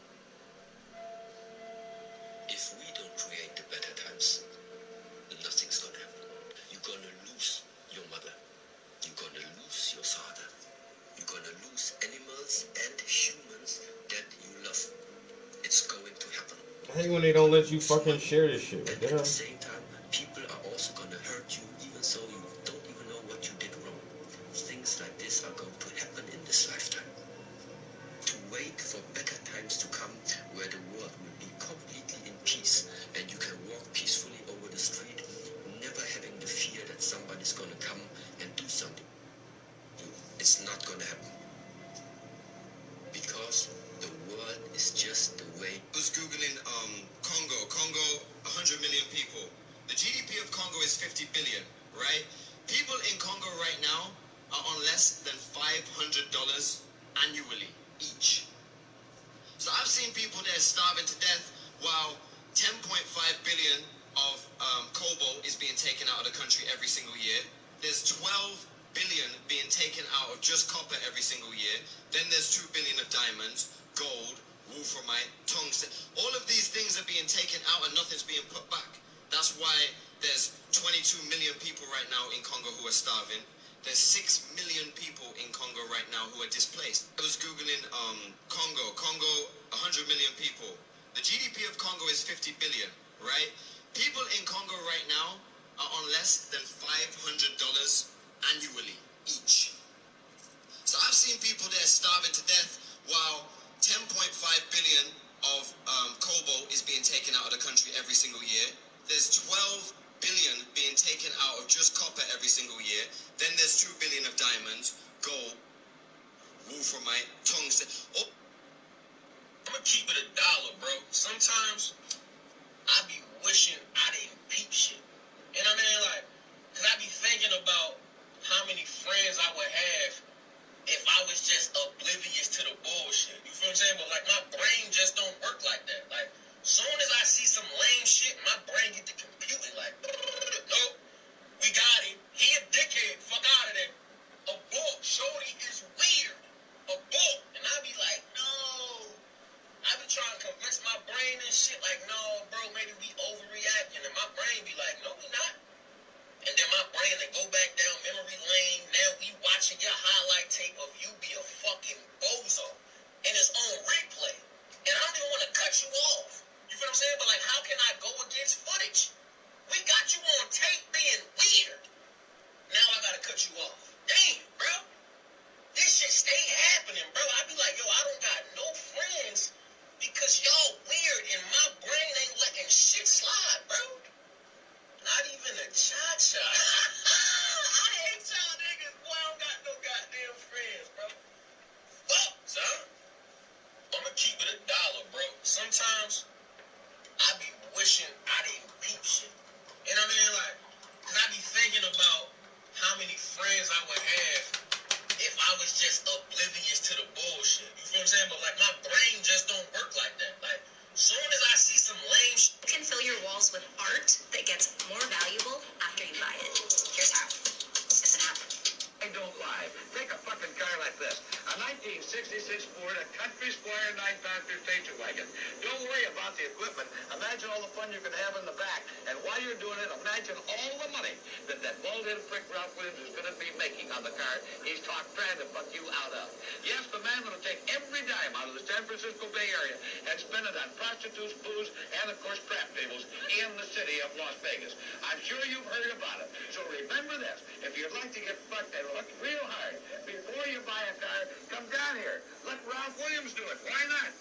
S13: If we don't create the better times, nothing's gonna happen. You're gonna lose your mother. You're gonna lose your father. You're gonna lose animals and humans that you love. It's going to happen.
S1: I hate when they don't let you fucking share this shit.
S13: And at the same time, people are also gonna hurt you, even though you don't even know what you did wrong. Things like this are going to happen in this lifetime. To wait for better times to come, where the world will be completely in peace, and you can walk peacefully over the street, never having the fear that somebody's gonna come and do something. It's not gonna happen. Because the world is just the way.
S14: I was Googling Congo, 100 million people. The GDP of Congo is 50 billion, right? People in Congo right now are on less than $500 annually each. So I've seen people there starving to death while 10.5 billion of cobalt is being taken out of the country every single year. There's 12 billion being taken out of just copper every single year. Then there's 2 billion of diamonds, gold, wolframite, tungsten. All of these things are being taken out and nothing's being put back. That's why there's 22 million people right now in Congo who are starving. There's 6 million people in Congo right now who are displaced. I was Googling Congo, 100 million people. The GDP of Congo is 50 billion, right? People in Congo right now are on less than $500 annually each. So I've seen people there starving to death while 10.5 billion of cobalt is being taken out of the country every single year. There's 12 billion being taken out of just copper every single year. Then there's 2 billion of diamonds, gold, wolframite, tungsten. Oh.
S2: I'm gonna keep it $1, bro. Sometimes I be wishing I didn't peep shit. You know what I mean? Like, cause I be thinking about how many friends I would have if I was just oblivious to the bullshit. You feel what I'm saying? But like my brain just don't work like that. Like, soon as I see some lame shit, my brain get to computing like, nope, we got him. He a dickhead. Fuck out of there. A book. Shorty is weird. A book. And I be like, no. I be trying to convince my brain and shit like, no, bro, maybe we overreacting. And my brain be like, no, we not. And then my brain then go back down memory lane. Now we watching your highlight tape of you be a fucking bozo. And it's on replay. And I don't even want to cut you off. You feel what I'm saying? But like, how can I go against footage? We got you on tape being weird. Now I gotta cut you off. Damn, bro. This shit stay happening, bro. I be like, yo, I don't got no friends because y'all weird and my brain ain't letting shit slide, bro. Not even a cha-cha.
S15: Don't worry about the equipment. Imagine all the fun you can have in the back. And while you're doing it, imagine all the money that bald-headed prick Ralph Williams is going to be making on the car he's trying to fuck you out of. Yes, the man will take every dime out of the San Francisco Bay Area and spend it on prostitutes, booze, and, of course, crap tables in the city of Las Vegas. I'm sure you've heard about it. So remember this. If you'd like to get fucked and look real hard before you buy a car, come down here. Let Ralph Williams do it. Why not?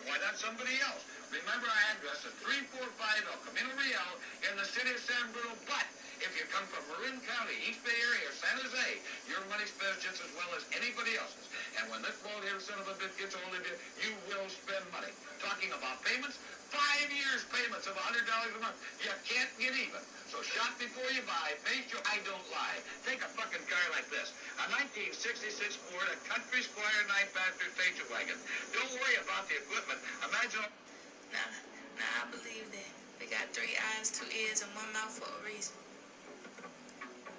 S15: Why not somebody else? Remember our address is 345 El Camino Real in the city of San Bruno. But if you come from Marin County, East Bay Area, San Jose, your money spends just as well as anybody else's. And when this bald-headed son of a bitch gets hold of you, you will spend money. Talking about payments, 5 years payments of $100 a month. You can't get even. So shop before you buy. Make sure I don't lie. Take a fucking car like this. A 1966 Ford, a Country Squire 9-passenger station wagon. Don't worry about the equipment. Imagine...
S11: Nah, I believe that. We got 3 eyes, 2 ears, and 1 mouth for a reason.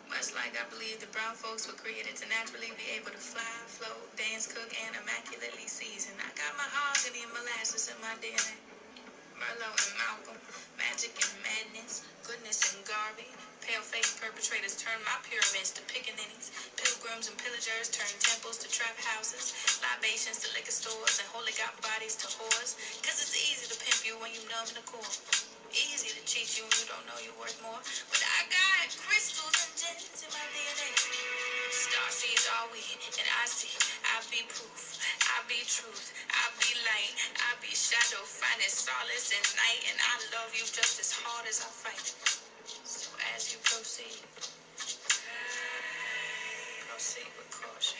S11: Much like I believe the brown folks were created to naturally be able to fly, float, dance, cook, and immaculately season. I got mahogany and molasses in my DNA. Merlot and Malcolm, magic and madness, goodness and Garvey. Pale-faced perpetrators turn my pyramids to pickaninnies. Pilgrims and pillagers turn temples to trap houses. Libations to liquor stores and holy got bodies to whores. Cause it's easy to pimp you when you numb the core. Easy to cheat you when you don't know you're worth more. But I got crystals and gems in my DNA. Starseeds are we, and I see. I be proof, I be truth, I be light, I be shadow, finding solace in night. And I love you just as hard as I fight. So as you proceed with caution.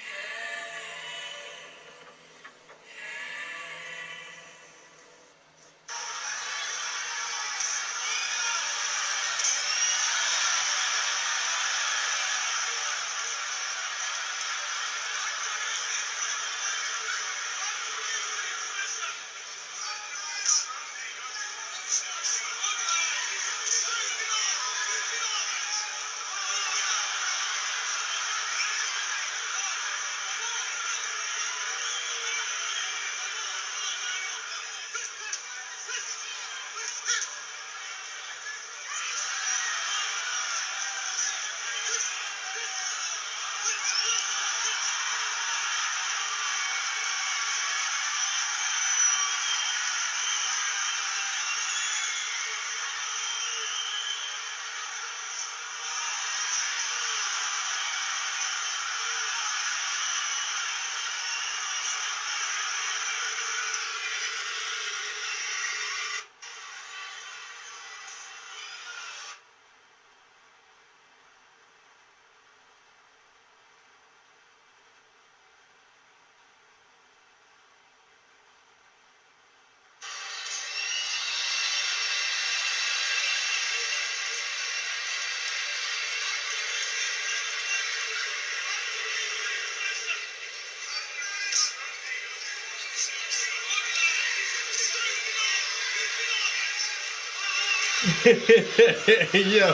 S1: Yo,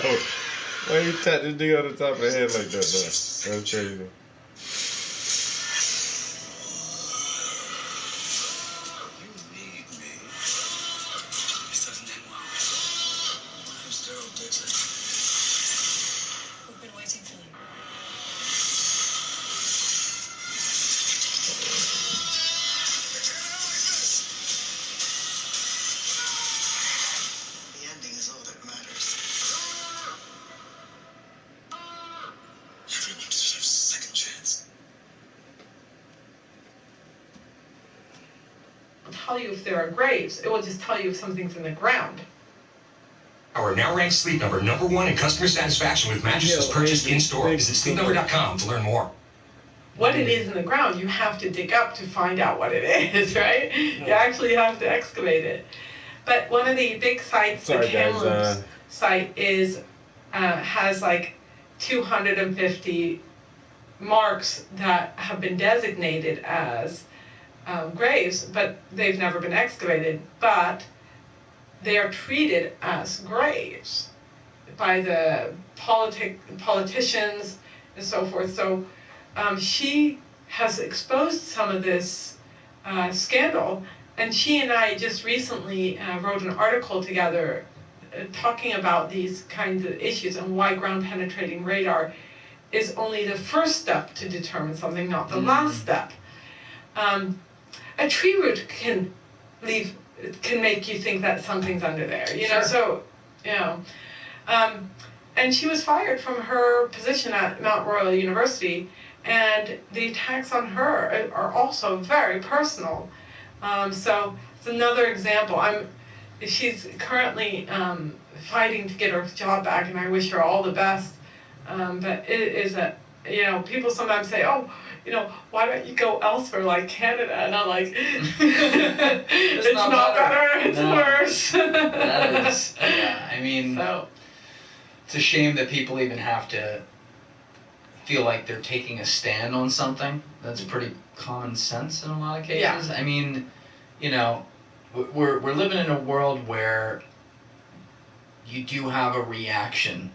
S1: why you tap this nigga on the top of the head like that, though? That's crazy.
S3: Tell you if there are graves. It will just tell you if something's in the ground.
S16: Our now ranked Sleep Number #1 in customer satisfaction with mattresses purchased in store. Visit sleepnumber.com to learn more.
S3: What it is in the ground, you have to dig up to find out what it is, right? You actually have to excavate it. But one of the big sites, the Kamloops site, has like 250 marks that have been designated as graves, but they've never been excavated. But they are treated as graves by the politicians and so forth. So she has exposed some of this scandal, and she and I just recently wrote an article together talking about these kinds of issues and why ground penetrating radar is only the first step to determine something, not the last step. A tree root can make you think that something's under there, you know.
S4: Sure.
S3: So, you know, and she was fired from her position at Mount Royal University, and the attacks on her are also very personal. So it's another example. She's currently fighting to get her job back, and I wish her all the best. But it is you know, people sometimes say, oh, you know, why don't you go elsewhere like Canada? And I'm like, it's not better, it's worse.
S4: That is, yeah, I mean, it's a shame that people even have to feel like they're taking a stand on something. That's pretty common sense in a lot of cases.
S3: Yeah.
S4: I mean, you know, we're living in a world where you do have a reaction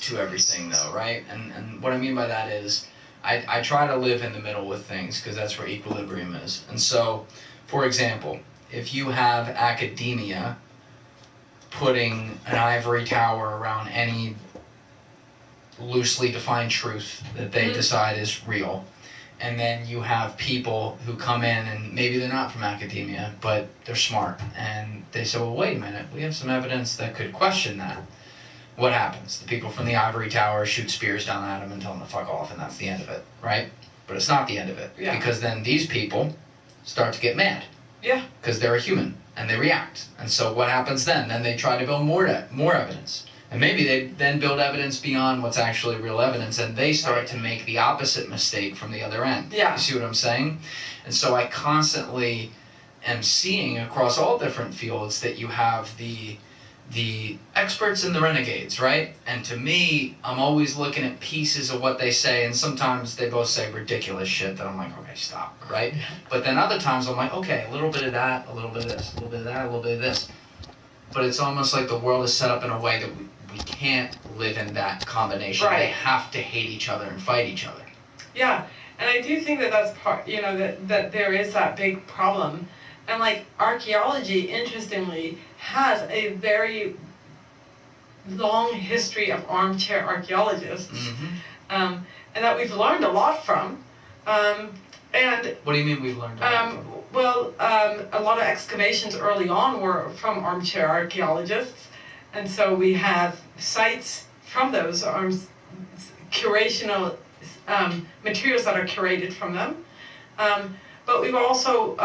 S4: to everything, though, right? And what I mean by that is I try to live in the middle with things because that's where equilibrium is. And so, for example, if you have academia putting an ivory tower around any loosely defined truth that they decide is real, and then you have people who come in and maybe they're not from academia, but they're smart, and they say, well, wait a minute, we have some evidence that could question that. What happens? The people from the ivory tower shoot spears down at them and tell them to fuck off, and that's the end of it, right? But it's not the end of it, because then these people start to get mad.
S3: Yeah.
S4: Because they're a human, and they react. And so what happens then? Then they try to build more evidence. And maybe they then build evidence beyond what's actually real evidence, and they start to make the opposite mistake from the other end.
S3: Yeah.
S4: You see what I'm saying? And so I constantly am seeing across all different fields that you have the experts and the renegades, right? And to me, I'm always looking at pieces of what they say, and sometimes they both say ridiculous shit that I'm like, okay, stop, right? But then other times I'm like, okay, a little bit of that, a little bit of this, a little bit of that, a little bit of this. But it's almost like the world is set up in a way that we can't live in that combination.
S3: Right.
S4: They have to hate each other and fight each other.
S3: Yeah, and I do think that that's part, you know, that there is that big problem. And like archaeology, interestingly, has a very long history of armchair archaeologists, and that we've learned a lot from. And
S4: what do you mean we've learned a lot from?
S3: Well, a lot of excavations early on were from armchair archaeologists, and so we have sites from those curational materials that are curated from them. But we've also,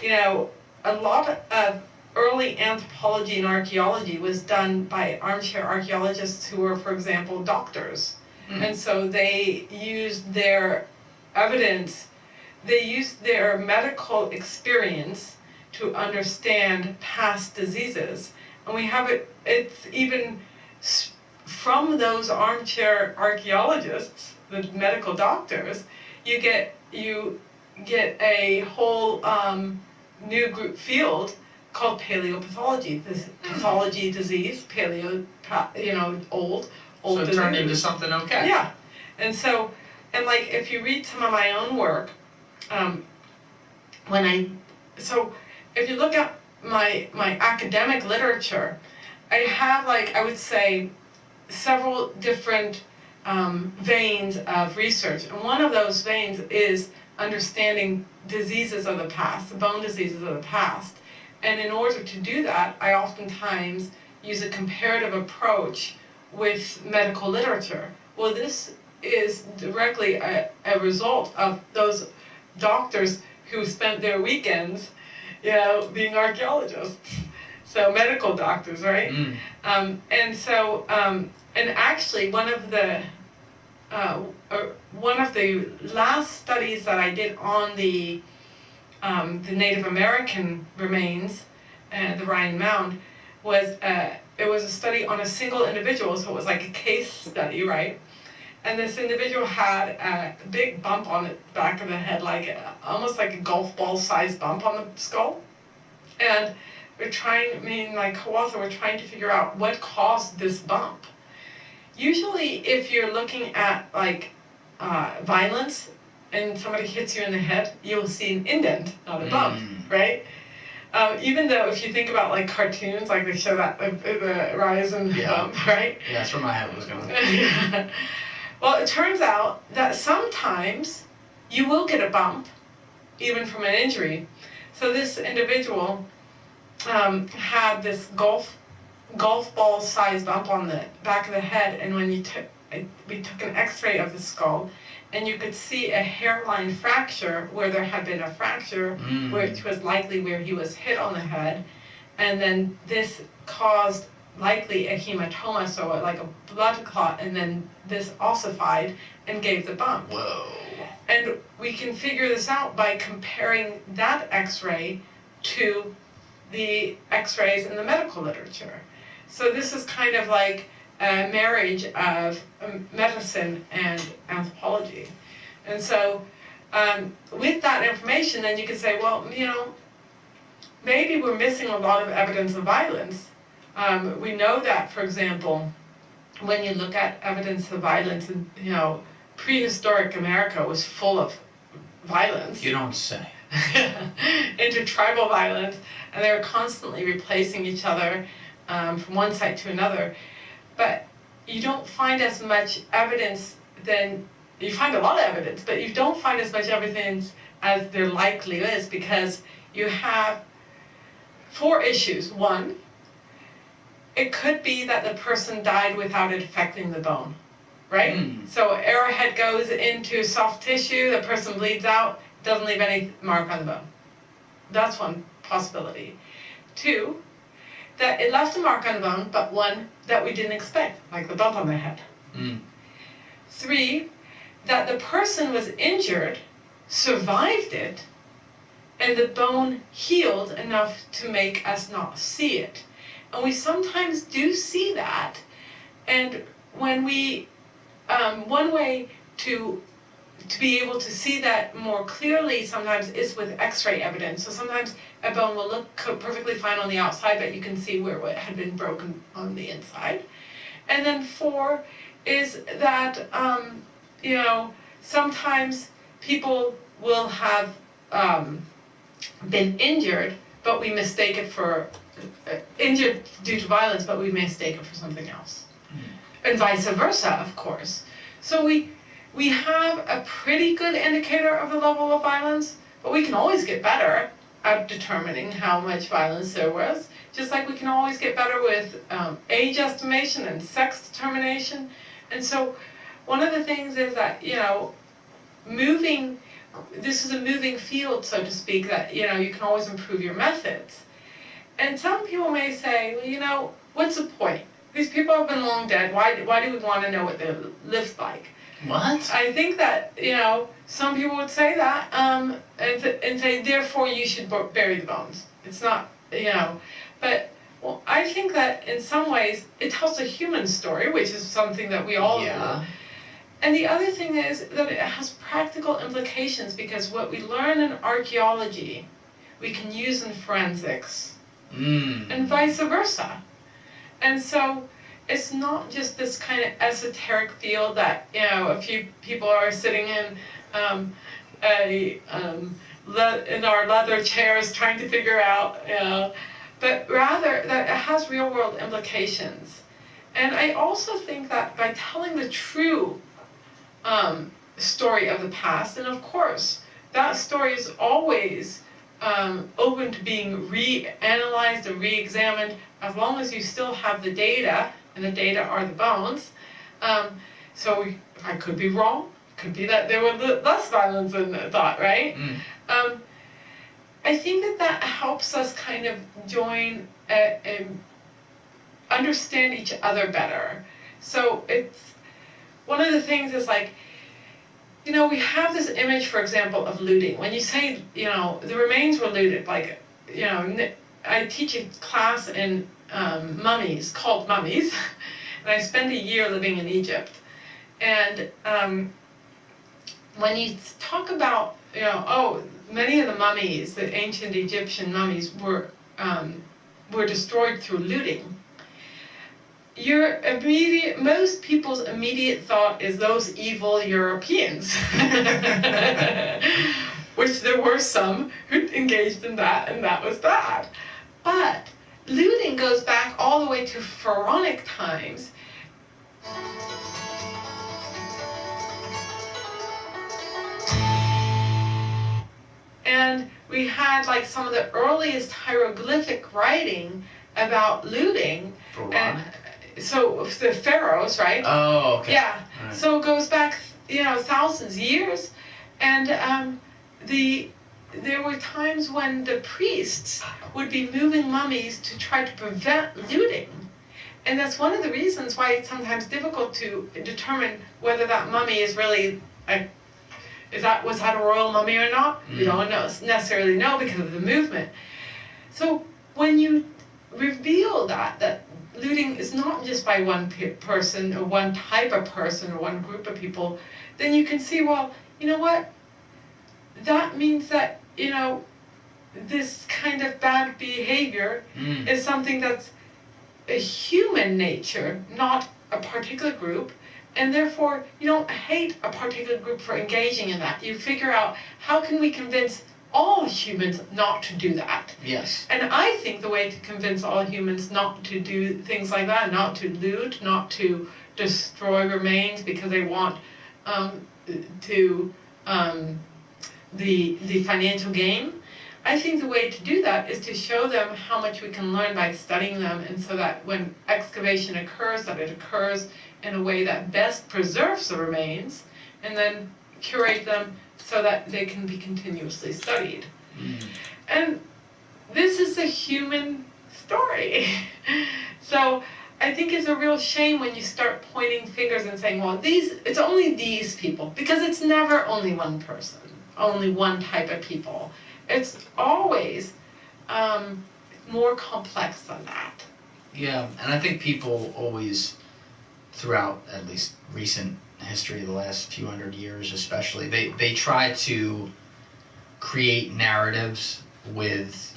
S3: you know, a lot of early anthropology and archaeology was done by armchair archaeologists who were, for example, doctors. And so they used their evidence, they used their medical experience to understand past diseases. And we have it's even from those armchair archaeologists, the medical doctors, you get a whole new group field called paleopathology. This pathology disease, paleo, you know, old
S4: So it
S3: disease.
S4: turned into something okay.
S3: Yeah, and so, and like if you read some of my own work, if you look at my academic literature, I have like, I would say, several different veins of research, and one of those veins is understanding diseases of the past, the bone diseases of the past. And in order to do that, I oftentimes use a comparative approach with medical literature. Well, this is directly a result of those doctors who spent their weekends, you know, being archaeologists. So medical doctors, right? And so, and actually one of the last studies that I did on the Native American remains, the Ryan Mound, was it was a study on a single individual, so it was like a case study, right? And this individual had a big bump on the back of the head, like almost like a golf ball sized bump on the skull. And we're trying, my co-author, we're trying to figure out what caused this bump. Usually if you're looking at like violence and somebody hits you in the head, you'll see an indent, not a bump, right? Even though if you think about like cartoons, like they show that the rise and bump, right?
S4: Yeah, that's where my head was going.
S3: Well, it turns out that sometimes you will get a bump, even from an injury. So this individual had this golf ball sized bump on the back of the head, and when we took an x-ray of the skull, and you could see a hairline fracture where there had been a fracture, which was likely where he was hit on the head, and then this caused likely a hematoma, so like a blood clot, and then this ossified and gave the bump.
S4: Whoa.
S3: And we can figure this out by comparing that x-ray to the x-rays in the medical literature. So this is kind of like a marriage of medicine and anthropology. And so with that information, then you can say, well, you know, maybe we're missing a lot of evidence of violence. We know that, for example, when you look at evidence of violence, you know, prehistoric America was full of violence.
S4: You don't say.
S3: Intertribal violence, and they were constantly replacing each other from one site to another. But you don't find as much evidence you find a lot of evidence, but you don't find as much evidence as there likely is, because you have 4 issues. 1, it could be that the person died without it affecting the bone, right? So arrowhead goes into soft tissue, the person bleeds out, doesn't leave any mark on the bone. That's one possibility. 2, that it left a mark on the bone, but one that we didn't expect, like the bump on the head. 3, that the person was injured, survived it, and the bone healed enough to make us not see it. And we sometimes do see that. And when we, one way to be able to see that more clearly sometimes is with x-ray evidence. So sometimes a bone will look perfectly fine on the outside, but you can see where it had been broken on the inside. And then 4 is that, you know, sometimes people will have been injured, but we mistake it for, injured due to violence, but we mistake it for something else. And vice versa, of course. So we have a pretty good indicator of the level of violence, but we can always get better at determining how much violence there was, just like we can always get better with age estimation and sex determination. And so one of the things is that, you know, this is a moving field, so to speak, that, you know, you can always improve your methods. And some people may say, well, you know, what's the point? These people have been long dead. Why do we want to know what they lived like?
S4: What?
S3: I think that, you know, some people would say that, and say, therefore you should bury the bones. It's not, you know, but well, I think that in some ways it tells a human story, which is something that we all do. And the other thing is that it has practical implications, because what we learn in archaeology, we can use in forensics, and vice versa. And so it's not just this kind of esoteric field that, you know, a few people are sitting in in our leather chairs trying to figure out, you know, but rather that it has real world implications. And I also think that by telling the true story of the past, and of course that story is always open to being reanalyzed and re-examined, as long as you still have the data, and the data are the bones. So I could be wrong. It could be that there was less violence than thought, right? I think that helps us kind of join and understand each other better. So it's one of the things is like, you know, we have this image, for example, of looting. When you say, you know, the remains were looted, like, you know, I teach a class in mummies, called Mummies, and I spent a year living in Egypt. And when you talk about, you know, oh, many of the mummies, the ancient Egyptian mummies, were destroyed through looting. Most people's immediate thought is those evil Europeans. which there were some who engaged in that, and that was that. But looting goes back all the way to pharaonic times. And we had like some of the earliest hieroglyphic writing about looting. And so the pharaohs, right?
S4: Oh, okay.
S3: Yeah.
S4: Right.
S3: So it goes back, thousands of years. And there were times when the priests would be moving mummies to try to prevent looting. And that's one of the reasons why it's sometimes difficult to determine whether that mummy is really was that a royal mummy or not? We don't necessarily know because of the movement. So when you reveal that looting is not just by one person or one type of person or one group of people, then you can see, well, you know what? That means that, this kind of bad behavior is something that's a human nature, not a particular group. And therefore, you don't hate a particular group for engaging in that. You figure out, how can we convince all humans not to do that?
S4: Yes.
S3: And I think the way to convince all humans not to do things like that, not to loot, not to destroy remains because they want the financial gain, I think the way to do that is to show them how much we can learn by studying them, and so that when excavation occurs, that it occurs in a way that best preserves the remains, and then curate them so that they can be continuously studied. And this is a human story. So I think it's a real shame when you start pointing fingers and saying, well, it's only these people, because it's never only one person, only one type of people. It's always more complex than that.
S4: Yeah, and I think people always, throughout at least recent history, the last few hundred years especially, they try to create narratives with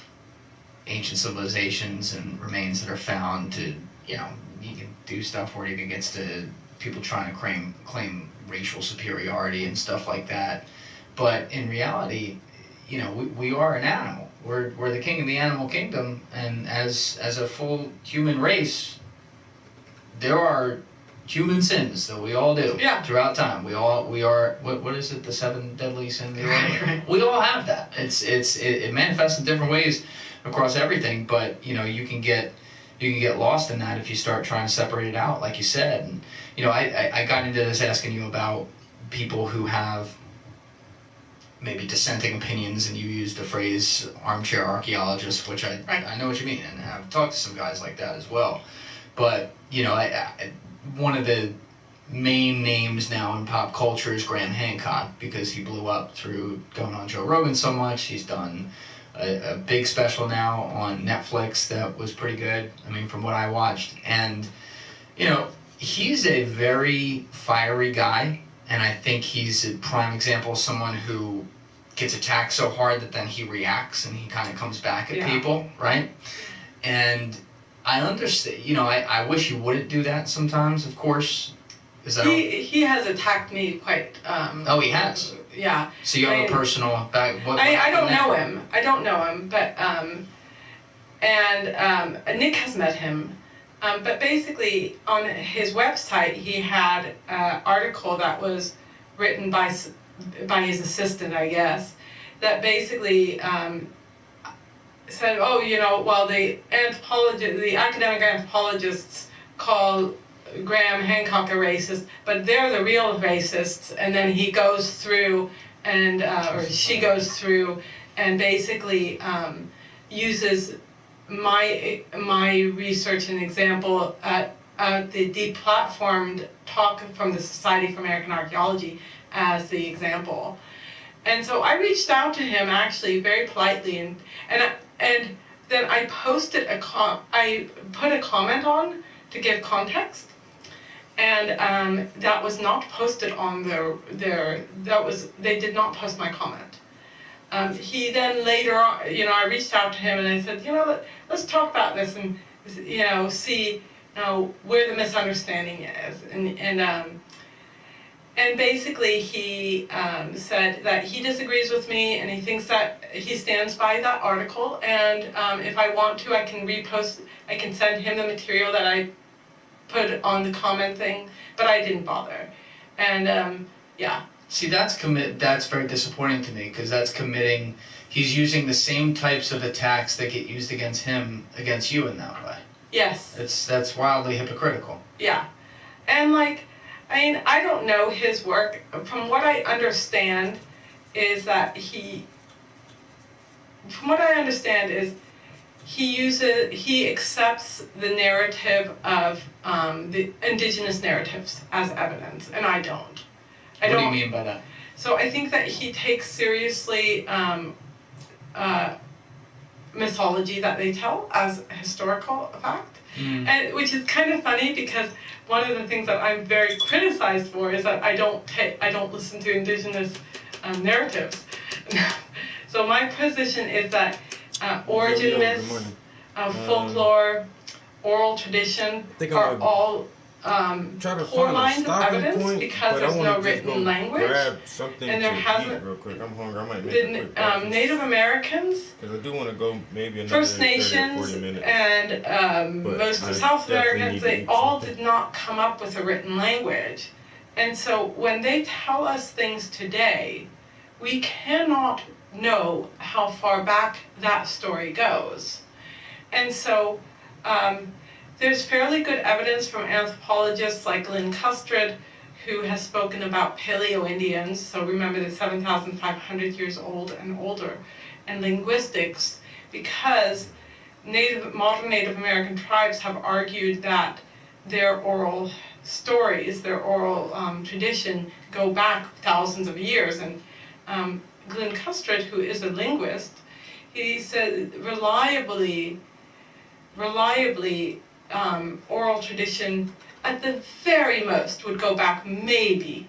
S4: ancient civilizations and remains that are found to, you can do stuff where it gets to people trying to claim racial superiority and stuff like that. But in reality, we are an animal. We're the king of the animal kingdom, and as a full human race, there are human sins that we all do throughout time. We are what is it? The 7 deadly sins. We all have that. It manifests in different ways across everything, but you can get lost in that if you start trying to separate it out, like you said. And I got into this asking you about people who have maybe dissenting opinions, and you used the phrase armchair archaeologist, which I know what you mean, and I've talked to some guys like that as well. But one of the main names now in pop culture is Graham Hancock, because he blew up through going on Joe Rogan so much. He's done a big special now on Netflix that was pretty good, from what I watched. And he's a very fiery guy, and I think he's a prime example of someone who gets attacked so hard that then he reacts and he kind of comes back at people, right? And I understand, I wish he wouldn't do that sometimes, of course.
S3: He has attacked me quite...
S4: oh, he has?
S3: Yeah.
S4: So you have a personal...
S3: I don't know him. I don't know him, but... Nick has met him. But basically, on his website, he had an article that was written by his assistant, I guess, that basically said, the academic anthropologists call Graham Hancock a racist, but they're the real racists. And then he goes through and, or she goes through and basically uses my research and example at the deplatformed talk from the Society for American Archaeology as the example. And so I reached out to him actually very politely, and then I posted I put a comment on to give context, and that was not posted on they did not post my comment. He then later on, I reached out to him and I said, let's talk about this and, see, where the misunderstanding is. And basically he said that he disagrees with me and he thinks that he stands by that article, and if I want to, I can repost, I can send him the material that I put on the comment thing, but I didn't bother. And yeah.
S4: See, that's very disappointing to me, because that's committing, he's using the same types of attacks that get used against him, against you in that way.
S3: Yes.
S4: That's wildly hypocritical.
S3: Yeah. And like, I mean, I don't know his work. From what I understand is that he accepts the narrative of the indigenous narratives as evidence, and I don't.
S4: What do you mean by that?
S3: So I think that he takes seriously mythology that they tell as a historical fact. And which is kind of funny, because one of the things that I'm very criticized for is that I don't listen to indigenous narratives. So my position is that origin myths, folklore, oral tradition are all poor lines of evidence, because there's no written language, and there hasn't.
S1: Real quick, I'm hungry. I might make a quick
S3: the Native Americans,
S1: because I do want to go maybe another
S3: First
S1: 30 or
S3: Nations,
S1: 40 minutes.
S3: and most of the South Americans, they all did not come up with a written language. And so when they tell us things today, we cannot know how far back that story goes. And so there's fairly good evidence from anthropologists like Glenn Custred, who has spoken about Paleo-Indians, so remember they're 7,500 years old and older, and linguistics, because modern Native American tribes have argued that their oral stories, their oral tradition, go back thousands of years. And Glenn Custred, who is a linguist, he said reliably, oral tradition at the very most would go back maybe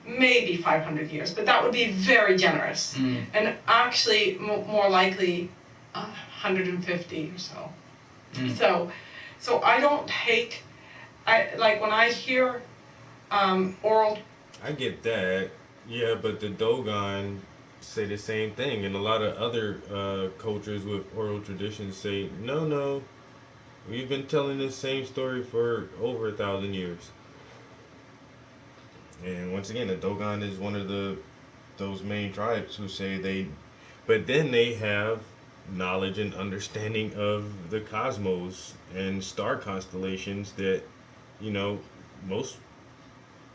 S3: 500 years, but that would be very generous. And actually more likely 150 or so. So I don't take, like when I hear oral.
S1: I get that, yeah, but the Dogon say the same thing, and a lot of other cultures with oral traditions say, no, we've been telling this same story for over 1,000 years. And once again, the Dogon is one of those main tribes who say but then they have knowledge and understanding of the cosmos and star constellations that, most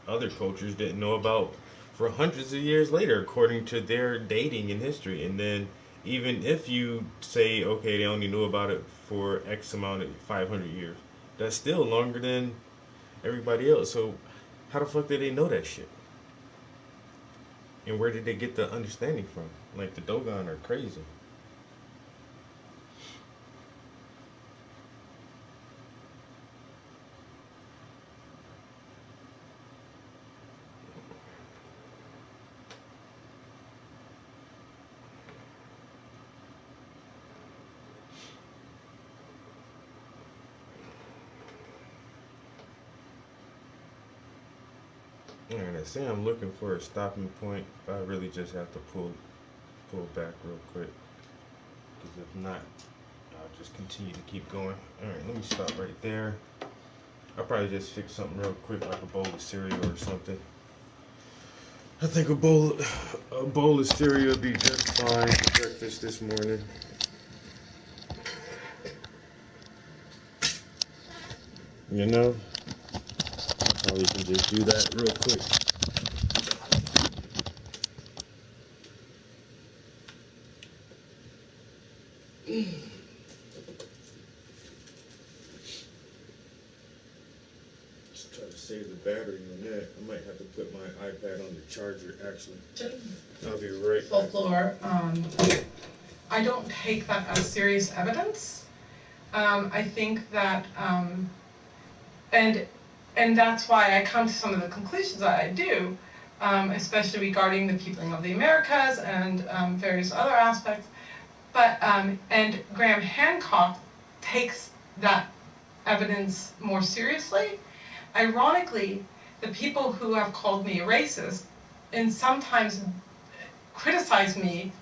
S1: other cultures didn't know about for hundreds of years later, according to their dating in history. And then even if you say, okay, they only knew about it for X amount of 500 years, that's still longer than everybody else. So how the fuck did they know that shit? And where did they get the understanding from? Like, the Dogon are crazy. Alright, I say I'm looking for a stopping point. I really just have to pull back real quick, because if not, I'll just continue to keep going. Alright, let me stop right there. I'll probably just fix something real quick, like a bowl of cereal or something. I think a bowl of cereal would be just fine for breakfast this morning. Probably can just do that real quick. Just try to save the battery on that. I might have to put my iPad on the charger, actually. I'll be right back.
S3: Folklore, I don't take that as serious evidence. I think that, and that's why I come to some of the conclusions that I do, especially regarding the peopling of the Americas and various other aspects. But and Graham Hancock takes that evidence more seriously. Ironically, the people who have called me a racist and sometimes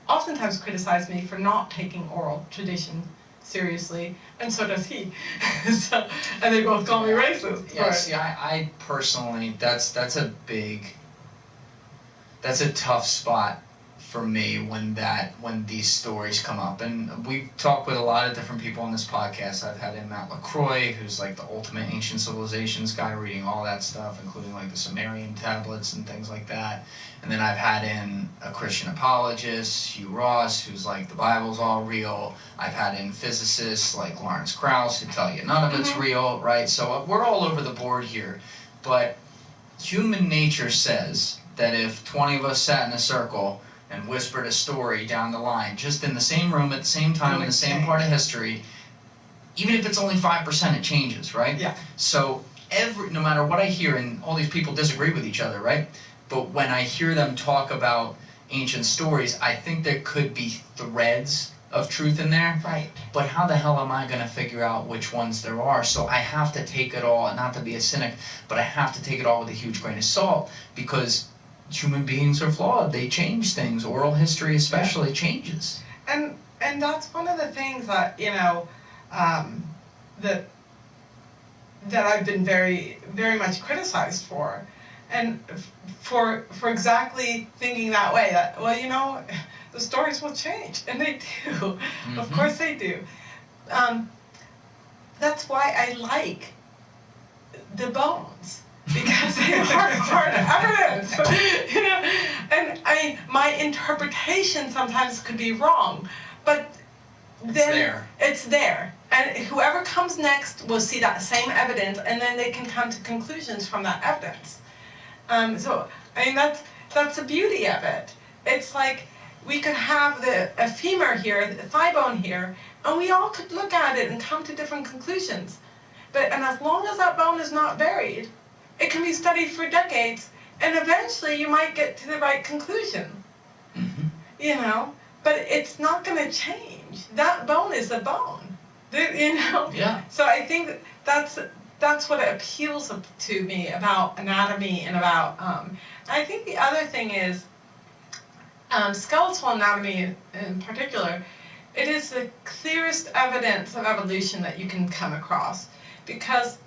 S3: oftentimes criticize me for not taking oral tradition seriously, and so does he. And they both call me racist.
S4: Yeah, see, I personally, that's a tough spot for me when these stories come up. And we talk with a lot of different people on this podcast. I've had in Matt LaCroix, who's like the ultimate ancient civilizations guy, reading all that stuff, including like the Sumerian tablets and things like that. And then I've had in a Christian apologist, Hugh Ross, who's like the Bible's all real. I've had in physicists like Lawrence Krauss, who tell you none of it's real, right? So we're all over the board here. But human nature says that if 20 of us sat in a circle and whispered a story down the line, just in the same room at the same time in the same part of history, even if it's only 5%, it changes, right?
S3: Yeah.
S4: So no matter what I hear, and all these people disagree with each other, right? But when I hear them talk about ancient stories, I think there could be threads of truth in there.
S3: Right.
S4: But how the hell am I going to figure out which ones there are? So I have to take it all, not to be a cynic, but I have to take it all with a huge grain of salt, because human beings are flawed. They change things. Oral history especially changes.
S3: And that's one of the things that, that I've been very, very much criticized for. And for exactly thinking that way, that, well, the stories will change. And they do. Mm-hmm. Of course they do. That's why I like the bones. Because they are hard evidence, and my interpretation sometimes could be wrong, but then it's there, and whoever comes next will see that same evidence, and then they can come to conclusions from that evidence. So that's the beauty of it. It's like we could have a femur here, the thigh bone here, and we all could look at it and come to different conclusions. And as long as that bone is not buried, it can be studied for decades, and eventually you might get to the right conclusion. Mm-hmm. But it's not going to change. That bone is a bone.
S4: Yeah.
S3: So I think that's what appeals to me about anatomy and about. I think the other thing is skeletal anatomy in particular. It is the clearest evidence of evolution that you can come across, because.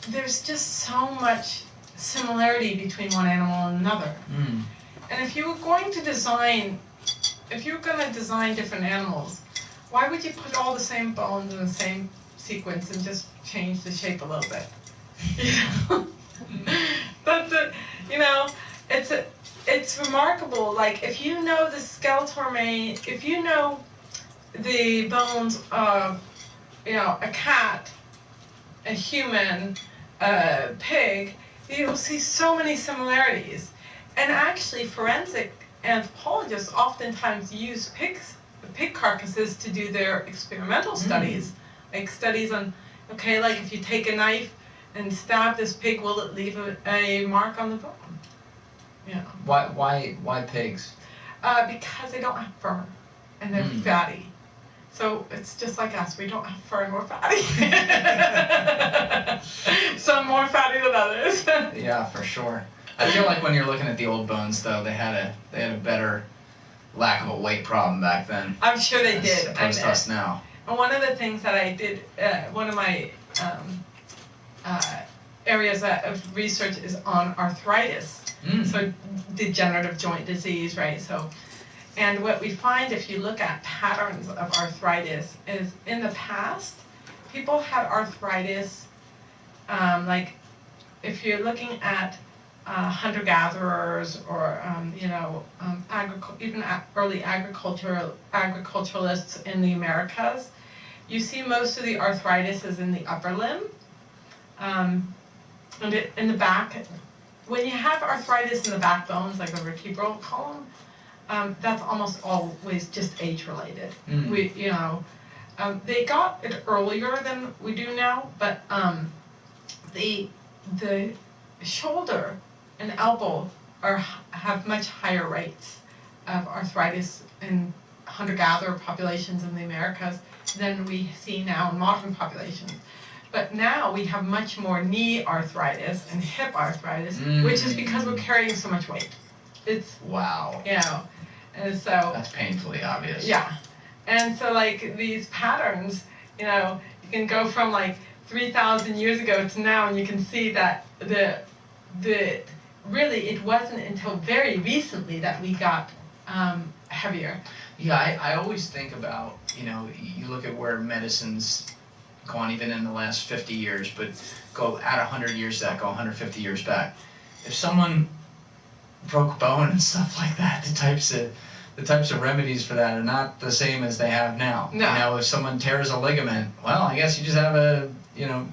S3: There's just so much similarity between one animal and another. Mm. And if you were going to design different animals, why would you put all the same bones in the same sequence and just change the shape a little bit? That's it. It's remarkable. Like, if you know the skeletal remain, if you know the bones of, a cat, a human, a pig, you'll see so many similarities. And actually, forensic anthropologists oftentimes use pig carcasses to do their experimental studies, like studies on, like if you take a knife and stab this pig, will it leave a mark on the bone?
S4: Why pigs?
S3: Because they don't have fur, and they're fatty. So it's just like us. We don't have fur and we're fatty. Some more fatty than others.
S4: Yeah, for sure. I feel like when you're looking at the old bones, though, they had a better lack of a weight problem back then.
S3: I'm sure they did.
S4: Opposed to us now.
S3: And one of the things that I did, one of my areas of research is on arthritis. So degenerative joint disease, right? And what we find, if you look at patterns of arthritis, is in the past, people had arthritis, like if you're looking at hunter-gatherers or, even early agriculturalists in the Americas, you see most of the arthritis is in the upper limb. And in the back, when you have arthritis in the backbones, like the vertebral column, that's almost always just age-related. They got it earlier than we do now, but the shoulder and elbow have much higher rates of arthritis in hunter-gatherer populations in the Americas than we see now in modern populations. But now we have much more knee arthritis and hip arthritis, which is because we're carrying so much weight. It's
S4: wow.
S3: And so
S4: that's painfully obvious.
S3: Yeah. And so like these patterns, you can go from like 3,000 years ago to now, and you can see that really it wasn't until very recently that we got heavier.
S4: Yeah, I always think about, you look at where medicine's gone even in the last 50 years, but go add 100 years back, go 150 years back. If someone broke a bone and stuff like that, the types of remedies for that are not the same as they have now.
S3: No.
S4: If someone tears a ligament, well, I guess you just have a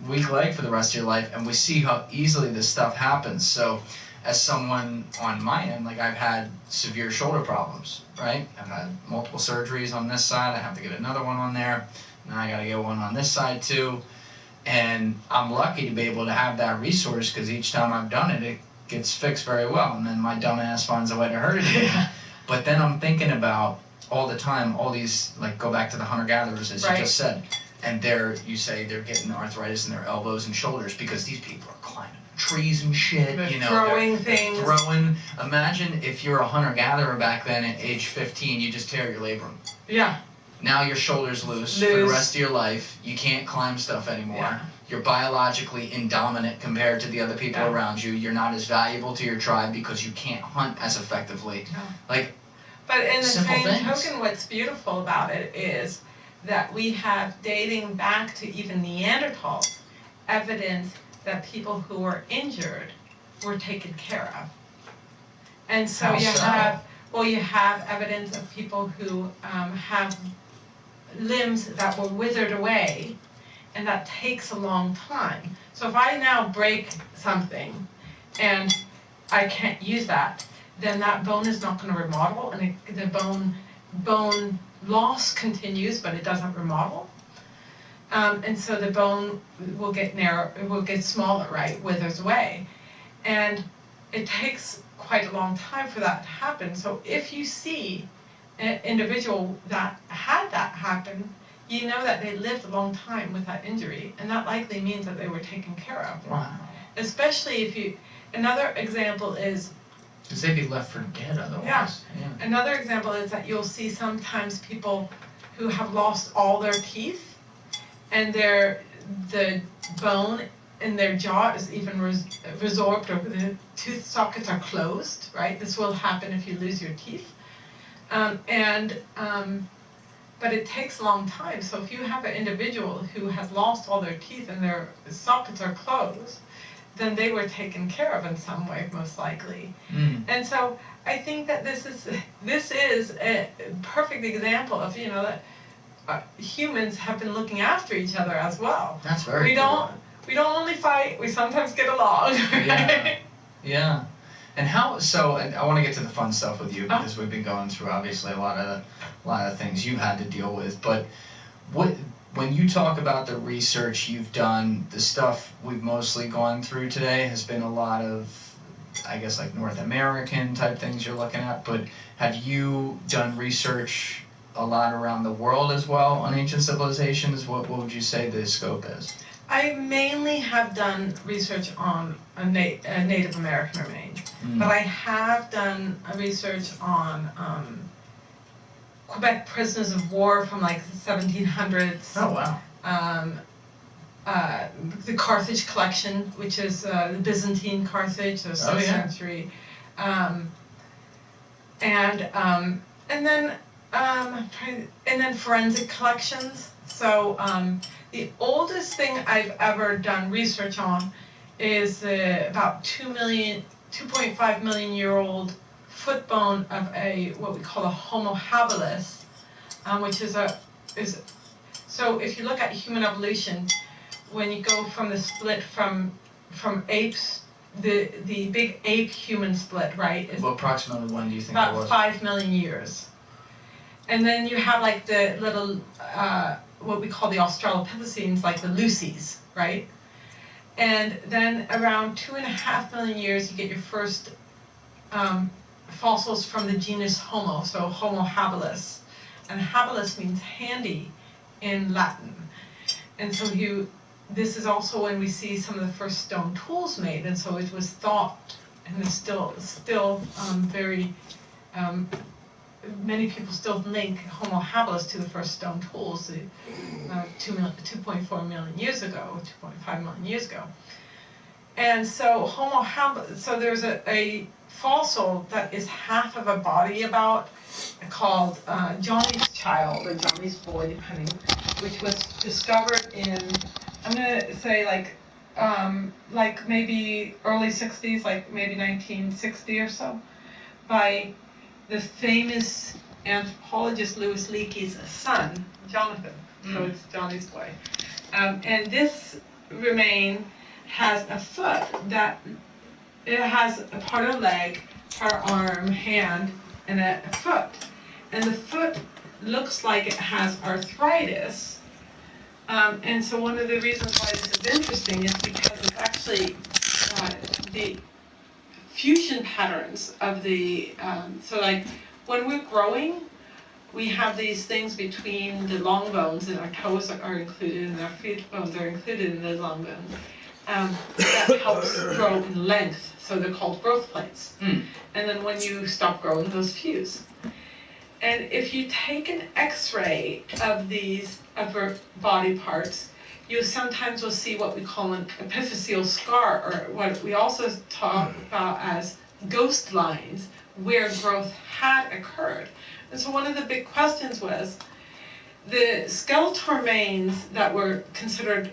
S4: weak leg for the rest of your life, and we see how easily this stuff happens. So as someone on my end, like I've had severe shoulder problems, right? I've had multiple surgeries on this side. I have to get another one on there. Now I got to get one on this side too. And I'm lucky to be able to have that resource because each time I've done it, it gets fixed very well. And then my dumb ass finds a way to hurt it again. But then I'm thinking about all the time, all these, like go back to the hunter-gatherers, as you just said. And you say they're getting arthritis in their elbows and shoulders because these people are climbing trees and shit.
S3: They're throwing things.
S4: Imagine if you're a hunter-gatherer back then at age 15, you just tear your labrum.
S3: Yeah.
S4: Now your shoulder's loose for the rest of your life. You can't climb stuff anymore. Yeah. You're biologically indominant compared to the other people around you. You're not as valuable to your tribe because you can't hunt as effectively. Yeah.
S3: But in the same token, what's beautiful about it is that we have, dating back to even Neanderthals, evidence that people who were injured were taken care of. And so you have evidence of people who have limbs that were withered away, and that takes a long time. So if I now break something and I can't use that, then that bone is not going to remodel, and the bone loss continues, but it doesn't remodel. And so the bone will get narrow, it will get smaller, right, withers away. And it takes quite a long time for that to happen. So if you see an individual that had that happen, you know that they lived a long time with that injury, and that likely means that they were taken care of.
S4: Wow.
S3: Especially another example is,
S4: because they'd be left for dead otherwise.
S3: Yeah. Another example is that you'll see sometimes people who have lost all their teeth, and the bone in their jaw is even resorbed, or the tooth sockets are closed, right? This will happen if you lose your teeth. But it takes a long time. So if you have an individual who has lost all their teeth and their sockets are closed, then they were taken care of in some way, most likely. And so I think that this is a perfect example of, that humans have been looking after each other as well.
S4: That's very cool.
S3: We don't only fight, we sometimes get along. Right?
S4: Yeah. And and I want to get to the fun stuff with you, because we've been going through obviously a lot of things you've had to deal with. But when you talk about the research you've done, the stuff we've mostly gone through today has been a lot of, I guess, like North American type things you're looking at. But have you done research a lot around the world as well on ancient civilizations? What would you say the scope is?
S3: I mainly have done research on a Native American remains, but I have done research on Quebec prisoners of war from like the 1700s.
S4: Oh, wow.
S3: The Carthage collection, which is the Byzantine Carthage, so 6th century. And then forensic collections. So the oldest thing I've ever done research on is about 2.5 million year old foot bone of what we call a Homo habilis, which is so if you look at human evolution, when you go from the split from from apes, the big ape-human split, right? Is
S4: approximately when do you think that
S3: about
S4: was?
S3: 5 million years. And then you have like the little, what we call the Australopithecines, like the Lucies, right? And then around 2.5 million years, you get your first fossils from the genus Homo, so Homo habilis. And habilis means handy in Latin. And so this is also when we see some of the first stone tools made, and so it was thought, and it's still very, many people still link Homo habilis to the first stone tools 2.4 million years ago, 2.5 million years ago. And so Homo habilis, so there's a fossil that is half of a body about, called Johnny's Child, or Johnny's Boy, depending, which was discovered in, I'm going to say like maybe early 60s, like maybe 1960 or so, by the famous anthropologist Louis Leakey's son, Jonathan. So it's Johnny's Boy. And this remain has a foot that, it has a part of leg, part arm, hand, and a foot. And the foot looks like it has arthritis. And so one of the reasons why this is interesting is because it's actually the fusion patterns of the, so like when we're growing, we have these things between the long bones, and our toes are included, and our feet bones are included in the long bones. That helps grow in length, so they're called growth plates. And then when you stop growing, those fuse. And if you take an X-ray of these upper body parts, you sometimes will see what we call an epiphyseal scar, or what we also talk about as ghost lines, where growth had occurred. And so one of the big questions was, the skeletal remains that were considered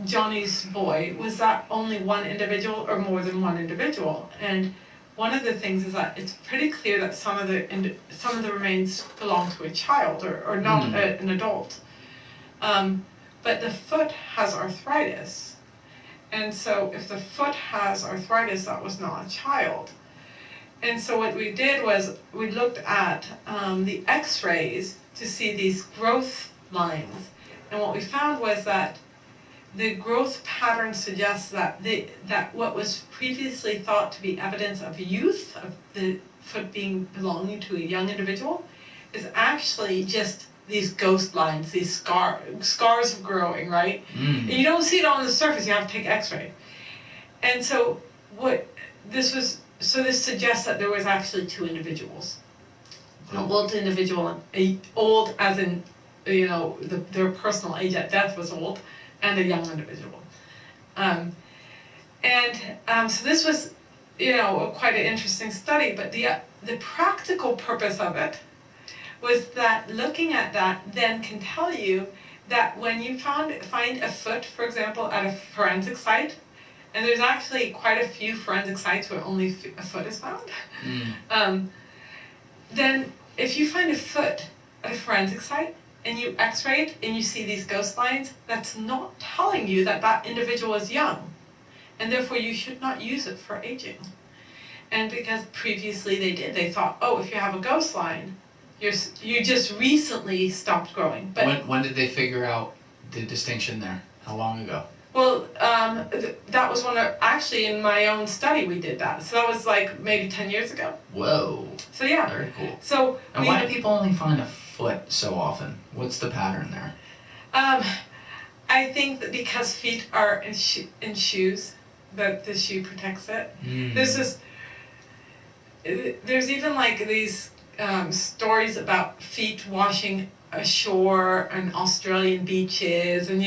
S3: Johnny's Boy, was that only one individual or more than one individual? And one of the things is that it's pretty clear that some of the remains belong to a child, or not an adult. But the foot has arthritis. And so if the foot has arthritis, that was not a child. And so what we did was we looked at the X-rays to see these growth lines. And what we found was that the growth pattern suggests that that what was previously thought to be evidence of youth, of the foot belonging to a young individual, is actually just these ghost lines, these scars of growing, right? And you don't see it on the surface, you have to take X-ray. And so this suggests that there was actually two individuals. An old individual, old as in, their personal age at death was old, and a young individual. So this was, quite an interesting study, but the practical purpose of it was that looking at that then can tell you that when you find a foot, for example, at a forensic site, and there's actually quite a few forensic sites where only a foot is found, then if you find a foot at a forensic site, and you X-ray it, and you see these ghost lines, that's not telling you that that individual is young. And therefore, you should not use it for aging. And because previously they thought, oh, if you have a ghost line, you just recently stopped growing. But
S4: when did they figure out the distinction there? How long ago?
S3: Well, that was actually in my own study we did that. So that was like maybe 10 years ago.
S4: Whoa.
S3: So yeah.
S4: Very cool.
S3: So
S4: why do people only find a foot so often? What's the pattern there?
S3: I think that because feet are in shoes, that the shoe protects it. There's even like these stories about feet washing ashore on Australian beaches, and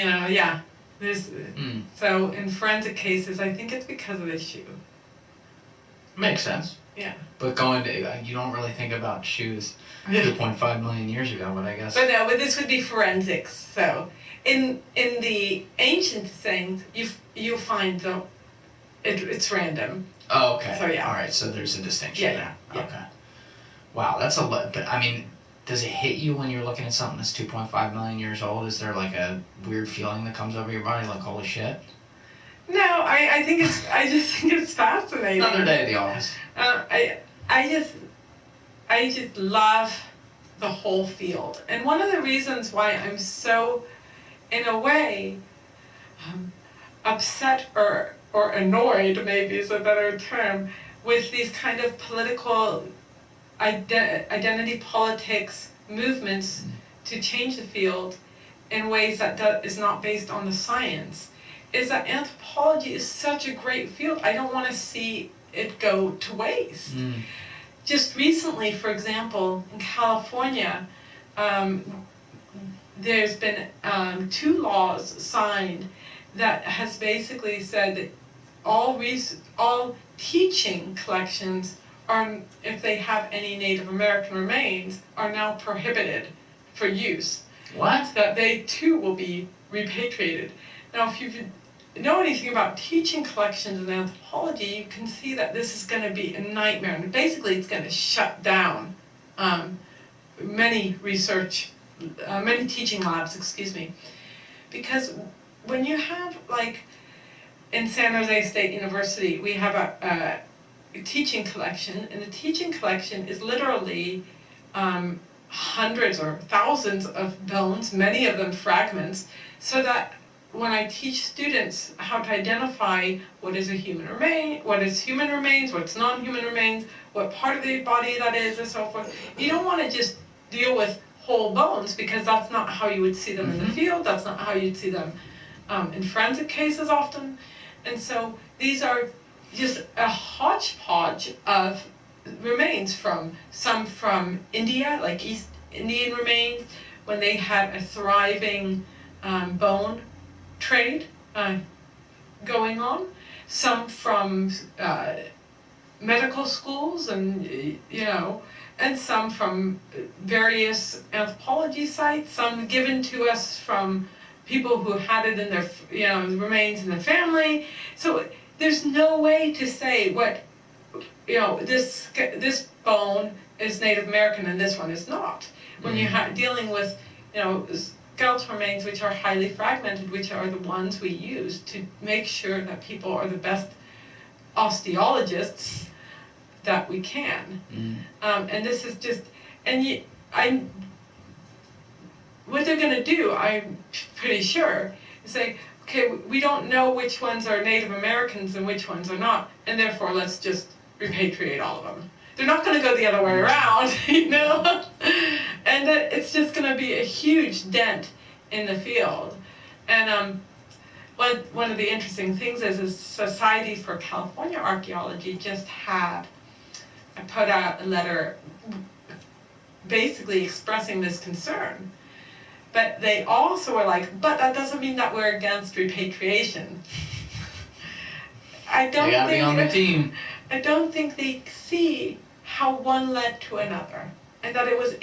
S3: so in forensic cases, I think it's because of the shoe.
S4: Makes sense.
S3: Yeah.
S4: But you don't really think about shoes 2.5 million years ago, but I guess.
S3: But no, but this would be forensics. So in the ancient things, you find it's random.
S4: Oh, okay.
S3: So yeah.
S4: All right. So there's a distinction there.
S3: Yeah.
S4: Okay. Wow, that's a lot. But I mean, does it hit you when you're looking at something that's 2.5 million years old? Is there like a weird feeling that comes over your body, like holy shit?
S3: No, I just think it's fascinating.
S4: Another day at the office.
S3: I just love the whole field. And one of the reasons why I'm so, in a way, upset or annoyed, maybe is a better term, with these kind of political identity politics movements to change the field in ways that is not based on the science, is that anthropology is such a great field. I don't want to see it go to waste. Just recently, for example, in California, there's been 2 laws signed that has basically said that all teaching collections are, if they have any Native American remains, are now prohibited for use.
S4: What?
S3: That they too will be repatriated. Now, if you know anything about teaching collections in anthropology, you can see that this is going to be a nightmare. And basically, it's going to shut down many teaching labs, because when you have, like, in San Jose State University, we have a teaching collection, and the teaching collection is literally hundreds or thousands of bones, many of them fragments, so that when I teach students how to identify what is a human remain, what is human remains, what's non-human remains, what part of the body that is, and so forth, you don't want to just deal with whole bones, because that's not how you would see them in the field, that's not how you'd see them in forensic cases often. And so these are just a hodgepodge of remains, some from India, like East Indian remains, when they had a thriving bone trade going on, some from medical schools, and and some from various anthropology sites, some given to us from people who had it in their, remains in the family. So there's no way to say what, this bone is Native American and this one is not. When you're dealing with, skeletal remains which are highly fragmented, which are the ones we use to make sure that people are the best osteologists that we can. And this is just, what they're going to do, I'm pretty sure, is say, okay, we don't know which ones are Native Americans and which ones are not, and therefore let's just repatriate all of them. They're not going to go the other way around, and it's just going to be a huge dent in the field. And one of the interesting things is Society for California Archaeology just put out a letter basically expressing this concern. But they also were like, but that doesn't mean that we're against repatriation. I don't think on the team. I don't think they see how one led to another, and that it was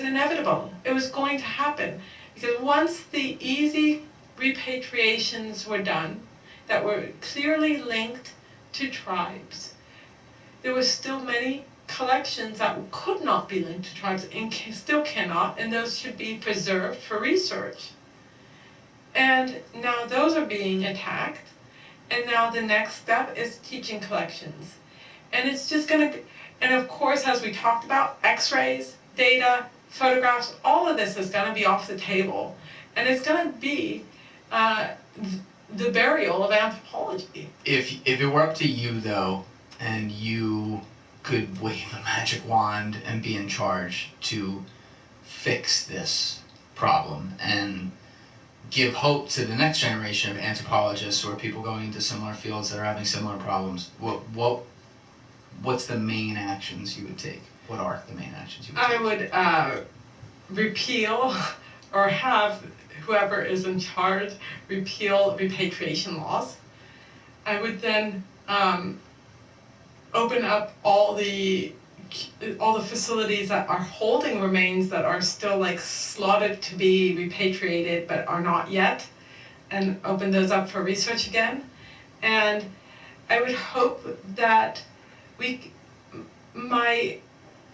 S3: inevitable. It was going to happen, because once the easy repatriations were done, that were clearly linked to tribes, there were still many collections that could not be linked to tribes and still cannot, and those should be preserved for research. And now those are being attacked, and now the next step is teaching collections. And it's just going to, and of course, as we talked about, x-rays, data, photographs, all of this is going to be off the table. And it's going to be the burial of anthropology.
S4: If it were up to you, though, and you could wave a magic wand and be in charge to fix this problem and give hope to the next generation of anthropologists or people going into similar fields that are having similar problems, what's the main actions you would take? What are the main actions you would take?
S3: I would repeal, or have whoever is in charge repeal repatriation laws. I would then open up all the facilities that are holding remains that are still like slotted to be repatriated but are not yet, and open those up for research again. And I would hope that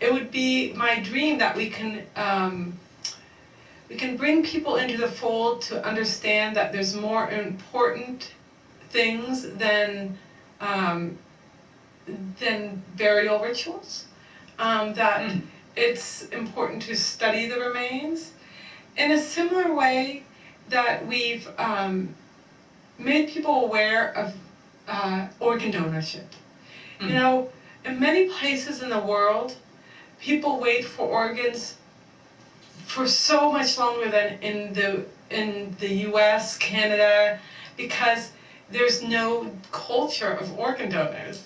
S3: it would be my dream that we can we can bring people into the fold to understand that there's more important things than burial rituals. That it's important to study the remains in a similar way that we've made people aware of organ donorship. You know, in many places in the world, people wait for organs for so much longer than in the U.S., Canada, because there's no culture of organ donors.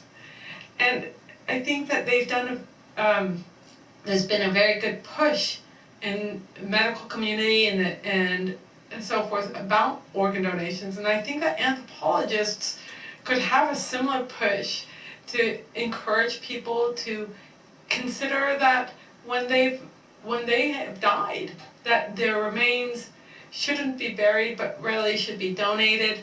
S3: And I think that they've done there's been a very good push in the medical community and so forth about organ donations. And I think that anthropologists could have a similar push to encourage people to consider that when they have died, that their remains shouldn't be buried, but really should be donated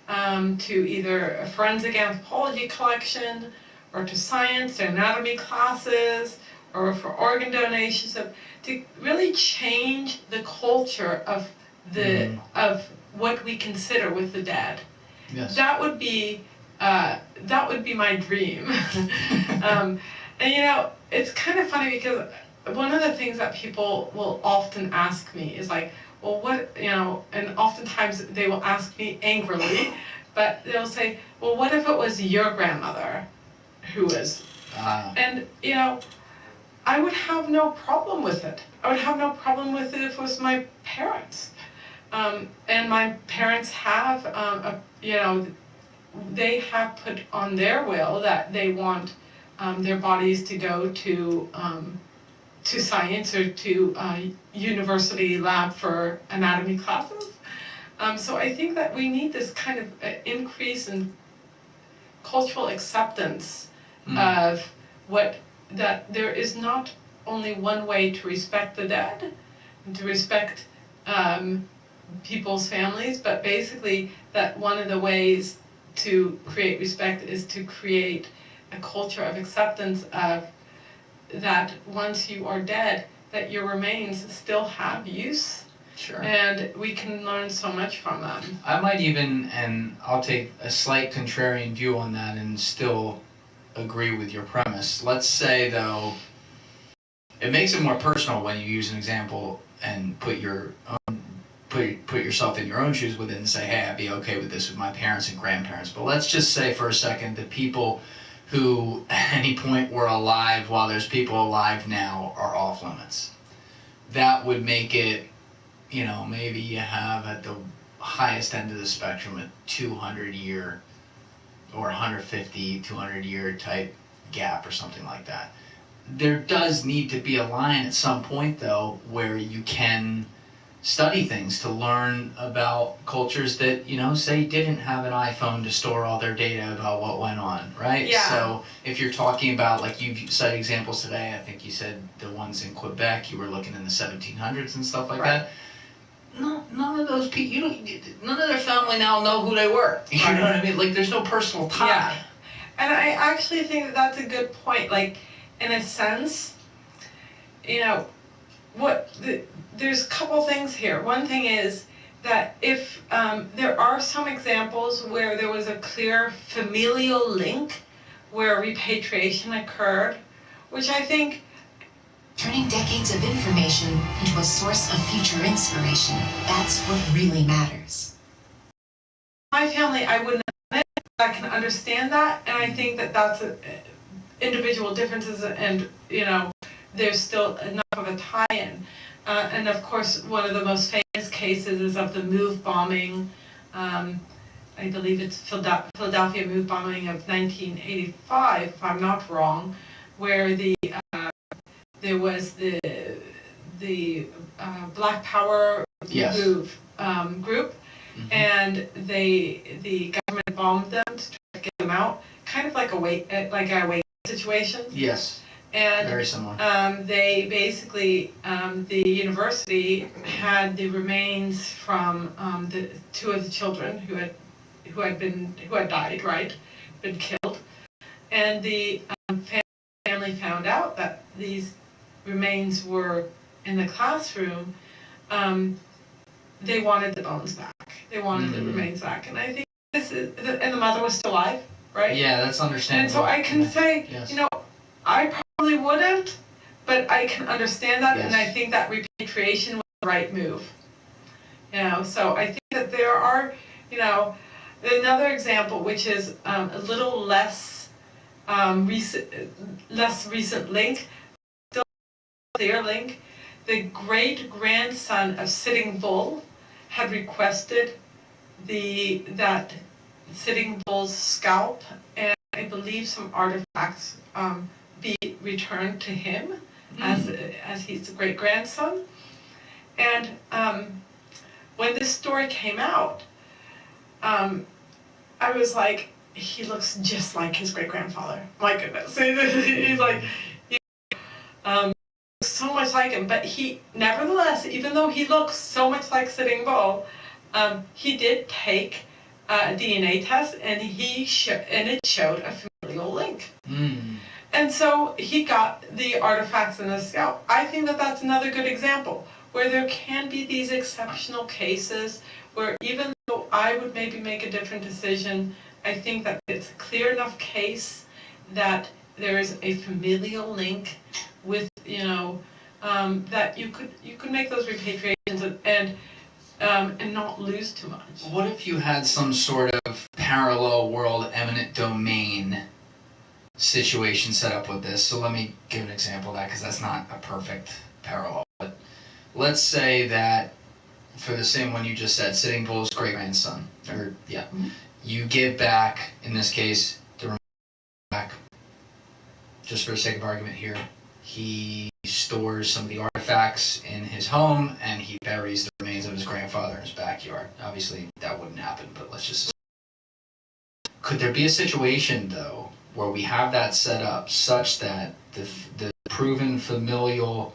S3: to either a forensic anthropology collection, or to science or anatomy classes, or for organ donations, to really change the culture of of what we consider with the dead.
S4: Yes.
S3: That would be my dream. And you know, it's kind of funny because one of the things that people will often ask me is like, well, what, you know, and oftentimes they will ask me angrily, but they'll say, well, what if it was your grandmother who was, and you know, I would have no problem with it. I would have no problem with it if it was my parents. And my parents have, you know, they have put on their will that they want their bodies to go to science or to university lab for anatomy classes. So I think that we need this kind of increase in cultural acceptance of that there is not only one way to respect the dead, and to respect people's families, but basically that one of the ways to create respect is to create a culture of acceptance of that once you are dead, that your remains still have use.
S4: Sure.
S3: And we can learn so much from them.
S4: I might even, and I'll take a slight contrarian view on that and still agree with your premise. Let's say, though, it makes it more personal when you use an example and put yourself in your own shoes with it and say, hey, I'd be okay with this with my parents and grandparents. But let's just say for a second the people who at any point were alive while there's people alive now are off limits. That would make it, you know, maybe you have at the highest end of the spectrum a 200-year or 150, 200-year type gap or something like that. There does need to be a line at some point, though, where you can study things to learn about cultures that, you know, say didn't have an iPhone to store all their data about what went on, right?
S3: Yeah.
S4: So if you're talking about, like you've cited examples today, I think you said the ones in Quebec, you were looking in the 1700s and stuff like that. None of those people, none of their family now know who they were. You know what I mean? Like, there's no personal tie.
S3: Yeah. And I actually think that that's a good point. Like, in a sense, you know, there's a couple things here. One thing is that if there are some examples where there was a clear familial link where repatriation occurred, which I think
S17: turning decades of information into a source of future inspiration. That's what really matters.
S3: My family, I wouldn't have it. I can understand that, and I think that that's individual differences, and you know, there's still enough of a tie-in. And of course, one of the most famous cases is of the MOVE bombing. I believe it's Philadelphia MOVE bombing of 1985, if I'm not wrong, where there was the Black Power MOVE group, and the government bombed them to try to get them out, kind of like a wait situation.
S4: Yes.
S3: And
S4: very similar.
S3: They basically, the university had the remains from the two of the children who had died, right, been killed, and the family found out that these remains were in the classroom. they wanted the bones back. They wanted the remains back. And I think and the mother was still alive, right?
S4: Yeah, that's understandable.
S3: And so I can say,
S4: yes.
S3: I probably wouldn't, but I can understand that,
S4: yes.
S3: and I think that repatriation was the right move. So I think that there are, another example which is a little less recent link, still a clear link. The great-grandson of Sitting Bull had requested that Sitting Bull's scalp and I believe some artifacts be returned to him as he's the great-grandson. And when this story came out, I was like, he looks just like his great-grandfather. My goodness. He's like, so much like him. But he, nevertheless, even though he looks so much like Sitting Bull, he did take a DNA test, and it showed a familial link. And so he got the artifacts in his scalp. I think that that's another good example where there can be these exceptional cases where even though I would maybe make a different decision, I think that it's a clear enough case that there is a familial link with, that you could make those repatriations and not lose too much.
S4: What if you had some sort of parallel world eminent domain situation set up with this? So let me give an example of that, because that's not a perfect parallel. But let's say that for the same one you just said, Sitting Bull's great-grandson, you give back, in this case, the remains back, just for the sake of argument here, he stores some of the artifacts in his home, and he buries the remains of his grandfather in his backyard. Obviously, that wouldn't happen, but let's just... Could there be a situation, though, where we have that set up such that the proven familial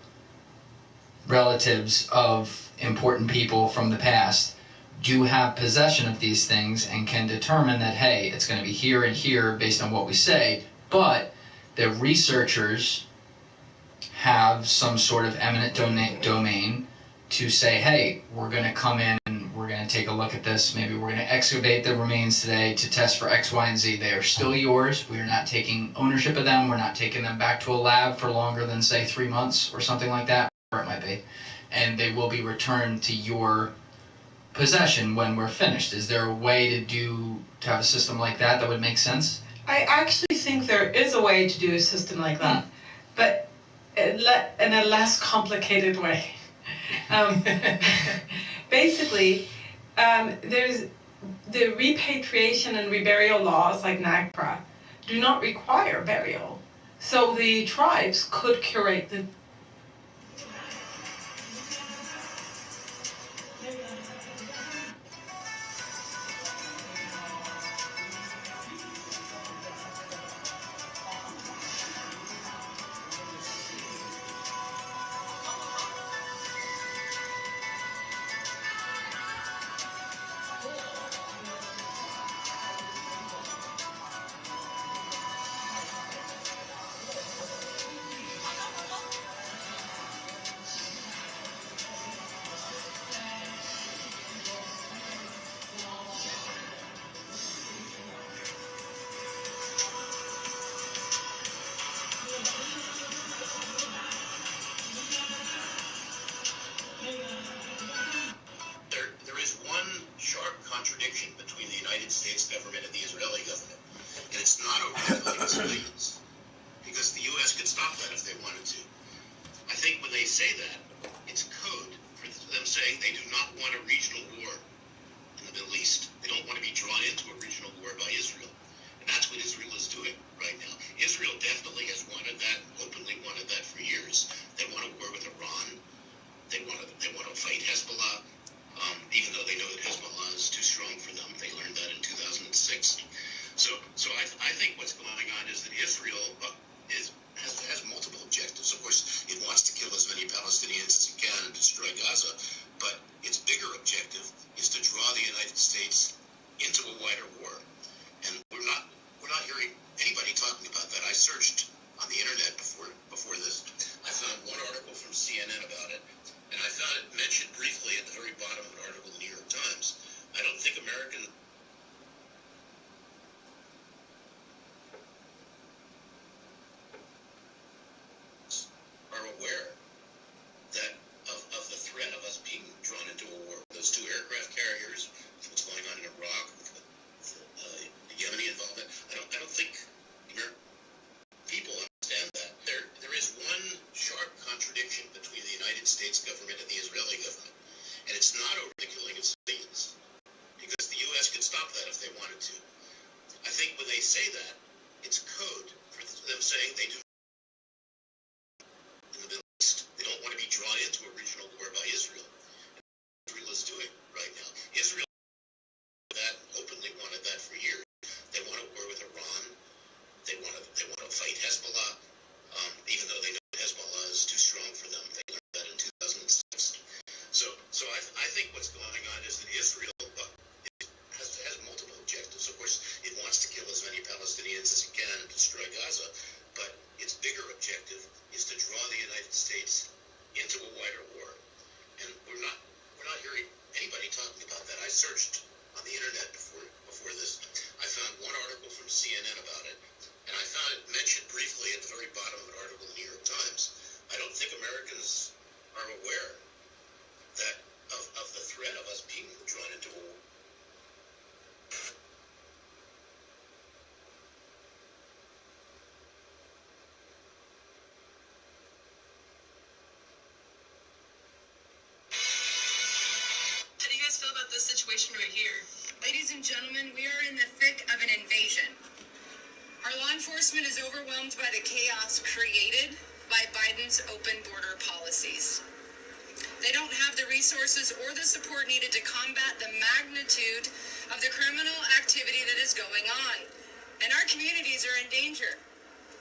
S4: relatives of important people from the past do have possession of these things and can determine that, hey, it's going to be here and here based on what we say, but the researchers have some sort of eminent domain to say, hey, we're going to come in and we're going to take a look at this. Maybe we're going to excavate the remains today to test for X, Y, and Z. They are still yours. We are not taking ownership of them. We're not taking them back to a lab for longer than, say, 3 months or something like that, whatever it might be. And they will be returned to your possession when we're finished. Is there a way to have a system like that would make sense?
S3: I actually think there is a way to do a system like that, but in a less complicated way. Basically, there's the repatriation and reburial laws like NAGPRA do not require burial. So the tribes could curate the
S12: There is one sharp contradiction between the United States government and the Israeli government, and it's not over killing civilians, because the U.S. could stop that if they wanted to. I think when they say that, it's code for them saying they do not want a regional war in the Middle East. They don't want to be drawn into a regional war by Israel, and that's what Israel is doing right now. Israel definitely has wanted that, openly wanted that for years. They want a war with Iran. They want to fight Hezbollah. Even though they know that Hezbollah is too strong for them. They learned that in 2006. So I think what's going on is that Israel has multiple objectives. Of course, it wants to kill as many Palestinians as it can and destroy Gaza, but its bigger objective is to draw the United States into a wider war. And we're not hearing anybody talking about that. I searched on the internet before this. I found one article from CNN about it, and I found it mentioned briefly
S10: situation right here. Ladies and gentlemen, we are in the thick of an invasion. Our law enforcement is overwhelmed by the chaos created by Biden's open border policies. They don't have the resources or the support needed to combat the magnitude of the criminal activity that is going on. And our communities are in danger.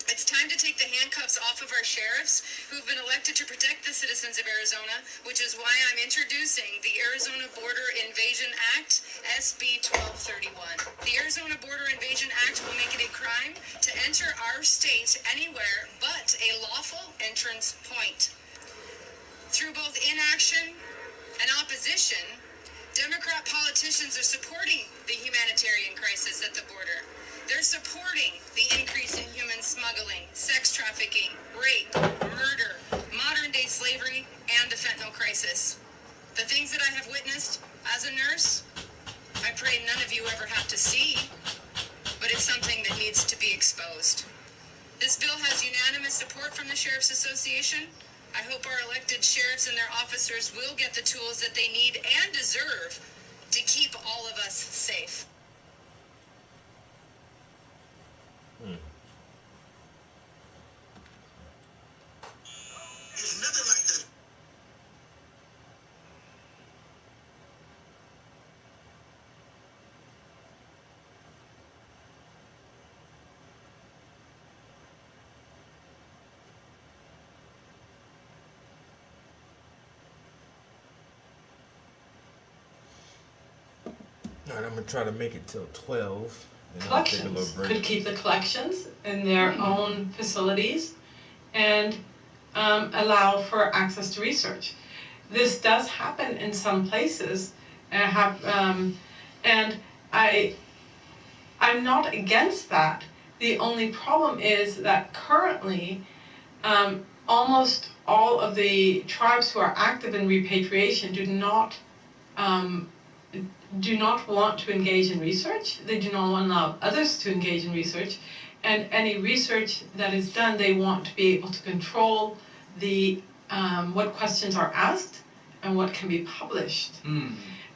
S10: It's time to take the handcuffs off of our sheriffs who've been elected to protect the citizens of Arizona, which is why I'm introducing the Arizona Border Invasion Act, SB 1231. The Arizona Border Invasion Act will make it a crime to enter our state anywhere but a lawful entrance point. Through both inaction and opposition, Democrat politicians are supporting the humanitarian crisis at the border. They're supporting the increase in human smuggling, sex trafficking, rape, murder, modern-day slavery, and the fentanyl crisis. The things that I have witnessed as a nurse, I pray none of you ever have to see, but it's something that needs to be exposed. This bill has unanimous support from the Sheriff's Association. I hope our elected sheriffs and their officers will get the tools that they need and deserve to keep all of us safe.
S12: There's nothing like the
S1: All right, I'm gonna try to make it till 12.
S3: Collections could keep the collections in their own facilities and allow for access to research. This does happen in some places, and I'm not against that. The only problem is that currently, almost all of the tribes who are active in repatriation do not want to engage in research. They do not allow others to engage in research. And any research that is done, they want to be able to control the what questions are asked and what can be published.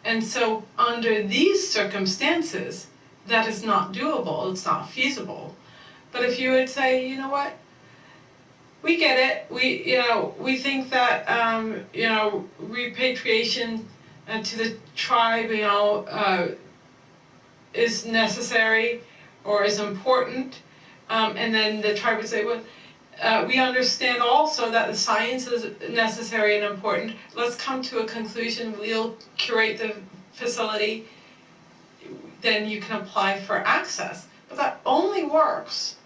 S3: And so under these circumstances, that is not doable, it's not feasible. But if you would say, you know what, we get it, we think that, repatriation to the tribe, is necessary or is important, and then the tribe would say, well, we understand also that the science is necessary and important. Let's come to a conclusion. We'll curate the facility. Then you can apply for access. But that only works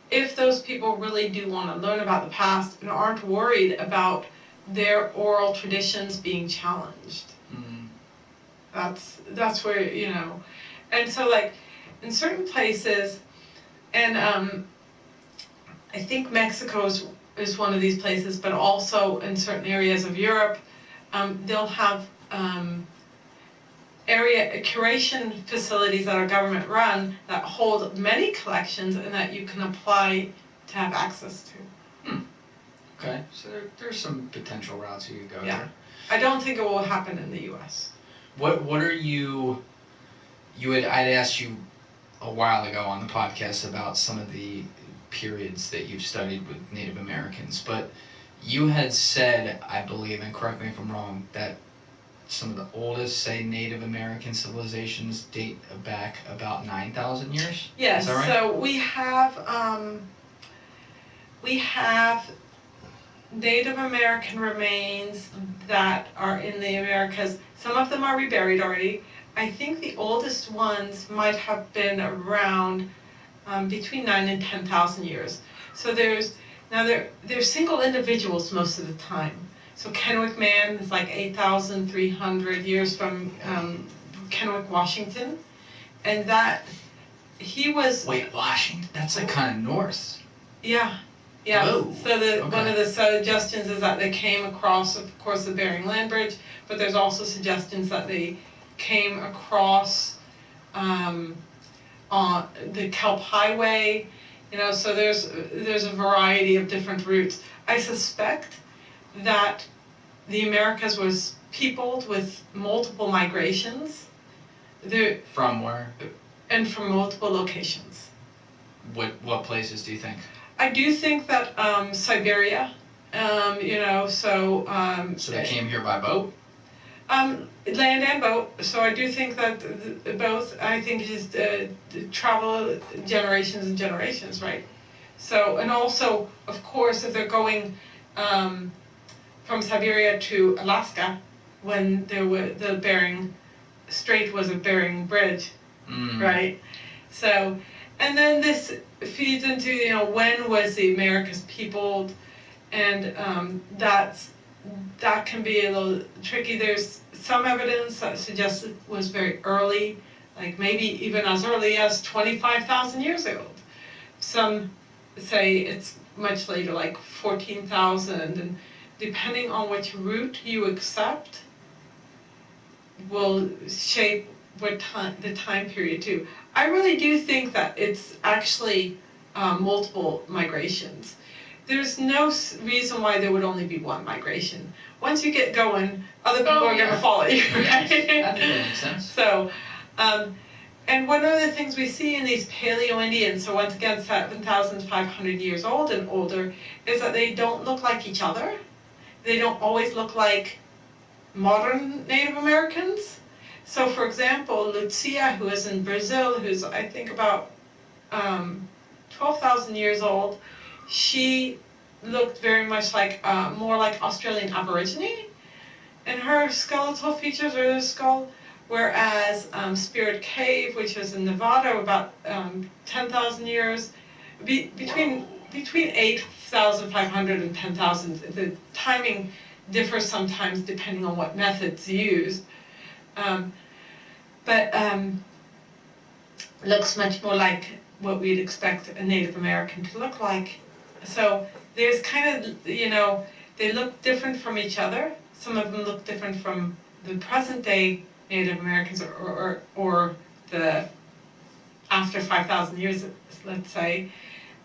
S3: if those people really do want to learn about the past and aren't worried about their oral traditions being challenged. That's where, and so like in certain places, and I think Mexico is one of these places, but also in certain areas of Europe, they'll have area curation facilities that are government run that hold many collections and that you can apply to have access to.
S4: Okay, so there's some potential routes you could go there.
S3: I don't think it will happen in the U.S.
S4: What are I'd asked you a while ago on the podcast about some of the periods that you've studied with Native Americans, but you had said, I believe, and correct me if I'm wrong, that some of the oldest, say, Native American civilizations date back about 9,000 years?
S3: Yes,
S4: is that right?
S3: So we have Native American remains that are in the Americas. Some of them are reburied already. I think the oldest ones might have been around between 9,000 and 10,000 years. So they're single individuals most of the time. So Kennewick Man is like 8,300 years from Kennewick, Washington, and that he was.
S4: Wait, Washington? That's like kind of north.
S3: Yeah.
S4: Whoa.
S3: So one of the suggestions is that they came across, of course, the Bering Land Bridge, but there's also suggestions that they came across on the Kelp Highway. So there's a variety of different routes. I suspect that the Americas was peopled with multiple migrations,
S4: From where?
S3: And from multiple locations.
S4: What places do you think?
S3: I do think that Siberia, so
S4: they came here by boat?
S3: Land and boat. So I do think that both. I think is travel generations and generations, right? So, and also, of course, if they're going from Siberia to Alaska, when the Bering Strait was a Bering Bridge, right? So, and then this feeds into, when was the Americas peopled, and that can be a little tricky. There's some evidence that suggests it was very early, like maybe even as early as 25,000 years ago. Some say it's much later, like 14,000, and depending on which route you accept will shape the time period too. I really do think that it's actually multiple migrations. There's no reason why there would only be one migration. Once you get going, other people are going to follow you, right?
S4: That makes sense.
S3: So, and one of the things we see in these Paleo-Indians, so once again 7,500 years old and older, is that they don't look like each other. They don't always look like modern Native Americans. So for example, Lucia, who is in Brazil, who's I think about 12,000 years old, she looked very much like, more like Australian Aborigine. And her skeletal features are the skull, whereas Spirit Cave, which was in Nevada, about 10,000 years, between 8,500 and 10,000. The timing differs sometimes depending on what methods used. But looks much more like what we'd expect a Native American to look like. So there's kind of, they look different from each other. Some of them look different from the present day Native Americans or the after 5,000 years, let's say.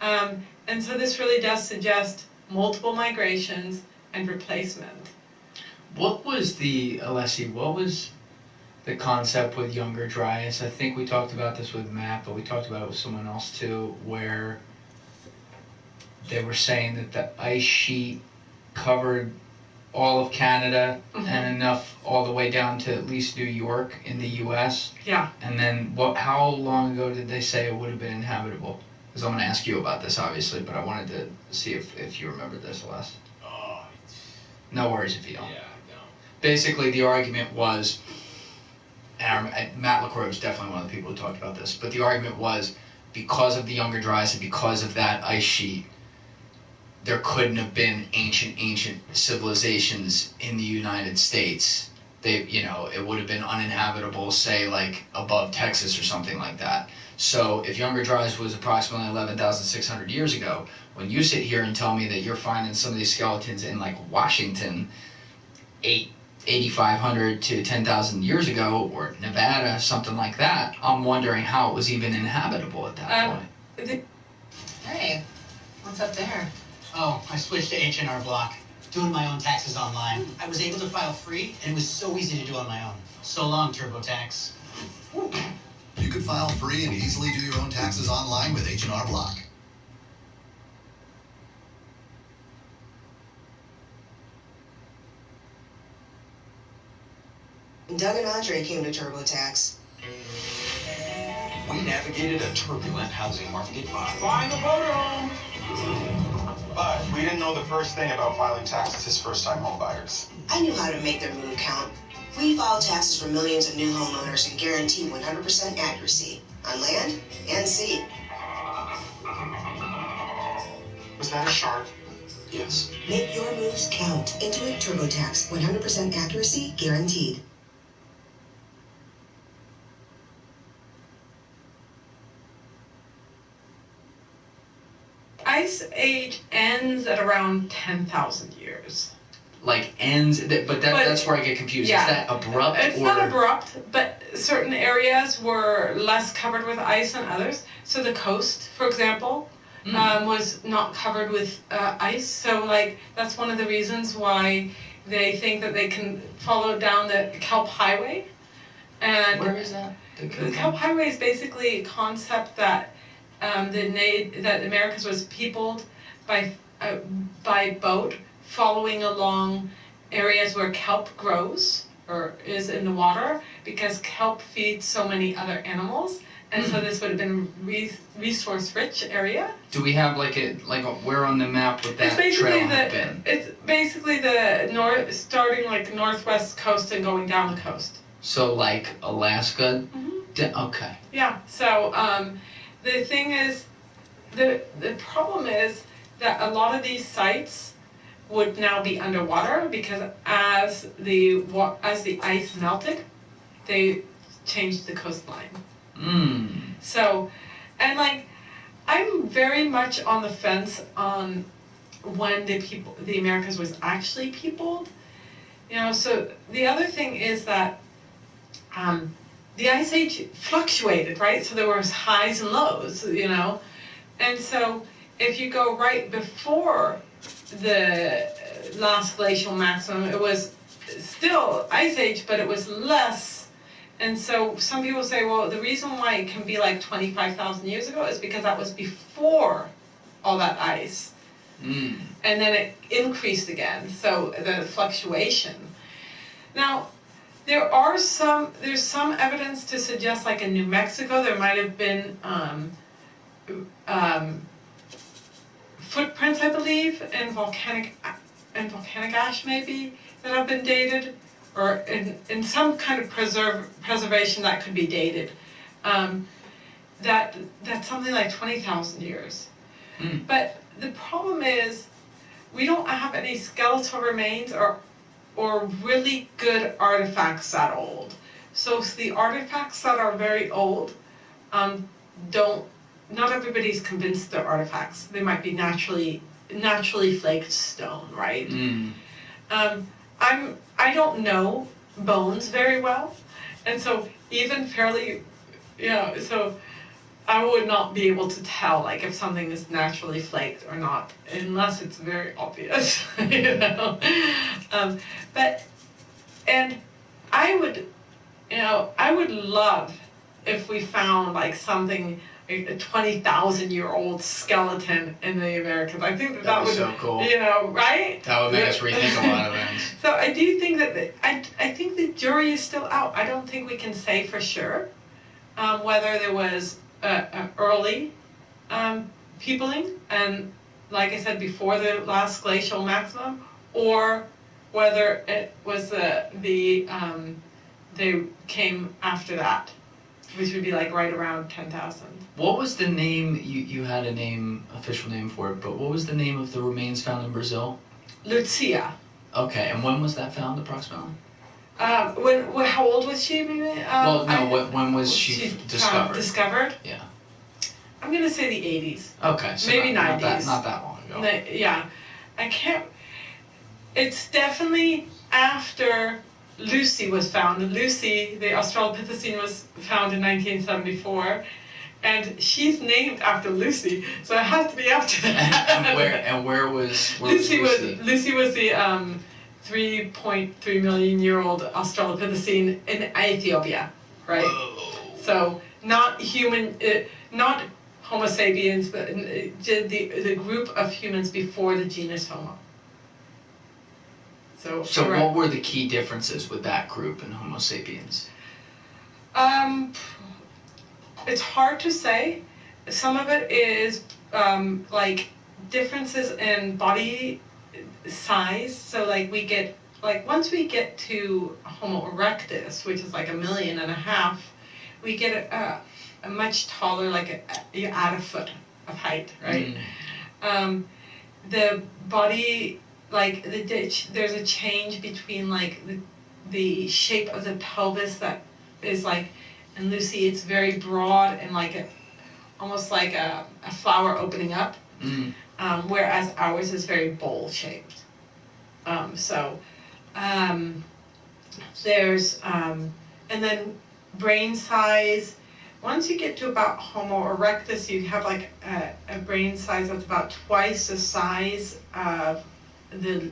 S3: And so this really does suggest multiple migrations and replacement.
S4: What was the concept with Younger Dryas? I think we talked about this with Matt, but we talked about it with someone else too, where they were saying that the ice sheet covered all of Canada and enough all the way down to at least New York in the U.S.
S3: Yeah.
S4: And then how long ago did they say it would have been inhabitable? Because I'm going to ask you about this, obviously, but I wanted to see if you remembered this, Les. No worries if you don't.
S6: Yeah, I don't.
S4: Basically, the argument was, and Matt LaCroix was definitely one of the people who talked about this, but the argument was because of the Younger Dryas and because of that ice sheet, there couldn't have been ancient civilizations in the United States. It would have been uninhabitable, say, like above Texas or something like that. So if Younger Dryas was approximately 11,600 years ago, when you sit here and tell me that you're finding some of these skeletons in like Washington 8,500 to 10,000 years ago, or Nevada, something like that, I'm wondering how it was even inhabitable at that point.
S18: Hey, what's up there? Oh, I switched to H&R Block. Doing my own taxes online. I was able to file free, and it was so easy to do on my own. So long, TurboTax.
S12: You could file free and easily do your own taxes online with H&R Block.
S19: Doug and Andre came to TurboTax.
S20: We navigated a turbulent housing market by
S21: buying a motorhome. But we didn't know the first thing about filing taxes as first-time home buyers.
S19: I knew how to make their move count. We file taxes for millions of new homeowners and guarantee 100% accuracy on land and sea.
S21: Was that a shark?
S20: Yes.
S19: Make your moves count. Intuit TurboTax. 100% accuracy guaranteed.
S3: Ice Age ends at around 10,000 years.
S4: Like ends, but that's where I get confused.
S3: Yeah.
S4: Is that abrupt?
S3: It's not abrupt, but certain areas were less covered with ice than others. So the coast, for example, was not covered with ice. So that's one of the reasons why they think that they can follow down the Kelp Highway. And
S4: where is that?
S3: The Kelp Highway is basically a concept that that the Americas was peopled by boat, following along areas where kelp grows or is in the water, because kelp feeds so many other animals, and so this would have been resource-rich area.
S4: Do we have like where on the map would that trail have been?
S3: It's basically starting like northwest coast and going down the coast.
S4: So like Alaska. Okay.
S3: Yeah. So the thing is, the problem is that a lot of these sites would now be underwater, because as the ice melted, they changed the coastline. So, and like, I'm very much on the fence on when the Americas was actually peopled. You know, so the other thing is that the Ice Age fluctuated, right? So there was highs and lows, you know, and so if you go right before the last glacial maximum, it was still Ice Age, but it was less. And so some people say, well, the reason why it can be like 25,000 years ago is because that was before all that ice. And then it increased again, so the fluctuation. Now, there's some evidence to suggest, like in New Mexico, there might have been footprints, I believe, in volcanic ash maybe, that have been dated, or in some kind of preservation that could be dated. That's something like 20,000 years. But the problem is, we don't have any skeletal remains or really good artifacts that old. So the artifacts that are very old, not everybody's convinced they're artifacts. They might be naturally flaked stone, right? I don't know bones very well, and so even fairly, so I would not be able to tell like if something is naturally flaked or not, unless it's very obvious, you know. And I would love if we found like something, a 20,000-year-old skeleton in the Americas. I think that would be so cool. You know, right?
S4: That would make us rethink a lot of things.
S3: So I do think that I think the jury is still out. I don't think we can say for sure whether there was an early peopling, and like I said, before the last glacial maximum, or whether it was they came after that, which would be like right around 10,000.
S4: What was the name, you had a name, official name for it, but what was the name of the remains found in Brazil?
S3: Lucia.
S4: Okay, and when was that found approximately?
S3: How old was she?
S4: When was she discovered?
S3: Discovered?
S4: Yeah.
S3: I'm going to say the 80s.
S4: Okay, so
S3: maybe 90s.
S4: Not that long ago.
S3: Yeah. It's definitely after Lucy was found. Lucy, the Australopithecine, was found in 1974, and she's named after Lucy, so it has to be after that.
S4: And where was
S3: Lucy? Lucy was the 3.3 million year old Australopithecine in Ethiopia, right? Whoa. So not human, not Homo sapiens, but the group of humans before the genus Homo. So right.
S4: What were the key differences with that group and Homo sapiens?
S3: It's hard to say. Some of it is like differences in body size. So like once we get to Homo erectus, which is like 1.5 million, we get a much taller, you add a foot of height, right? The body, like the ditch, there's a change between like the shape of the pelvis that is like, in Lucy it's very broad and like almost like a flower opening up, whereas ours is very bowl shaped. There's and then brain size. Once you get to about Homo erectus, you have like a brain size that's about twice the size of the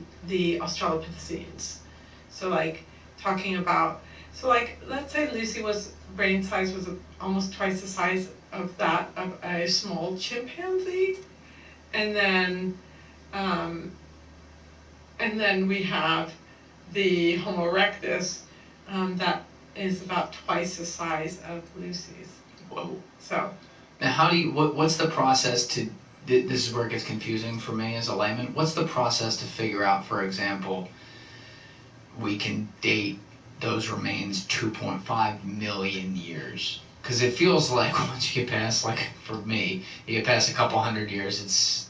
S3: Australopithecines. So like talking about, So like, let's say Lucy brain size was almost twice the size of that of a small chimpanzee, and then we have the Homo erectus that is about twice the size of Lucy's.
S4: Whoa.
S3: So.
S4: Now, what's the process to? This is where it gets confusing for me as a layman. What's the process to figure out, for example, we can date those remains 2.5 million years? Because it feels like once you get past, like for me, you get past a couple hundred years, it's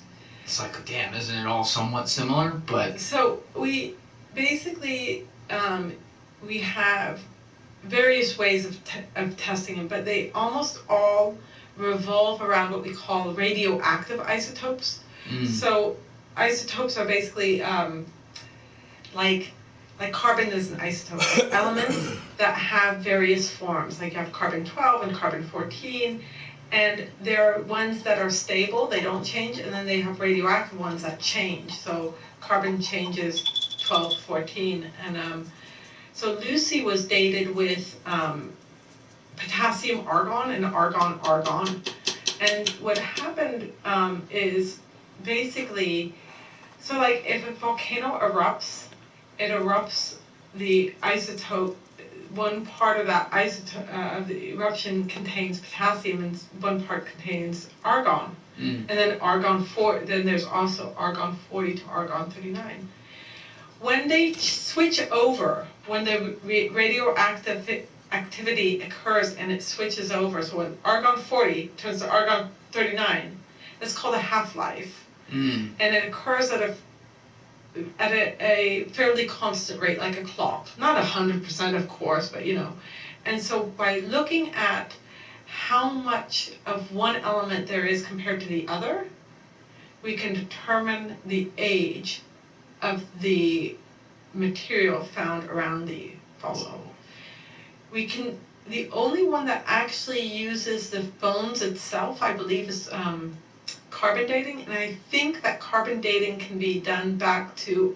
S4: like, damn, isn't it all somewhat similar? But
S3: so we basically we have various ways of testing them, but they almost all revolve around what we call radioactive isotopes. So isotopes are basically like carbon is an isotope, elements that have various forms. Like you have carbon-12 and carbon-14, and there are ones that are stable, they don't change, and then they have radioactive ones that change. So carbon changes 12, 14, and so Lucy was dated with potassium argon and argon argon, and what happened is basically, so like if a volcano erupts, it erupts the isotope. One part of that isotope of the eruption contains potassium, and one part contains argon, and then then there's also argon 40 to argon 39. When they switch over, when the radioactive activity occurs and it switches over, so when argon 40 turns to argon 39, it's called a half-life, and it occurs at a fairly constant rate, like a clock. Not 100%, of course, but And so by looking at how much of one element there is compared to the other, we can determine the age of the material found around the fossil. The only one that actually uses the bones itself, I believe, is carbon dating, and I think that carbon dating can be done back to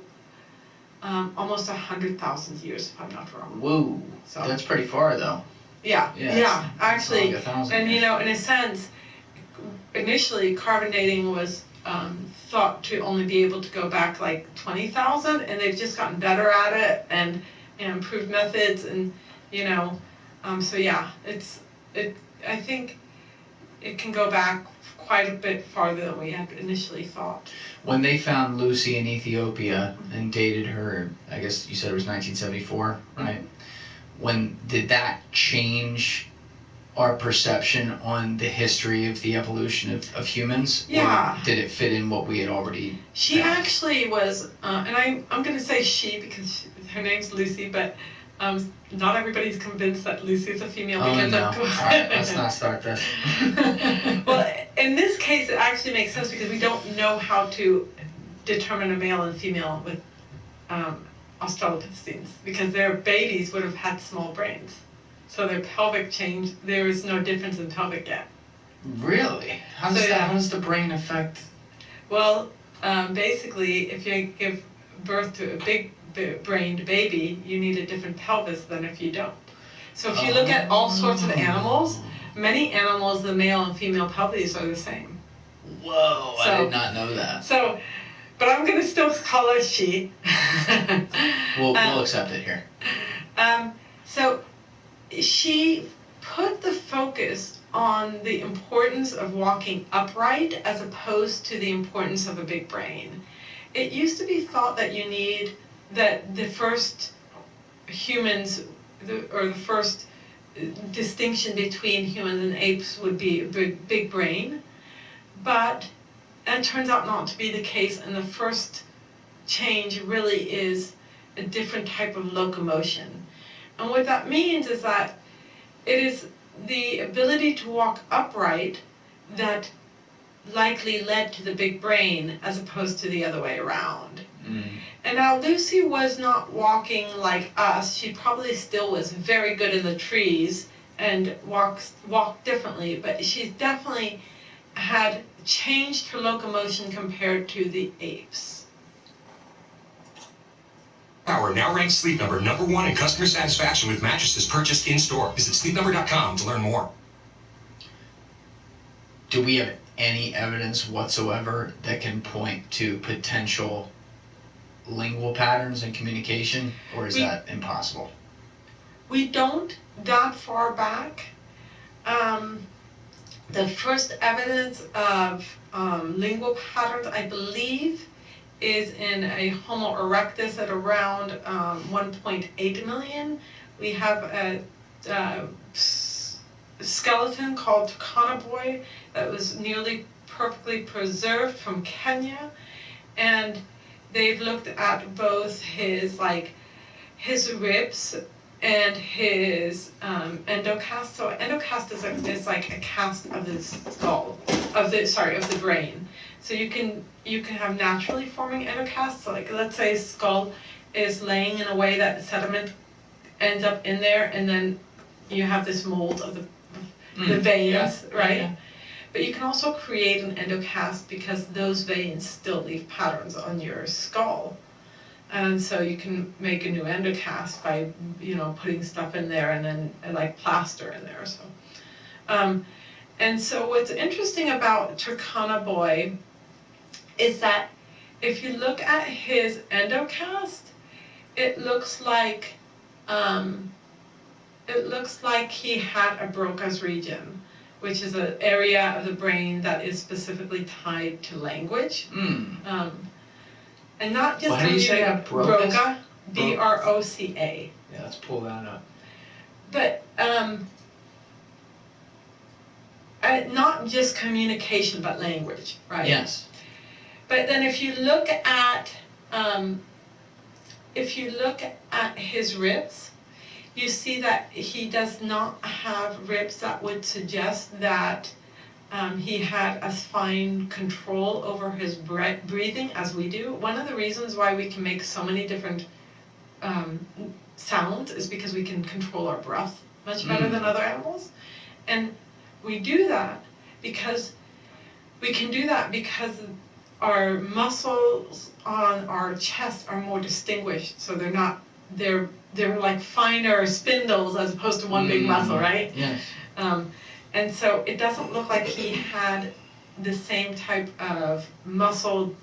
S3: almost 100,000 years, if I'm not wrong.
S4: Whoa, so that's pretty far, though.
S3: Yeah, actually,
S4: like 1,000
S3: and
S4: years.
S3: In a sense, initially carbon dating was thought to only be able to go back like 20,000, and they've just gotten better at it and improved methods, and so yeah, I think it can go back quite a bit farther than we had initially thought.
S4: When they found Lucy in Ethiopia and dated her, I guess you said it was 1974, right? When did that change our perception on the history of the evolution of humans?
S3: Yeah.
S4: Or did it fit in what we had already
S3: She
S4: found?
S3: actually was, and I'm going to say she because her name's Lucy, but not everybody's convinced that Lucy's a female.
S4: Oh,
S3: because
S4: no. All right, let's not start this.
S3: Well, in this case, it actually makes sense because we don't know how to determine a male and female with Australopithecines, because their babies would have had small brains. So their pelvic change, there is no difference in pelvic yet.
S4: Really? How does the brain affect?
S3: Well, basically, if you give birth to a big-brained baby, you need a different pelvis than if you don't. So if you look at all sorts of animals, many animals, the male and female pelvis are the same.
S4: Whoa, I did not know that.
S3: So, but I'm going to still call her she.
S4: We'll accept it here.
S3: So she put the focus on the importance of walking upright as opposed to the importance of a big brain. It used to be thought that the first humans, or the first distinction between humans and apes would be a big brain, but that turns out not to be the case, and the first change really is a different type of locomotion. And what that means is that it is the ability to walk upright that likely led to the big brain as opposed to the other way around. And now Lucy was not walking like us. She probably still was very good in the trees and walked differently, but she's definitely had changed her locomotion compared to the apes.
S16: Power now ranks Sleep Number #1 in customer satisfaction with mattresses purchased in-store. Visit sleepnumber.com to learn more.
S4: Do we have any evidence whatsoever that can point to potential lingual patterns in communication, or is that impossible?
S3: We don't that far back. The first evidence of lingual patterns, I believe, is in a Homo erectus at around 1.8 million. We have a skeleton called Turkana Boy that was nearly perfectly preserved from Kenya, and they've looked at both his ribs and his endocast. So endocast is like a cast of the skull, of the brain. So you can have naturally forming endocasts. So like let's say skull is laying in a way that sediment ends up in there, and then you have this mold of the veins, right? Yeah. But you can also create an endocast because those veins still leave patterns on your skull. And so you can make a new endocast by, putting stuff in there and then like plaster in there. So, and so what's interesting about Turkana Boy is that if you look at his endocast, it looks like he had a Broca's region, which is an area of the brain that is specifically tied to language. And not just
S4: how do you say that?
S3: Broca, Broca.
S4: Yeah, let's pull that up.
S3: But not just communication, but language, right?
S4: Yes.
S3: But then if you look at his ribs, you see that he does not have ribs that would suggest that he had as fine control over his breathing as we do. One of the reasons why we can make so many different sounds is because we can control our breath much better than other animals. And we do that because our muscles on our chest are more distinguished. So they're like finer spindles as opposed to one big muscle, right?
S4: Yes.
S3: And so it doesn't look like he had the same type of muscle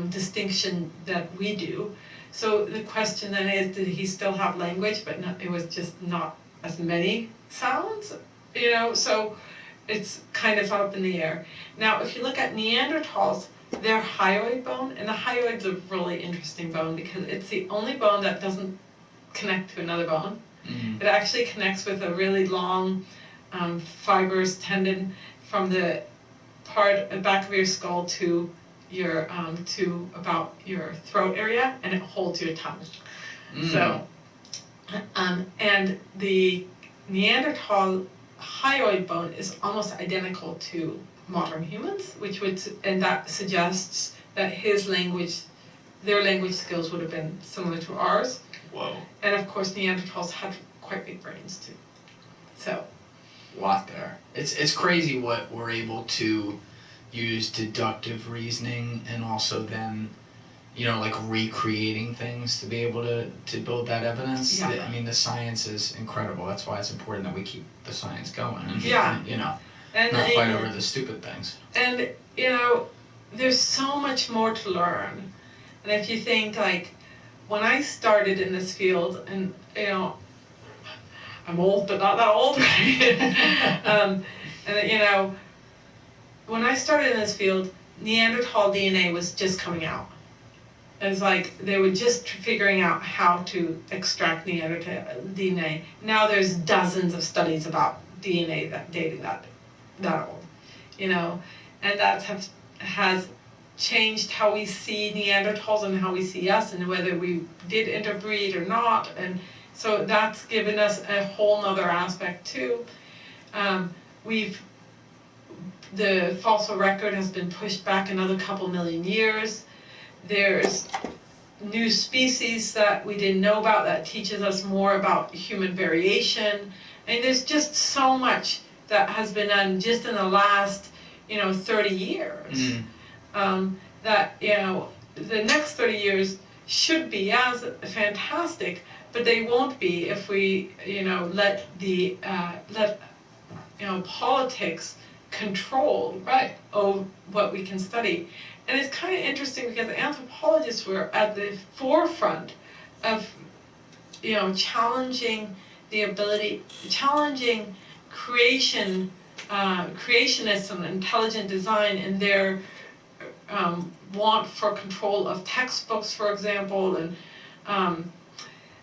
S3: distinction that we do. So the question then is, did he still have language, but it was just not as many sounds? So it's kind of up in the air. Now, if you look at Neanderthals, their hyoid bone, and the hyoid's a really interesting bone because it's the only bone that doesn't connect to another bone. Mm-hmm. It actually connects with a really long fibrous tendon from the back of your skull to your to about your throat area, and it holds your tongue. So, and the Neanderthal hyoid bone is almost identical to modern humans, and that suggests that their language skills would have been similar to ours.
S4: Whoa.
S3: And of course, Neanderthals had quite big brains too. So.
S4: A lot there. It's crazy what we're able to use deductive reasoning and also then, like recreating things to be able to build that evidence.
S3: Yeah.
S4: I mean, the science is incredible. That's why it's important that we keep the science going. And,
S3: and
S4: not fight over the stupid things.
S3: And, there's so much more to learn. And if you think, like, when I started in this field, and, I'm old, but not that old. And when I started in this field, Neanderthal DNA was just coming out. It was like they were just figuring out how to extract Neanderthal DNA. Now there's dozens of studies about DNA that dating that old, and that has changed how we see Neanderthals and how we see us, and whether we did interbreed or not, and so that's given us a whole nother aspect too. The fossil record has been pushed back another couple million years. There's new species that we didn't know about that teaches us more about human variation. And there's just so much that has been done just in the last, 30 years. That, the next 30 years should be as fantastic, but they won't be if we, let politics control what we can study. And it's kind of interesting because anthropologists were at the forefront of, challenging creationists and intelligent design in their want for control of textbooks, for example,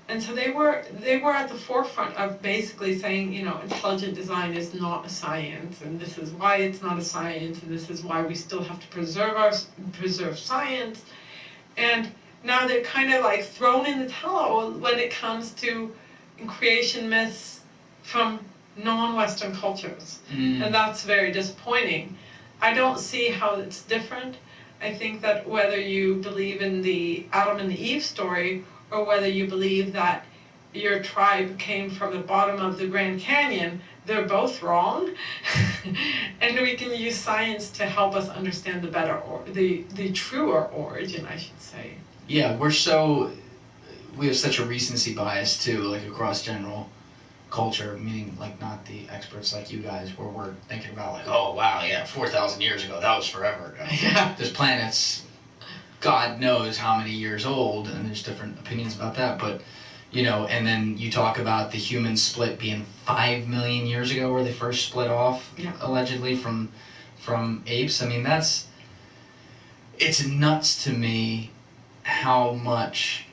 S3: and so they were at the forefront of basically saying, intelligent design is not a science, and this is why it's not a science, and this is why we still have to preserve science. And now they're kind of like thrown in the towel when it comes to creation myths from non-Western cultures, and that's very disappointing. I don't see how it's different. I think that whether you believe in the Adam and Eve story, or whether you believe that your tribe came from the bottom of the Grand Canyon, they're both wrong. And we can use science to help us understand the truer origin, I should say.
S4: Yeah, we have such a recency bias too, like across general culture, meaning like not the experts like you guys, where we're thinking about like, oh wow, yeah, 4,000 years ago, that was forever ago.
S3: Yeah.
S4: There's planets, God knows how many years old, and there's different opinions about that, but and then you talk about the human split being 5 million years ago, where they first split off, allegedly from apes. I mean, it's nuts to me how much,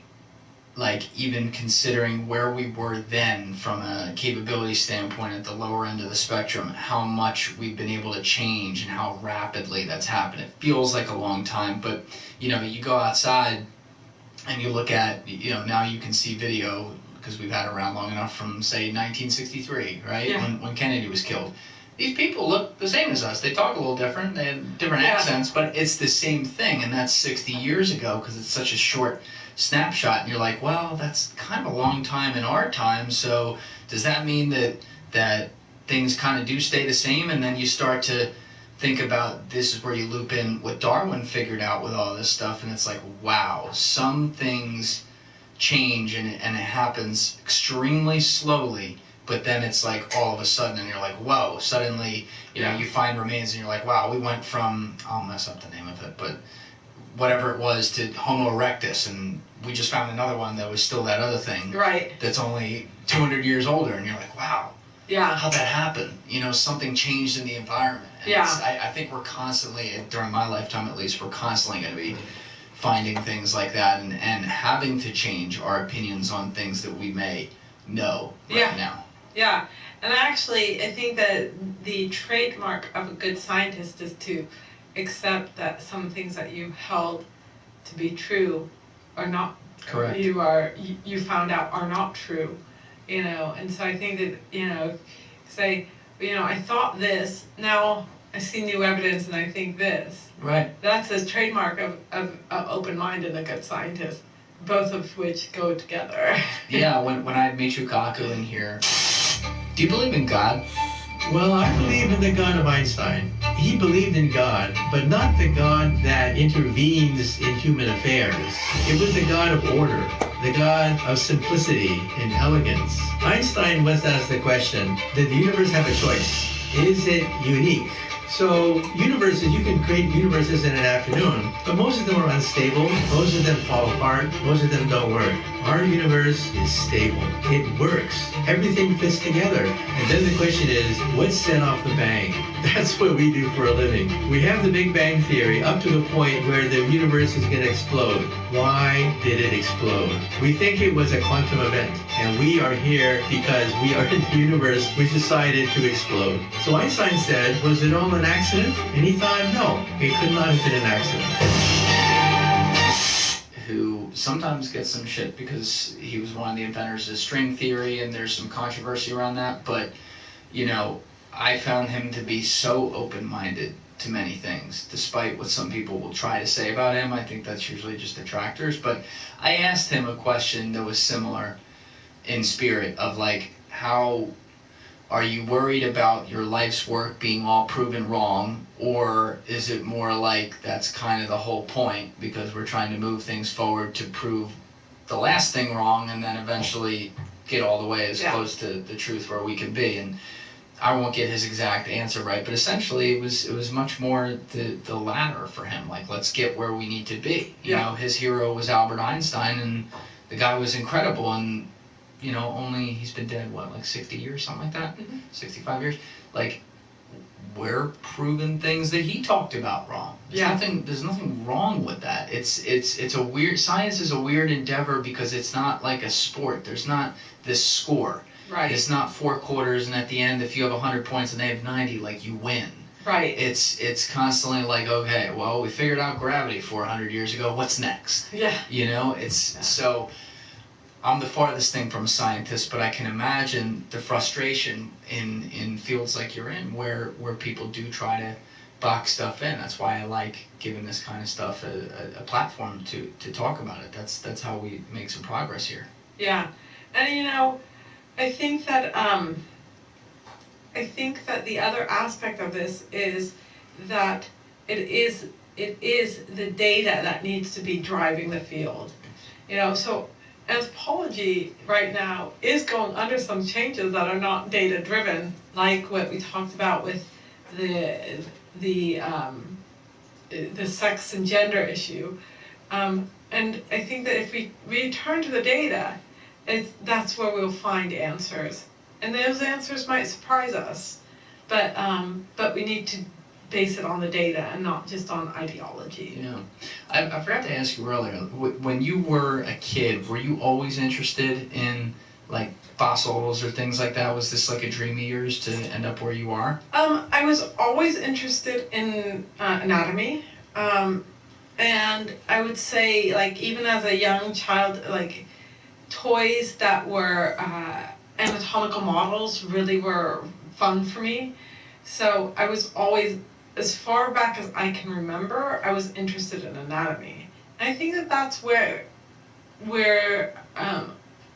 S4: like, even considering where we were then from a capability standpoint at the lower end of the spectrum, how much we've been able to change and how rapidly that's happened. It feels like a long time, but you go outside and you look at, now you can see video, because we've had it around long enough, from say 1963, right?
S3: Yeah.
S4: When Kennedy was killed. These people look the same as us. They talk a little different, they have different accents, but it's the same thing, and that's 60 years ago, because it's such a short snapshot, and you're like, well, that's kind of a long time in our time, so does that mean that things kind of do stay the same? And then you start to think about, this is where you loop in what Darwin figured out with all this stuff, and it's like, wow, some things change, and it happens extremely slowly, but then it's like all of a sudden, and you're like, whoa, suddenly, you find remains, and you're like, wow, we went from, I'll mess up the name of it, but whatever it was, to Homo erectus, and we just found another one that was still that other thing.
S3: Right.
S4: That's only 200 years older, and you're like, wow.
S3: Yeah.
S4: How'd that happen? Something changed in the environment. And I think we're constantly, during my lifetime at least, we're constantly going to be finding things like that and having to change our opinions on things that we may know right now.
S3: Yeah. And actually, I think that the trademark of a good scientist is to accept that some things that you held to be true are not.
S4: Correct.
S3: You found out are not true, and so I think that, say, I thought this, now I see new evidence and I think this.
S4: Right.
S3: That's a trademark of an open mind and a good scientist, both of which go together.
S4: Yeah, when I had Michio Kaku in here, do you believe in God?
S5: Well, I believe in the God of Einstein. He believed in God, but not the God that intervenes in human affairs. It was the God of order, the God of simplicity and elegance. Einstein was asked the question, did the universe have a choice? Is it unique? So universes, you can create universes in an afternoon, but most of them are unstable, most of them fall apart, most of them don't work. Our universe is stable. It works. Everything fits together. And then the question is, what set off the bang? That's what we do for a living. We have the Big Bang Theory up to the point where the universe is going to explode. Why did it explode? We think it was a quantum event, and we are here because we are in the universe which decided to explode. So Einstein said, was it all an accident? And he thought, no, it could not have been an accident.
S4: Who sometimes gets some shit because he was one of the inventors of string theory, and there's some controversy around that, but, I found him to be so open-minded to many things, despite what some people will try to say about him. I think that's usually just detractors, but I asked him a question that was similar in spirit of, like, how are you worried about your life's work being all proven wrong, or is it more like that's kind of the whole point, because we're trying to move things forward to prove the last thing wrong and then eventually get all the way as close to the truth where we can be? And I won't get his exact answer right, but essentially it was much more the latter for him. Like, let's get where we need to be. You know, his hero was Albert Einstein, and the guy was incredible, and you know, only he's been dead, what, like 60 years, something like that? 65 years? Like, we're proving things that he talked about wrong. There's nothing wrong with that. It's a weird, science is a weird endeavor because it's not like a sport. There's not this score.
S3: Right.
S4: It's not 4 quarters and at the end, if you have 100 points and they have 90, like, you win.
S3: Right.
S4: It's constantly like, okay, well, we figured out gravity 400 years ago. What's next?
S3: Yeah.
S4: You know, so I'm the farthest thing from a scientist, but I can imagine the frustration in fields like you're in, where people do try to box stuff in. That's why I like giving this kind of stuff a platform to talk about it. That's how we make some progress here.
S3: Yeah, and you know, I think that the other aspect of this is that it is the data that needs to be driving the field. You know, so anthropology right now is going under some changes that are not data driven, like what we talked about with the sex and gender issue. And I think that if we return to the data, that's where we'll find answers. And those answers might surprise us, but we need to base it on the data and not just on ideology.
S4: Yeah. I forgot to ask you earlier, when you were a kid, were you always interested in like fossils or things like that? Was this like a dream of yours to end up where you are?
S3: I was always interested in anatomy. And I would say, like, even as a young child, like, toys that were anatomical models really were fun for me. So I was always, as far back as I can remember, I was interested in anatomy. And I think that that's where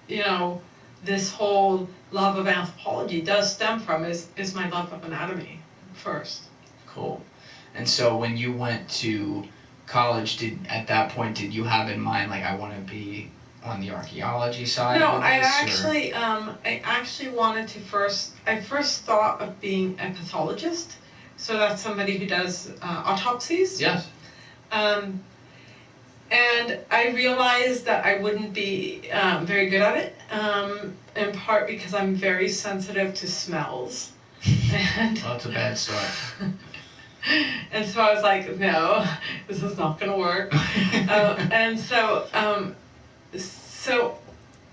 S3: you know, this whole love of anthropology does stem from, is my love of anatomy first.
S4: Cool. And so when you went to college, at that point, did you have in mind, like, I want to be on the archaeology side?
S3: No,
S4: of this,
S3: I actually wanted to I first thought of being a pathologist. So that's somebody who does autopsies.
S4: Yes.
S3: And I realized that I wouldn't be very good at it, in part because I'm very sensitive to smells. And
S4: well, that's a bad start.
S3: And so I was like, no, this is not going to work. And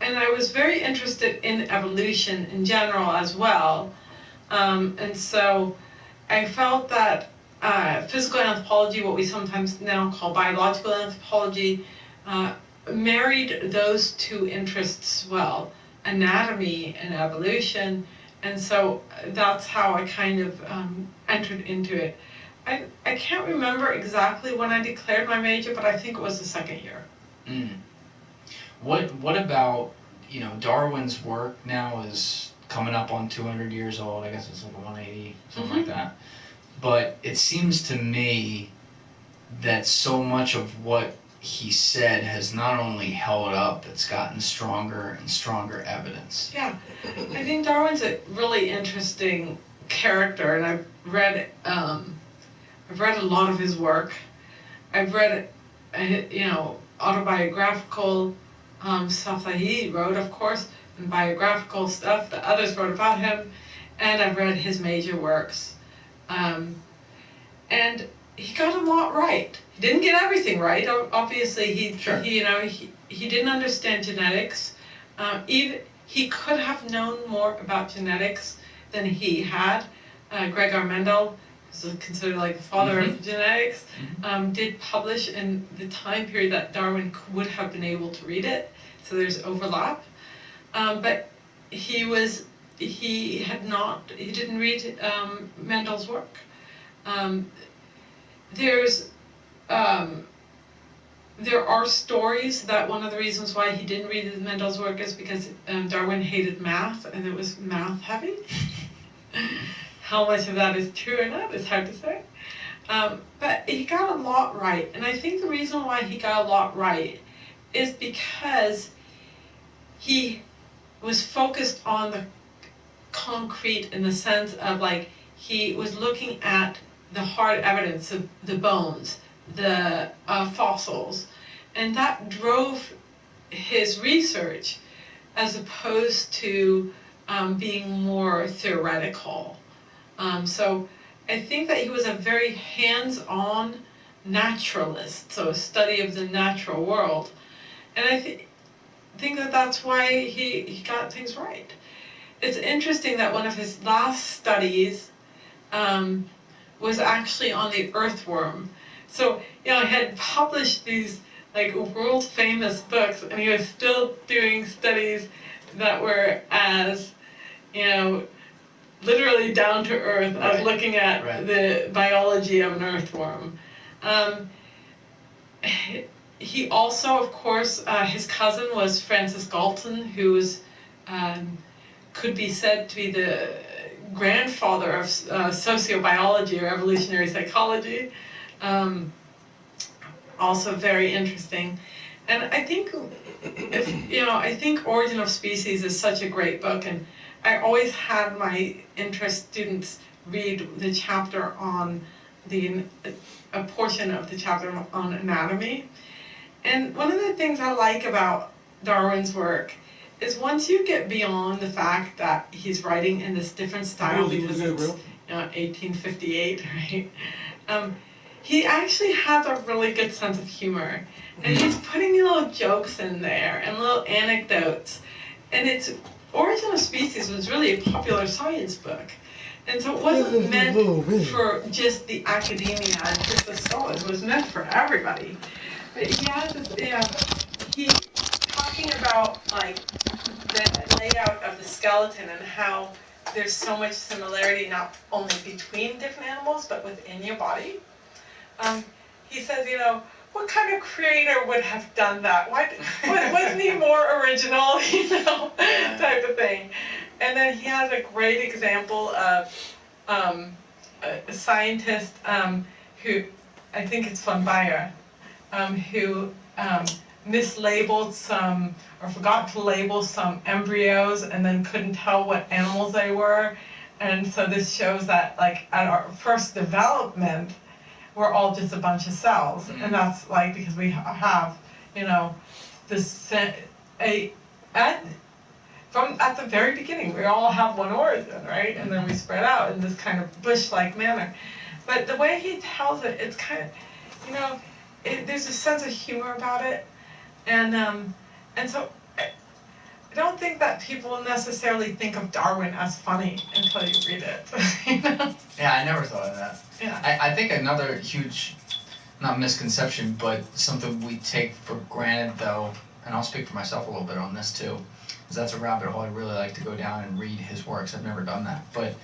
S3: and I was very interested in evolution in general as well. And so I felt that physical anthropology, what we sometimes now call biological anthropology, married those two interests well, anatomy and evolution. And so that's how I kind of entered into it. I can't remember exactly when I declared my major, but I think it was the second year.
S4: Mm. What about, you know, Darwin's work now is coming up on 200 years old. I guess it's like 180, something like that. But it seems to me that so much of what he said has not only held up, it's gotten stronger and stronger evidence.
S3: Yeah, I think Darwin's a really interesting character, and I've read a lot of his work. I've read, you know, autobiographical stuff that he wrote, of course, and biographical stuff that others wrote about him, and I've read his major works. And he got a lot right. He didn't get everything right. Obviously, he didn't understand genetics. He could have known more about genetics than he had. Gregor Mendel, who's considered like the father of genetics, did publish in the time period that Darwin would have been able to read it. So there's overlap. But he didn't read Mendel's work. There's there are stories that one of the reasons why he didn't read Mendel's work is because Darwin hated math, and it was math heavy. How much of that is true or not is hard to say. But he got a lot right. And I think the reason why he got a lot right is because he was focused on the concrete in the sense of, like, he was looking at the hard evidence of the bones, the fossils, and that drove his research as opposed to being more theoretical. So I think that he was a very hands-on naturalist, so a study of the natural world. And I think that that's why he got things right. It's interesting that one of his last studies was actually on the earthworm. So, he had published these like world-famous books, and he was still doing studies that were as, literally down to earth, as looking at the biology of an earthworm. He also, of course, his cousin was Francis Galton, who was, could be said to be the grandfather of sociobiology or evolutionary psychology. Also very interesting. And I think, I think Origin of Species is such a great book, and I always had my interest students read the chapter on a portion of the chapter on anatomy. And one of the things I like about Darwin's work is once you get beyond the fact that he's writing in this different style because it's 1858, right? He actually has a really good sense of humor, and he's putting little jokes in there and little anecdotes. And Origin of Species was really a popular science book, and so it wasn't meant for just the academia and just the scholars. It was meant for everybody. But he has this, he's talking about like the layout of the skeleton and how there's so much similarity not only between different animals but within your body. He says, what kind of creator would have done that? Wasn't he more original, type of thing. And then he has a great example of a scientist who, I think it's von Baer, who mislabeled some, or forgot to label some embryos and then couldn't tell what animals they were. And so this shows that, like, at our first development, we're all just a bunch of cells. Mm-hmm. And that's, like, because we have, this, at the very beginning, we all have one origin, right? And then we spread out in this kind of bush-like manner. But the way he tells it, it's kind of, there's a sense of humor about it. And so I don't think that people necessarily think of Darwin as funny until you read it.
S4: Yeah, I never thought of that.
S3: Yeah.
S4: I think another huge, not misconception, but something we take for granted, though, and I'll speak for myself a little bit on this too, because that's a rabbit hole I'd really like to go down and read his works. I've never done that. But,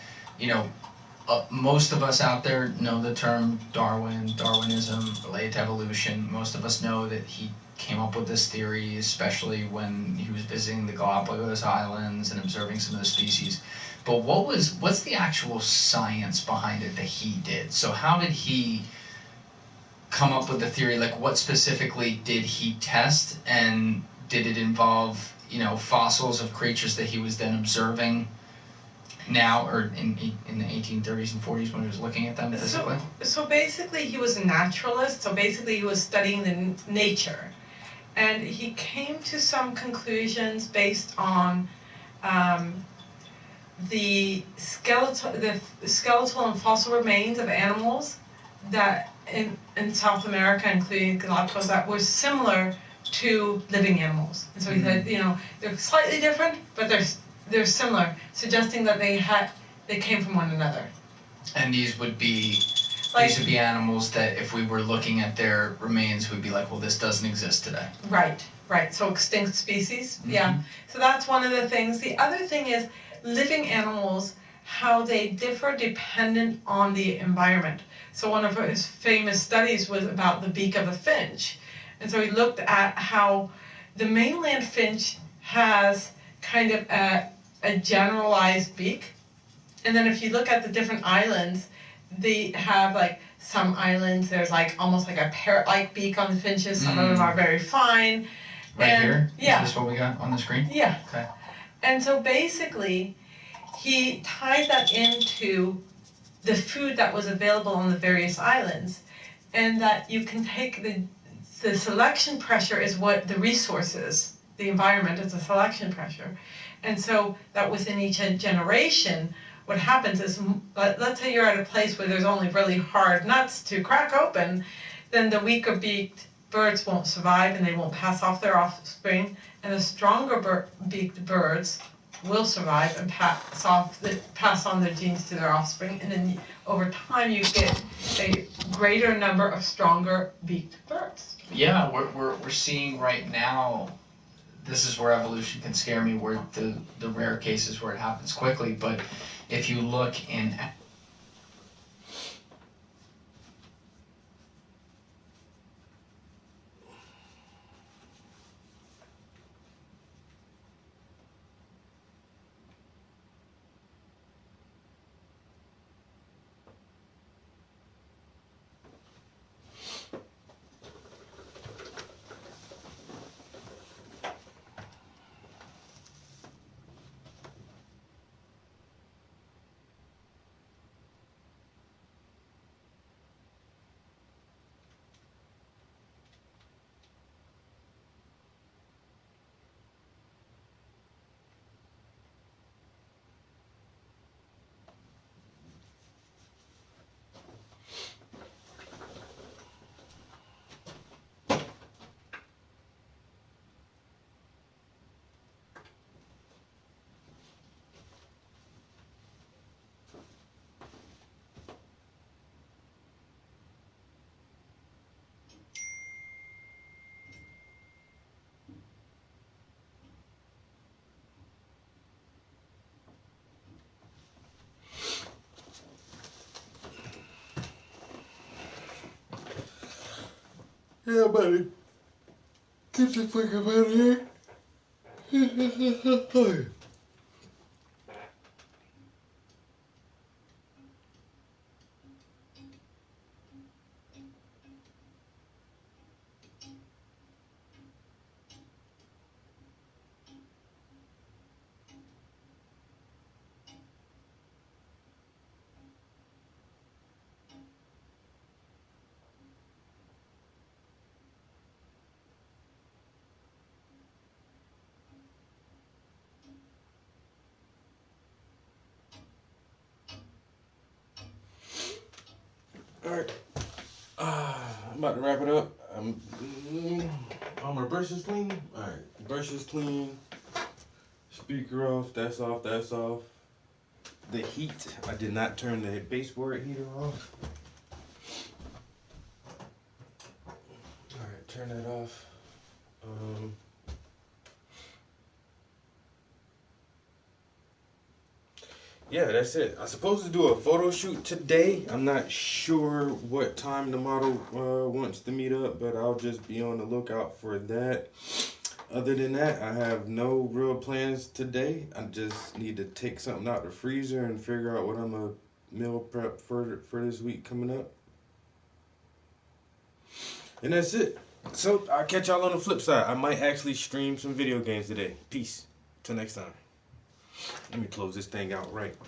S4: most of us out there know the term Darwinism, related to evolution. Most of us know that he came up with this theory, especially when he was visiting the Galapagos Islands and observing some of the species. But what's the actual science behind it that he did? So how did he come up with the theory? Like, what specifically did he test, and did it involve, fossils of creatures that he was then observing now, or in the 1830s and 40s when he was looking at them physically?
S3: So basically he was a naturalist, so basically he was studying the nature. And he came to some conclusions based on the skeletal and fossil remains of animals that in South America, including Galapagos, that were similar to living animals. And so he said, they're slightly different, but they're similar, suggesting that they came from one another.
S4: And these would be animals that if we were looking at their remains, we'd be like, well, this doesn't exist today.
S3: Right. So extinct species, yeah. So that's one of the things. The other thing is living animals, how they differ dependent on the environment. So one of his famous studies was about the beak of a finch. And so he looked at how the mainland finch has kind of a generalized beak. And then if you look at the different islands, they have like some islands, there's like almost like a parrot-like beak on the finches. Some of them are very fine.
S4: Right here?
S3: Yeah.
S4: Is this what we got on the screen?
S3: Yeah.
S4: Okay.
S3: And so basically, he tied that into the food that was available on the various islands, and that you can take the selection pressure is what the resource is. The environment is the selection pressure. And so that within each generation, what happens is, let's say you're at a place where there's only really hard nuts to crack open, then the weaker beaked birds won't survive and they won't pass off their offspring, and the stronger beaked birds will survive and pass on their genes to their offspring, and then over time you get a greater number of stronger beaked birds.
S4: Yeah, we're seeing right now, this is where evolution can scare me, where the rare cases where it happens quickly, but if you look in
S1: Yeah, buddy. Get the fuck up out of here. Alright. I'm about to wrap it up. All my brushes clean. Alright. Brushes clean. Speaker off. That's off. That's off. The heat. I did not turn the baseboard heater off. Alright. Turn that off. Yeah, that's it. I'm supposed to do a photo shoot today. I'm not sure what time the model wants to meet up, but I'll just be on the lookout for that. Other than that, I have no real plans today. I just need to take something out the freezer and figure out what I'm gonna meal prep for this week coming up. And that's it. So I'll catch y'all on the flip side. I might actually stream some video games today. Peace. Till next time. Let me close this thing out right.